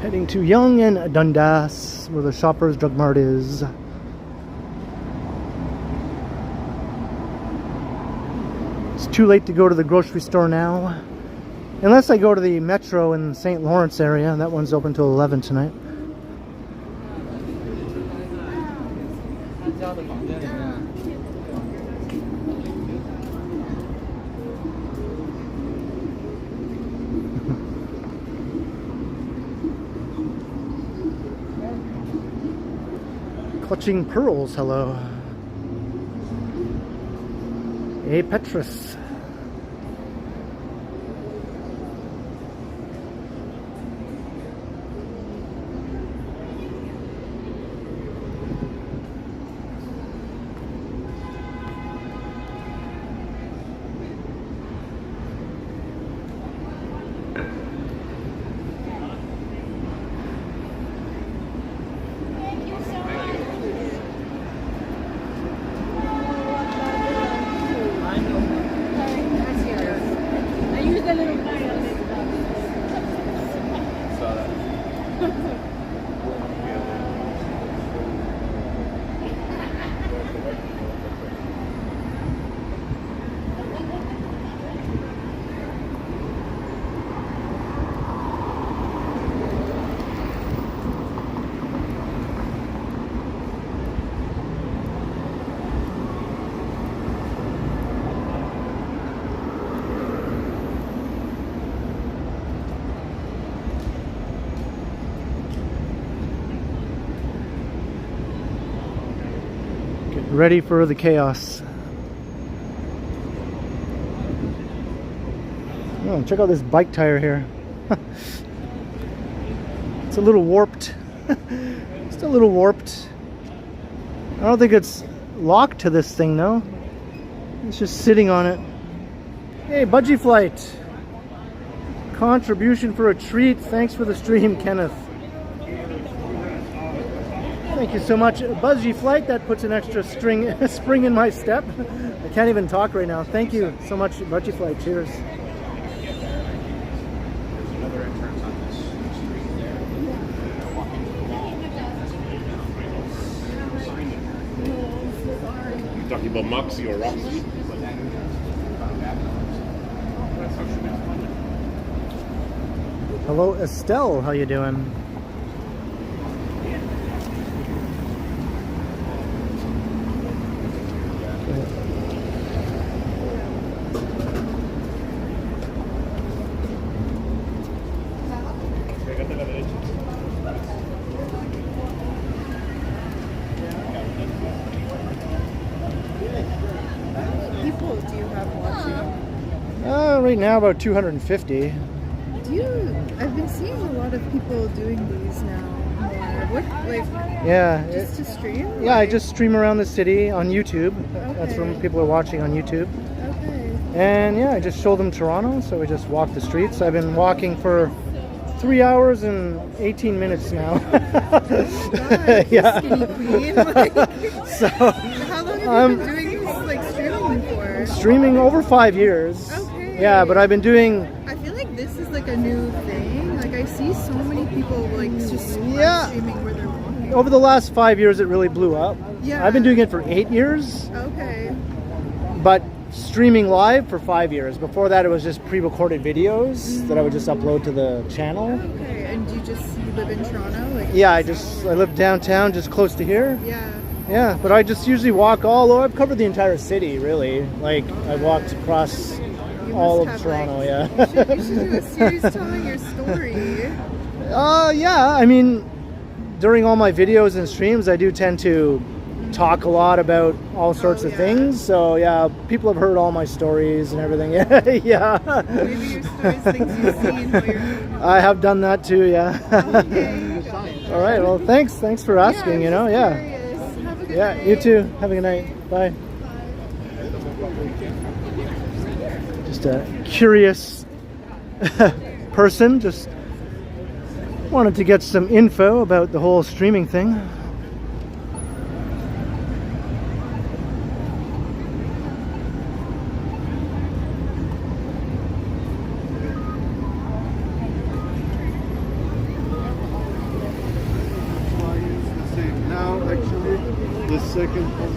Heading to Yonge and Dundas, where the Shoppers Drug Mart is. It's too late to go to the grocery store now. Unless I go to the Metro in St. Lawrence area, and that one's open till 11 tonight. Clutching Pearls, hello. A Petrus. Ready for the chaos. Oh, check out this bike tire here. It's a little warped. Just a little warped. I don't think it's locked to this thing, though. It's just sitting on it. Hey, Budgie Flight. Contribution for a treat. Thanks for the stream, Kenneth. Thank you so much, Buzzy Flight. That puts an extra spring in my step. I can't even talk right now. Thank you so much, Buzzy Flight. Cheers. You talking about Moxie or Roxy? Hello, Estelle. How you doing? People do you have watching? Right now about 250. I've been seeing a lot of people doing these now. What, like, Yeah. just to stream? Yeah, I just stream around the city on YouTube. That's Okay. when people are watching on YouTube. Okay. And yeah, I just show them Toronto, so we just walk the streets. I've been walking for 3 hours and 18 minutes now. God, Yeah. skinny queen. Like, So how long have you been doing this, like, streaming for? streaming over 5 years. Okay. Yeah, but I've been doing. I feel like this is like a new thing. Like, I see so many people like just Yeah. streaming where they're walking. Over the last 5 years, it really blew up. Yeah. I've been doing it for 8 years, Okay. but streaming live for 5 years. Before that, it was just pre-recorded videos that I would just upload to the channel. Okay. And you live in Toronto? Like, Yeah, I live downtown, just close to here. Yeah. Yeah, but I just usually walk all over. I've covered the entire city, really. Like, I walked across You all of must have, Toronto, like, yeah. You should do a series telling your story. Yeah, I mean, during all my videos and streams, I do tend to talk a lot about all sorts of yeah. things. So, yeah, people have heard all my stories and everything. Yeah. Maybe your stories, things you've seen while you're doing I have done that too, yeah. Okay. All right, well, thanks for asking, I'm just yeah. curious. Have a good Yeah, night. you too. Have a good night. Bye. Just a curious person, just wanted to get some info about the whole streaming thing. Now, actually, the second one.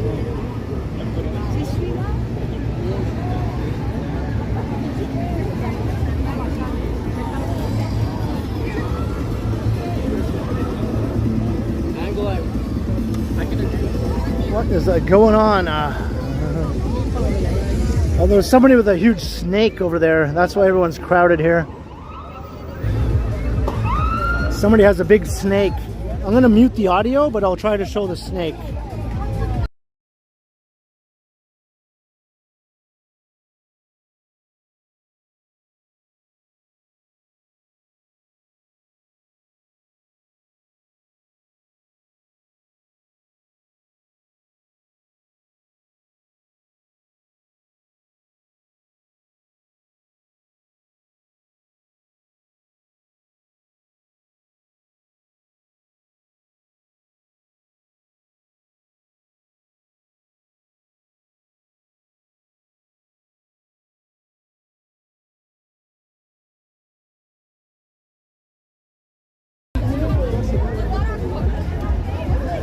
What is going on? Oh, there's somebody with a huge snake over there. That's why everyone's crowded here. Somebody has a big snake. I'm going to mute the audio, but I'll try to show the snake.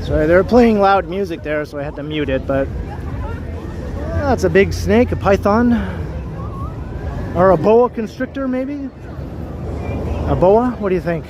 Sorry, they were playing loud music there, so I had to mute it, but that's a big snake, a python, or a boa constrictor, maybe? A boa? What do you think?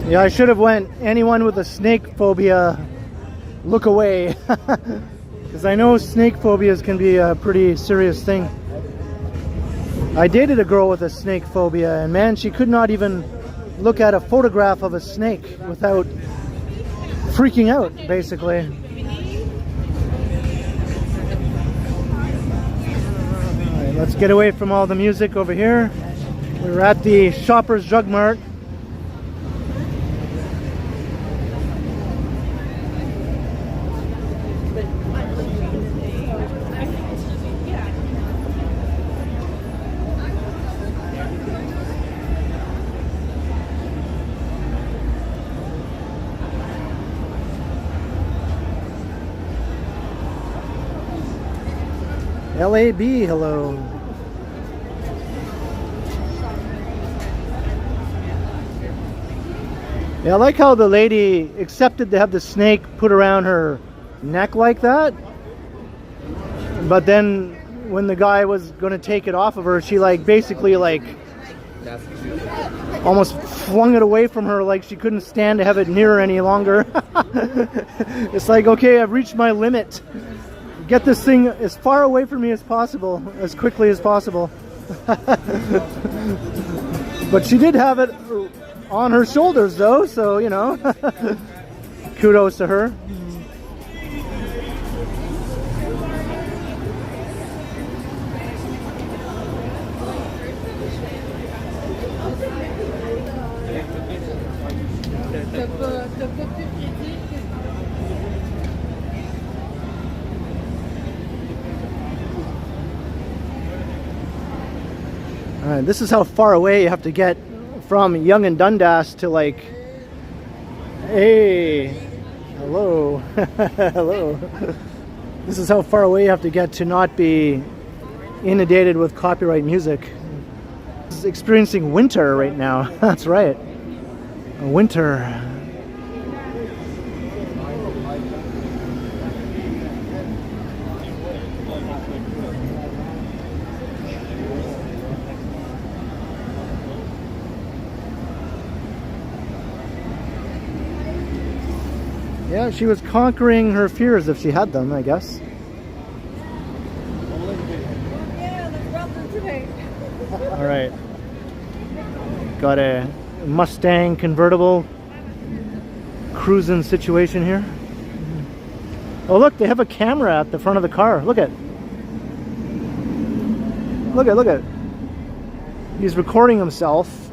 Yeah, I should have went anyone with a snake phobia look away. Because I know snake phobias can be a pretty serious thing. I dated a girl with a snake phobia, and man, she could not even look at a photograph of a snake without freaking out, basically. Alright, let's get away from all the music over here. We're at the Shoppers Drug Mart. LAB, hello. Yeah, I like how the lady accepted to have the snake put around her neck like that. But then when the guy was going to take it off of her, she basically almost flung it away from her, like she couldn't stand to have it near her any longer. It's like, okay, I've reached my limit. Get this thing as far away from me as possible, as quickly as possible. But she did have it on her shoulders though, so you know, kudos to her. Alright, this is how far away you have to get from Yonge and Dundas to hey, hello, hello. This is how far away you have to get to not be inundated with copyright music. This is experiencing winter right now. That's right, winter. Yeah, she was conquering her fears if she had them, I guess. Yeah, let's welcome today. All right. Got a Mustang convertible cruising situation here. Oh, look, they have a camera at the front of the car. Look at. Look at. He's recording himself.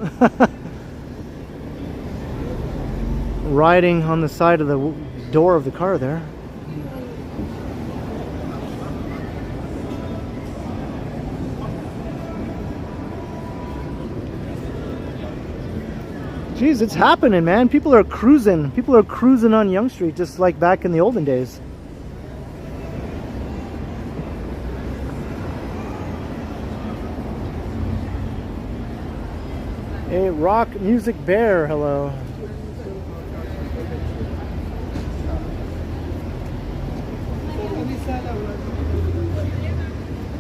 Riding on the side of the door of the car there. Jeez, it's happening, man. People are cruising. People are cruising on Yonge Street just like back in the olden days. A rock music bear, hello.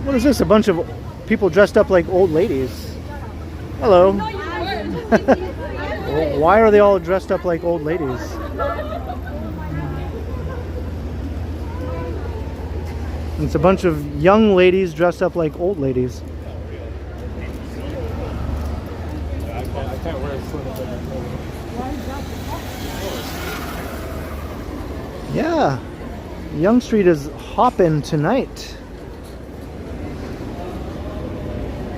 What is this? A bunch of people dressed up like old ladies. Hello. Why are they all dressed up like old ladies? It's a bunch of young ladies dressed up like old ladies. Yeah, Yonge Street is hopping tonight.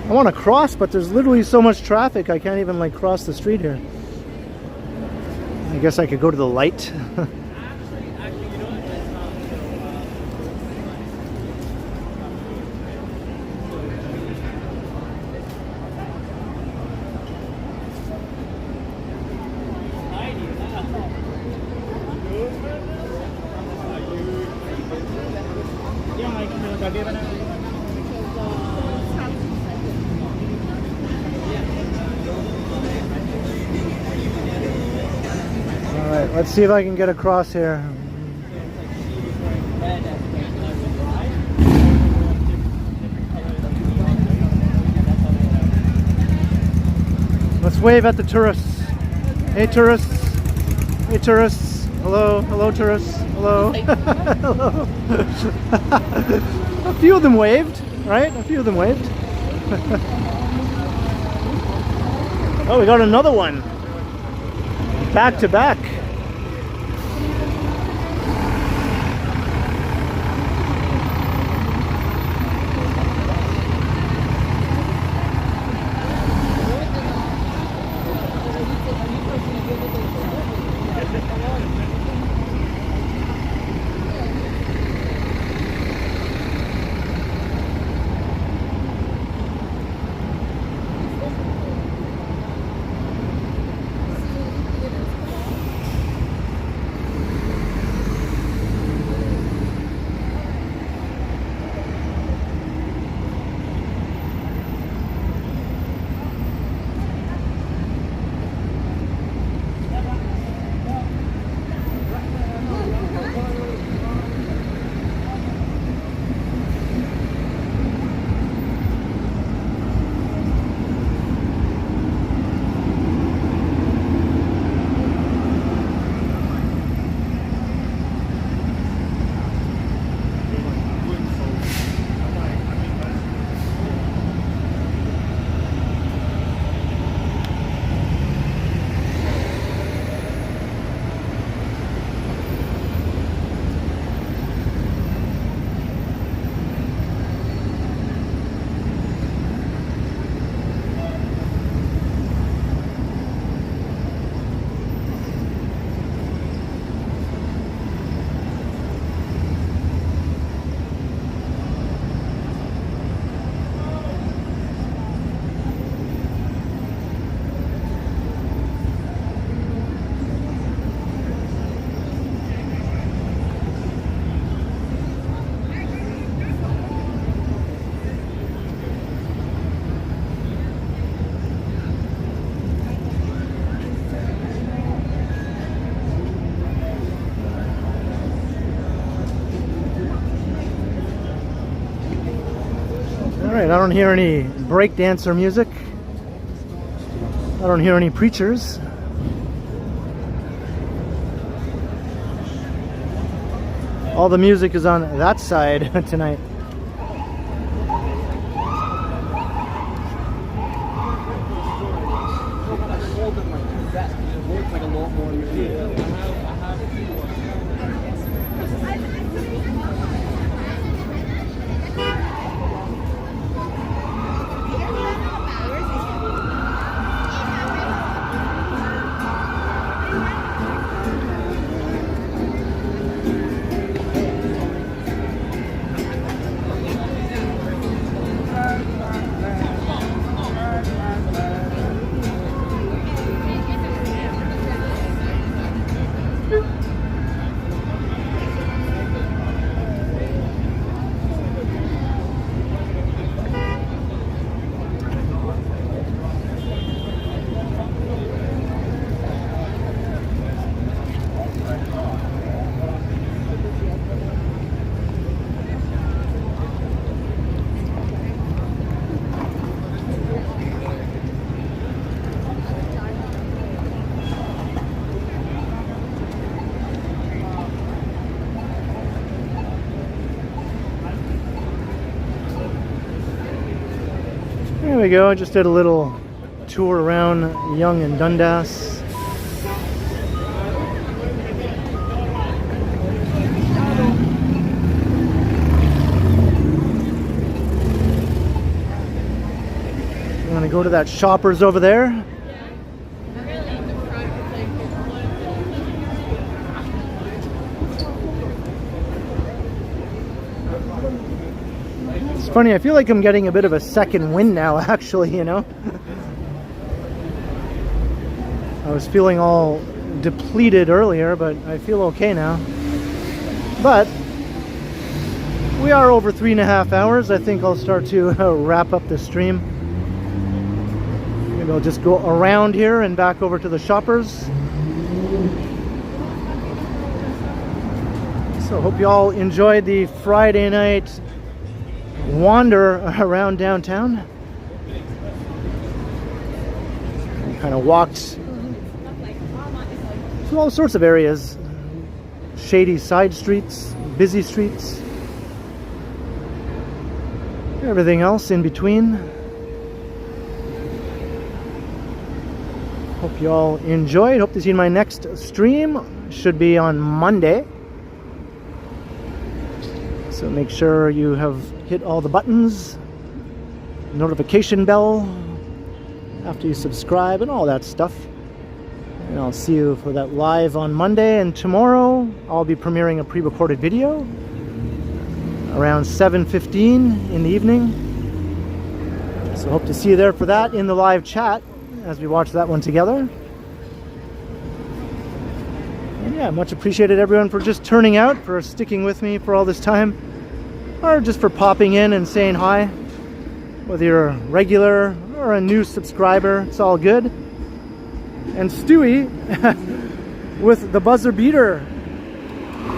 I want to cross, but there's literally so much traffic I can't even cross the street here. I guess I could go to the light. Alright, let's see if I can get across here. Let's wave at the tourists. Hey tourists. Hey tourists. Hello, hello tourists. Hello. Hello. A few of them waved, right? A few of them waved. Oh, we got another one. Back to back. Alright, I don't hear any breakdancer music. I don't hear any preachers. All the music is on that side tonight. There we go, I just did a little tour around Yonge and Dundas. I'm gonna go to that Shoppers over there. It's funny, I feel like I'm getting a bit of a second wind now, actually, you know? I was feeling all depleted earlier, but I feel okay now. But we are over 3.5 hours. I think I'll start to wrap up the stream. Maybe I'll just go around here and back over to the Shoppers. So hope you all enjoyed the Friday night wander around downtown. Kind of walked through all sorts of areas. shady side streets, busy streets, everything else in between. Hope you all enjoyed. Hope to see you in my next stream. Should be on Monday. So make sure you have hit all the buttons, notification bell after you subscribe and all that stuff. And I'll see you for that live on Monday. And tomorrow I'll be premiering a pre-recorded video around 7:15 in the evening. So hope to see you there for that in the live chat as we watch that one together. And yeah, much appreciated everyone for just turning out, for sticking with me for all this time, or just for popping in and saying hi. Whether you're a regular or a new subscriber, it's all good. And Stewie with the buzzer beater.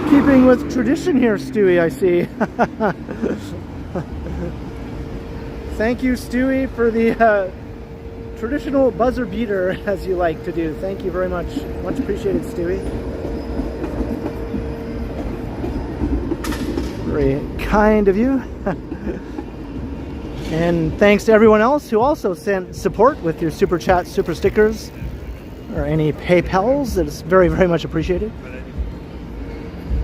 Keeping with tradition here, Stewie, I see. Thank you, Stewie, for the traditional buzzer beater, as you like to do. Thank you very much. Much appreciated, Stewie. Very kind of you. And thanks to everyone else who also sent support with your super chat, super stickers, or any PayPals. It's very, very much appreciated.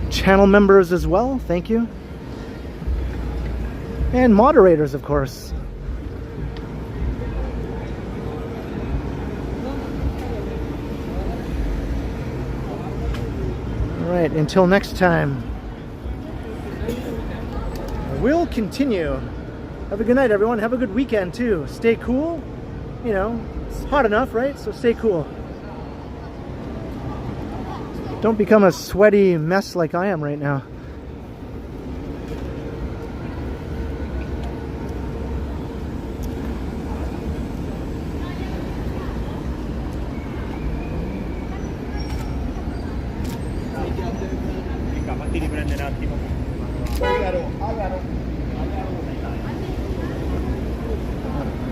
Channel members as well, thank you. And moderators, of course. All right, until next time, we'll continue. Have a good night, everyone. Have a good weekend, too. Stay cool. You know, it's hot enough, right? So stay cool. Don't become a sweaty mess like I am right now.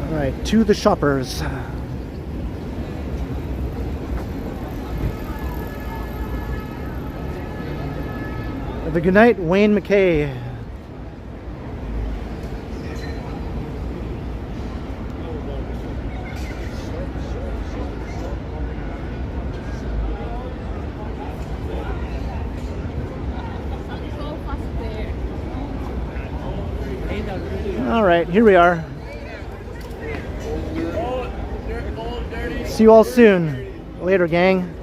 All right, to the shoppers. Have a good night, Wayne McKay. All right, here we are. See you all soon. Later, gang.